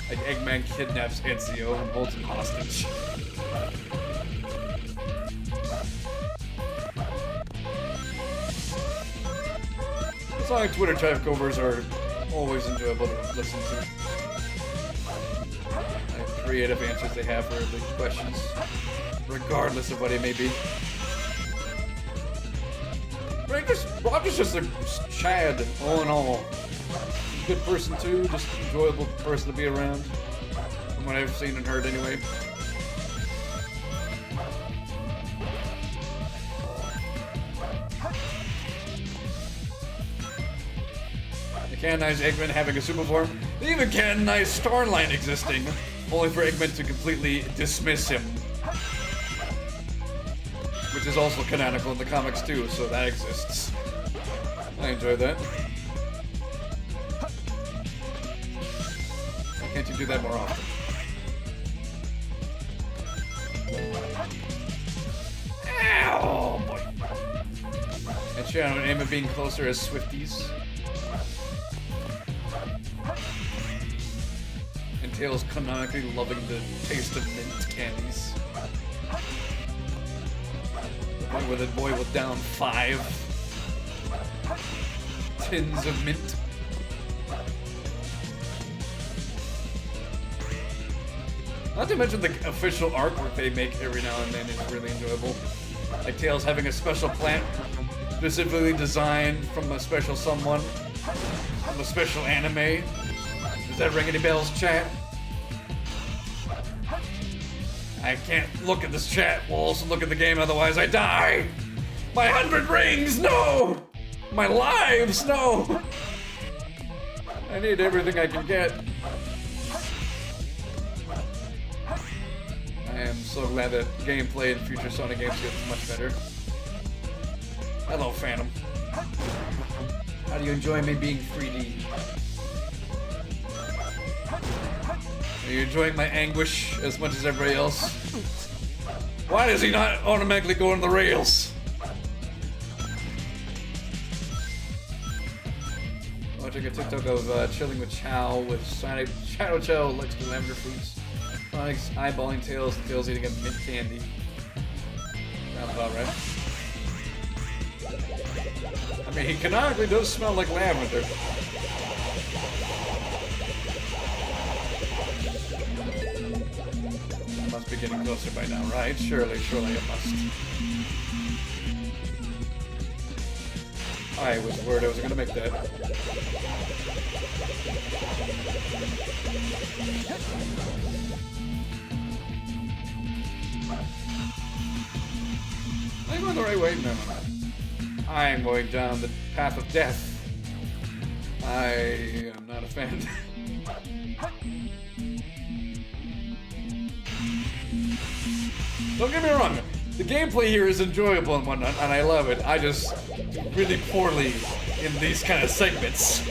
Like Eggman kidnaps Ezio and holds him hostage. The Sonic Twitter takeovers are always enjoyable to listen to. The creative answers they have for the questions, regardless of what it may be. Roger's just a Chad, all in all. Good person too, just enjoyable person to be around. From what I've seen and heard anyway. They canonize Eggman having a super form. They even canonize Starline existing, only for Eggman to completely dismiss him. Which is also canonical in the comics too, so that exists. I enjoy that. Why can't you do that more often? Ow, boy. And Shadow and Aim being closer as Swifties. And Tails canonically loving the taste of mint candies. Where the boy was down 5 tins of mint. Not to mention the official artwork they make every now and then is really enjoyable. Like Tails having a special plant specifically designed from a special someone, from a special anime. Does that ring any bells, chat? I can't look at this chat while also look at the game, otherwise I die! My 100 rings, no! My lives, no! I need everything I can get. I am so glad that gameplay in future Sonic games gets much better. Hello, Phantom. How do you enjoy me being 3D? Are you enjoying my anguish as much as everybody else? Why does he not automatically go on the rails? Watching a TikTok of chilling with Chow with Sonic. Shadow Chow likes the lavender fruits. Sonic's eyeballing Tails and Tails eating a mint candy. Sounds about right. I mean, he canonically does smell like lavender. Must be getting closer by now, right? Surely it must. I was worried I was gonna make that. going the right way? No, I'm not. I am going down the path of death. I am not a fan. Don't get me wrong. The gameplay here is enjoyable and whatnot, and I love it. I just do really poorly in these kind of segments.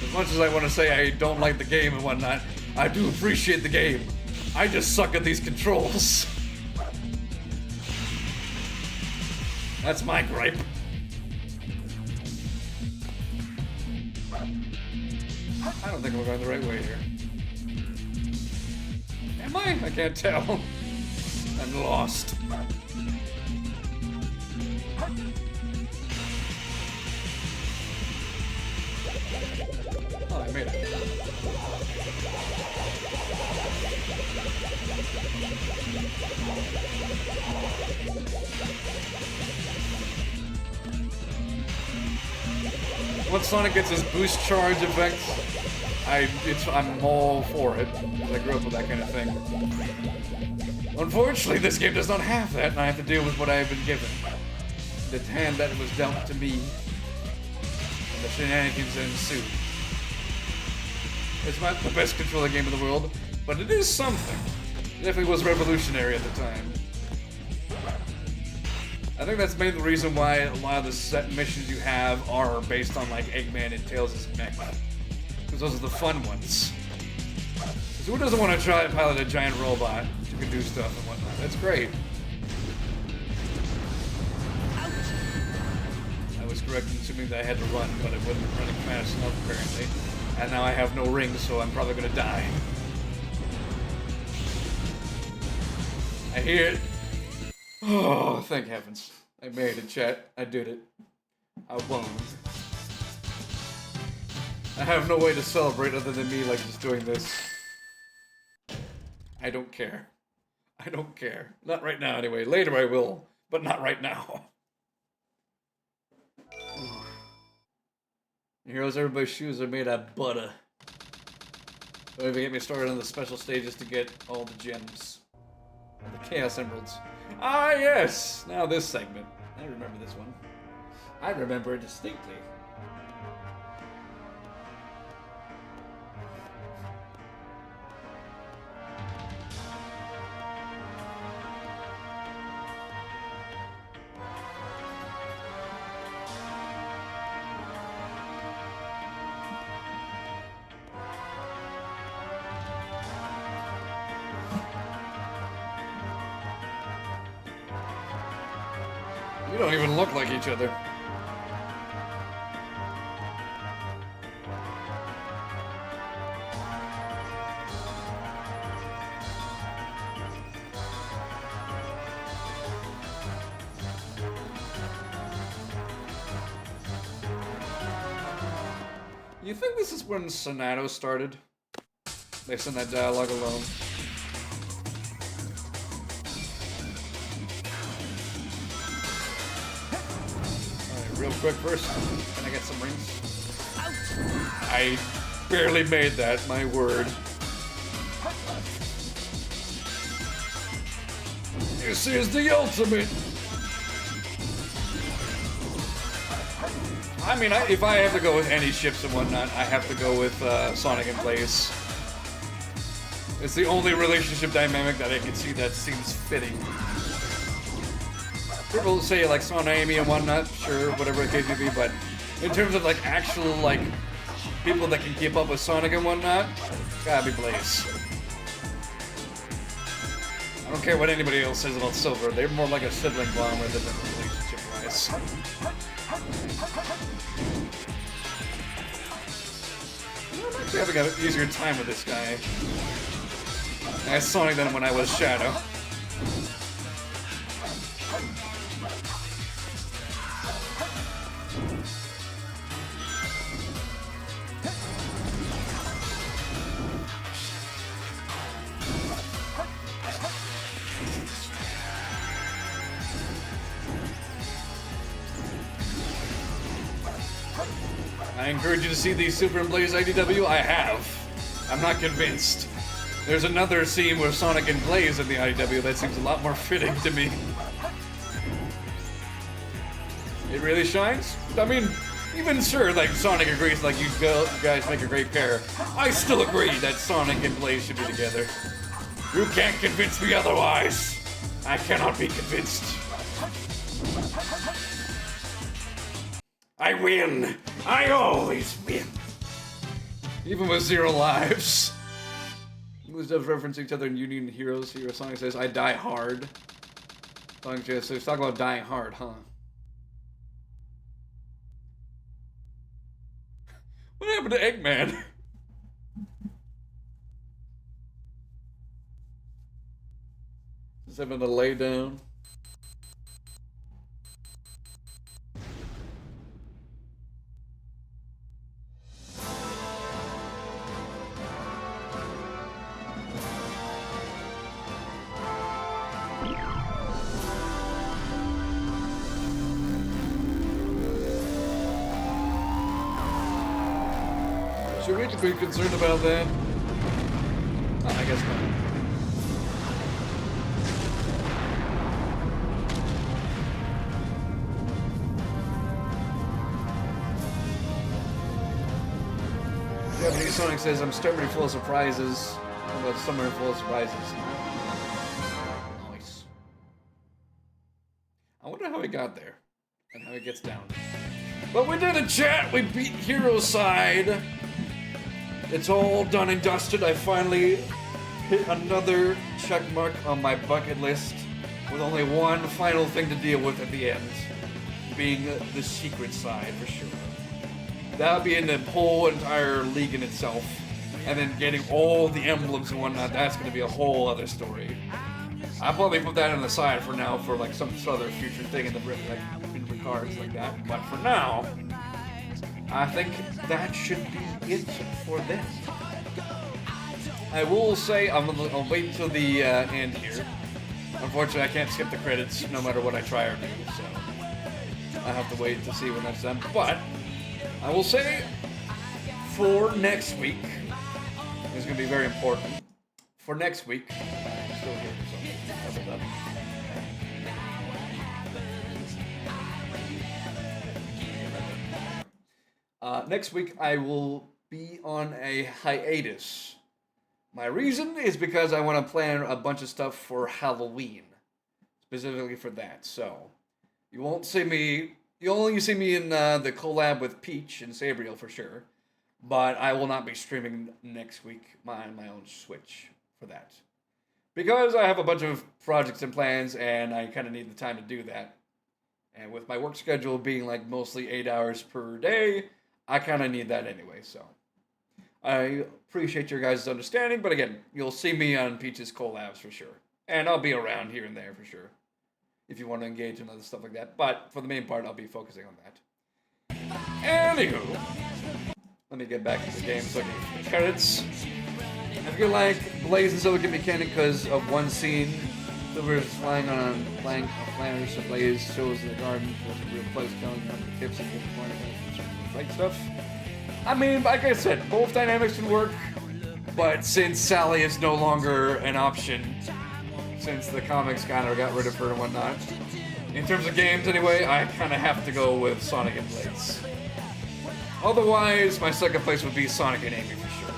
As much as I want to say I don't like the game and whatnot, I do appreciate the game. I just suck at these controls. That's my gripe. I don't think we're going the right way here. Am I? I can't tell. I'm lost. Oh, I made it. Once Sonic gets his boost charge effect, I'm all for it, because I grew up with that kind of thing. Unfortunately, this game does not have that, and I have to deal with what I have been given. The hand that was dealt to me, and the shenanigans that ensued. It's not the best controller game in the world, but it is something. It definitely was revolutionary at the time. I think that's maybe the reason why a lot of the set missions you have are based on like Eggman and Tails' mech. Because those are the fun ones. Because who doesn't want to try to pilot a giant robot who can do stuff and whatnot? That's great. I was correct in assuming that I had to run, but I wasn't running fast enough apparently. And now I have no rings, so I'm probably gonna die. I hear it. Oh, thank heavens. I made it, chat. I did it. I won. I have no way to celebrate other than me, like, just doing this. I don't care. I don't care. Not right now, anyway. Later I will, but not right now. Heroes, everybody's shoes are made out of butter. Don't even get me started on the special stages to get all the gems. The Chaos Emeralds. Ah, yes! Now this segment. I remember this one. I remember it distinctly. You don't even look like each other. You think this is when Sonato started? Based on that dialogue alone. Real quick first, can I get some rings? I barely made that, my word. This is the ultimate! I mean, if I have to go with any ships and whatnot, I have to go with Sonic and Blaze. It's the only relationship dynamic that I can see that seems fitting. People say like Sonic, Amy and whatnot, sure, whatever the case may be, but in terms of like actual like people that can keep up with Sonic and whatnot, it's gotta be Blaze. I don't care what anybody else says about Silver, they're more like a sibling bond rather than relationship-wise. I'm actually having an easier time with this guy as Sonic than when I was Shadow. I encourage you to see the Super and Blaze IDW. I have. I'm not convinced. There's another scene where Sonic and Blaze in the IDW that seems a lot more fitting to me. It really shines? I mean, even sure, like Sonic agrees, like you guys make a great pair. I still agree that Sonic and Blaze should be together. You can't convince me otherwise. I cannot be convinced. I win. I always win. Even with 0 lives. Moves does reference each other in Union Heroes. Hero Sonic says, I die hard. Sonic just says, talk about dying hard, huh? What happened to Eggman? Just having to lay down. Should we be concerned about that? I guess not. Japanese Sonic says, I'm starting to be full of surprises. About summer full of surprises. Nice. I wonder how he got there. And how he gets down. But we did a chat! We beat Hero Side! It's all done and dusted. I finally hit another check mark on my bucket list with only one final thing to deal with at the end, being the secret side for sure. That would be in the whole entire league in itself, and then getting all the emblems and whatnot, that's going to be a whole other story. I'll probably put that on the side for now for like some other future thing in the cards like that, but for now, I think that should be it for this. I will say I'll wait until the end here. Unfortunately, I can't skip the credits no matter what I try or do, so I have to wait to see when that's done. But I will say for next week, it's going to be very important. For next week, I'm still here for something. Next week, I will be on a hiatus. My reason is because I want to plan a bunch of stuff for Halloween. Specifically for that. So, you won't see me... You'll only see me in the collab with Peach and Sabriel for sure. But I will not be streaming next week on my own Switch for that. Because I have a bunch of projects and plans, and I kind of need the time to do that. And with my work schedule being like mostly 8 hours per day... I kind of need that anyway, so. I appreciate your guys' understanding, but again, you'll see me on Peach's collabs for sure. And I'll be around here and there for sure. If you want to engage in other stuff like that. But for the main part, I'll be focusing on that. Anywho. Let me get back to the game so I can get the credits. I feel like Blaze and Silver can be canon because of one scene. Silver is flying on a plank of Flanders, so Blaze shows in the garden was a real place telling him the tips and different point right stuff. I mean, like I said, both dynamics can work, but since Sally is no longer an option, since the comics kind of got rid of her and whatnot, in terms of games anyway, I kind of have to go with Sonic and Blaze. Otherwise, my second place would be Sonic and Amy for sure.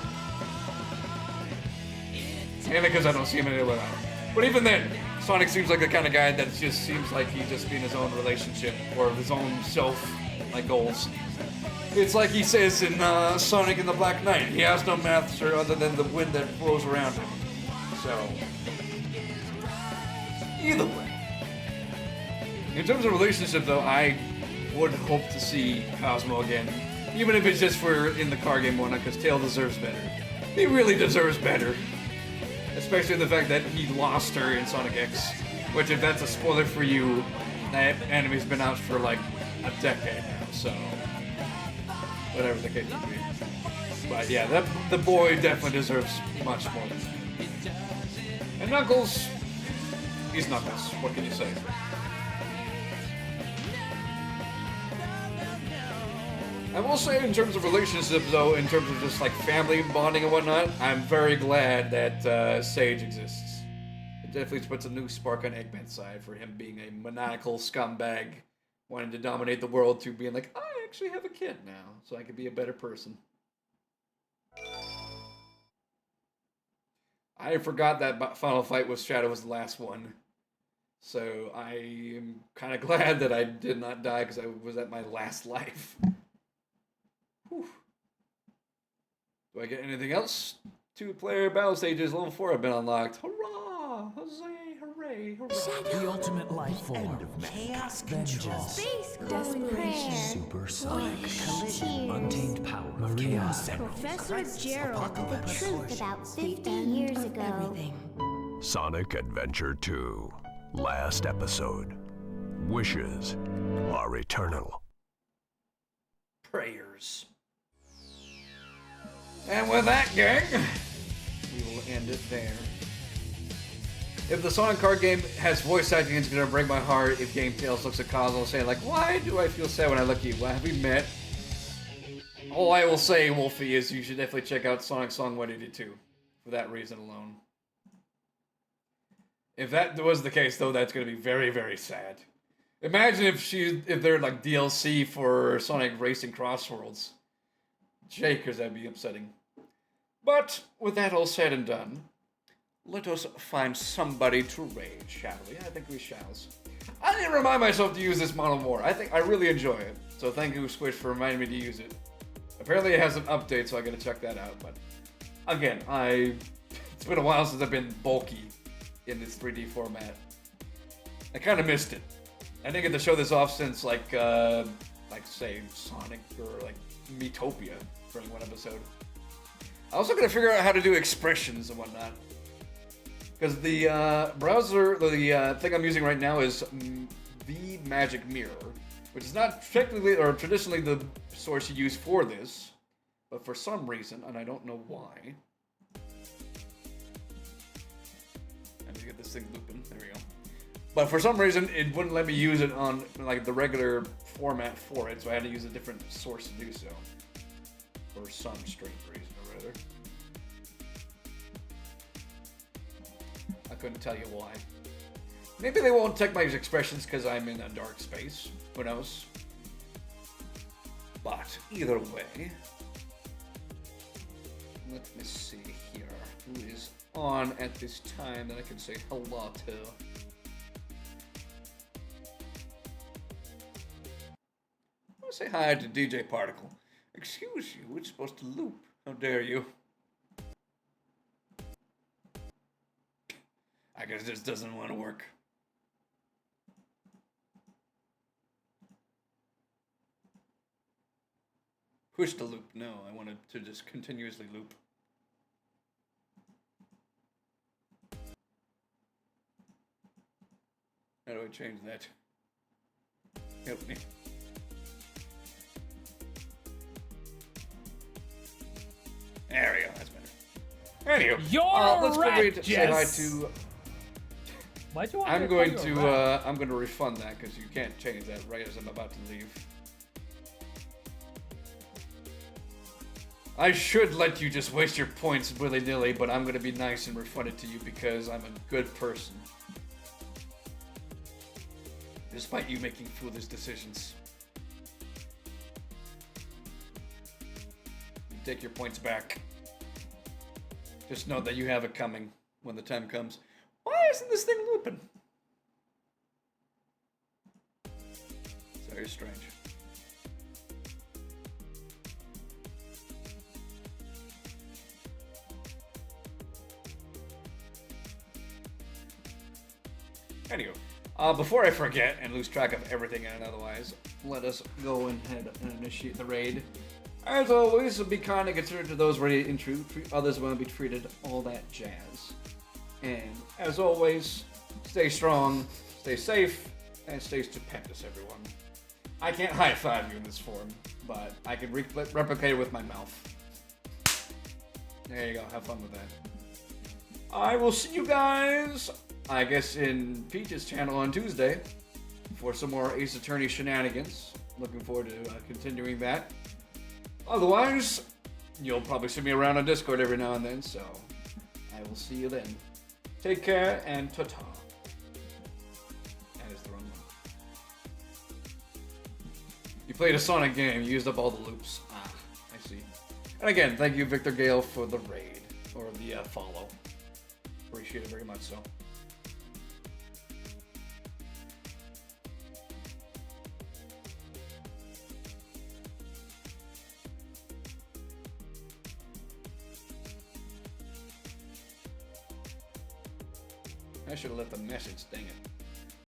Mainly because I don't see him anywhere else. But even then, Sonic seems like the kind of guy that just seems like he's just in his own relationship or his own self, like goals. It's like he says in Sonic and the Black Knight, he has no master other than the wind that blows around him. So, either way. In terms of relationship though, I would hope to see Cosmo again. Even if it's just for in the car game one, because Tail deserves better. He really deserves better. Especially the fact that he lost her in Sonic X. Which, if that's a spoiler for you, that anime's been out for like a decade now, so... whatever the case may be. But yeah, the boy definitely deserves much more than that. And Knuckles... he's Knuckles, what can you say? I will say, in terms of relationships, though, in terms of just like family bonding and whatnot, I'm very glad that Sage exists. It definitely puts a new spark on Eggman's side for him being a maniacal scumbag, wanting to dominate the world, to being like, I actually have a kid now, so I can be a better person. I forgot that final fight with Shadow was the last one. So I am kind of glad that I did not die because I was at my last life. Whew. Do I get anything else? 2-player battle stages, level 4 have been unlocked. Hurrah! Huzzay! Hooray! Hooray! The ultimate life form. Chaos Vengeance. Space Desperation. Supersonic. Tears. Untamed power of chaos. Professor Gerald. The truth about 50 years ago. Sonic Adventure 2. Last episode. Wishes are eternal. Prayers. And with that, gang, we will end it there. If the Sonic card game has voice acting, it's gonna break my heart if Game Tales looks at Cosmo saying, like, why do I feel sad when I look at you? Well, have we met? All I will say, Wolfie, is you should definitely check out Sonic Song 182 for that reason alone. If that was the case, though, that's gonna be very, very sad. Imagine if they're like DLC for Sonic Racing Crossworlds. Jakers, that'd be upsetting. But with that all said and done, let us find somebody to raid, shall we? I think we shall. I need to remind myself to use this model more. I really enjoy it. So thank you, Squish, for reminding me to use it. Apparently it has an update, so I gotta check that out. But again, it's been a while since I've been bulky in this 3D format. I kind of missed it. I didn't get to show this off since like say Sonic or like Miitopia for one episode. I also gotta figure out how to do expressions and whatnot. Because the browser, the thing I'm using right now is the Magic Mirror, which is not technically or traditionally the source you use for this, but for some reason, and I don't know why. I need to get this thing looping. There we go. But for some reason, it wouldn't let me use it on like the regular format for it, so I had to use a different source to do so. For some strange reason or other. I couldn't tell you why. Maybe they won't take my expressions because I'm in a dark space. Who knows? But either way, let me see here. Who is on at this time that I can say hello to? I want to say hi to DJ Particle. Excuse you, it's supposed to loop. How dare you? I guess this doesn't want to work. Push the loop. No, I want it to just continuously loop. How do I change that? Help me. There we go, that's better. Anywho, let's go read say hi to. Why'd you want I'm me going call you to a rat? I'm going to refund that because you can't change that right as I'm about to leave. I should let you just waste your points willy-nilly, but I'm going to be nice and refund it to you because I'm a good person. Despite you making foolish decisions. You take your points back. Just know that you have it coming when the time comes. Why isn't this thing looping? It's very strange. Anywho, before I forget and lose track of everything and otherwise, let us go ahead and initiate the raid. As always, be kind and considerate to those ready to intrude, treat others want to be treated, all that jazz. And as always, stay strong, stay safe, and stay stupendous, everyone. I can't high-five you in this form, but I can replicate it with my mouth. There you go, have fun with that. I will see you guys, I guess, in Peach's channel on Tuesday for some more Ace Attorney shenanigans. Looking forward to continuing that. Otherwise, you'll probably see me around on Discord every now and then, so I will see you then. Take care and ta-ta. That is the wrong one. You played a Sonic game, you used up all the loops. Ah, I see. And again, thank you, Victor Gale, for the raid, or the follow. Appreciate it very much so. I should have left a message, dang it.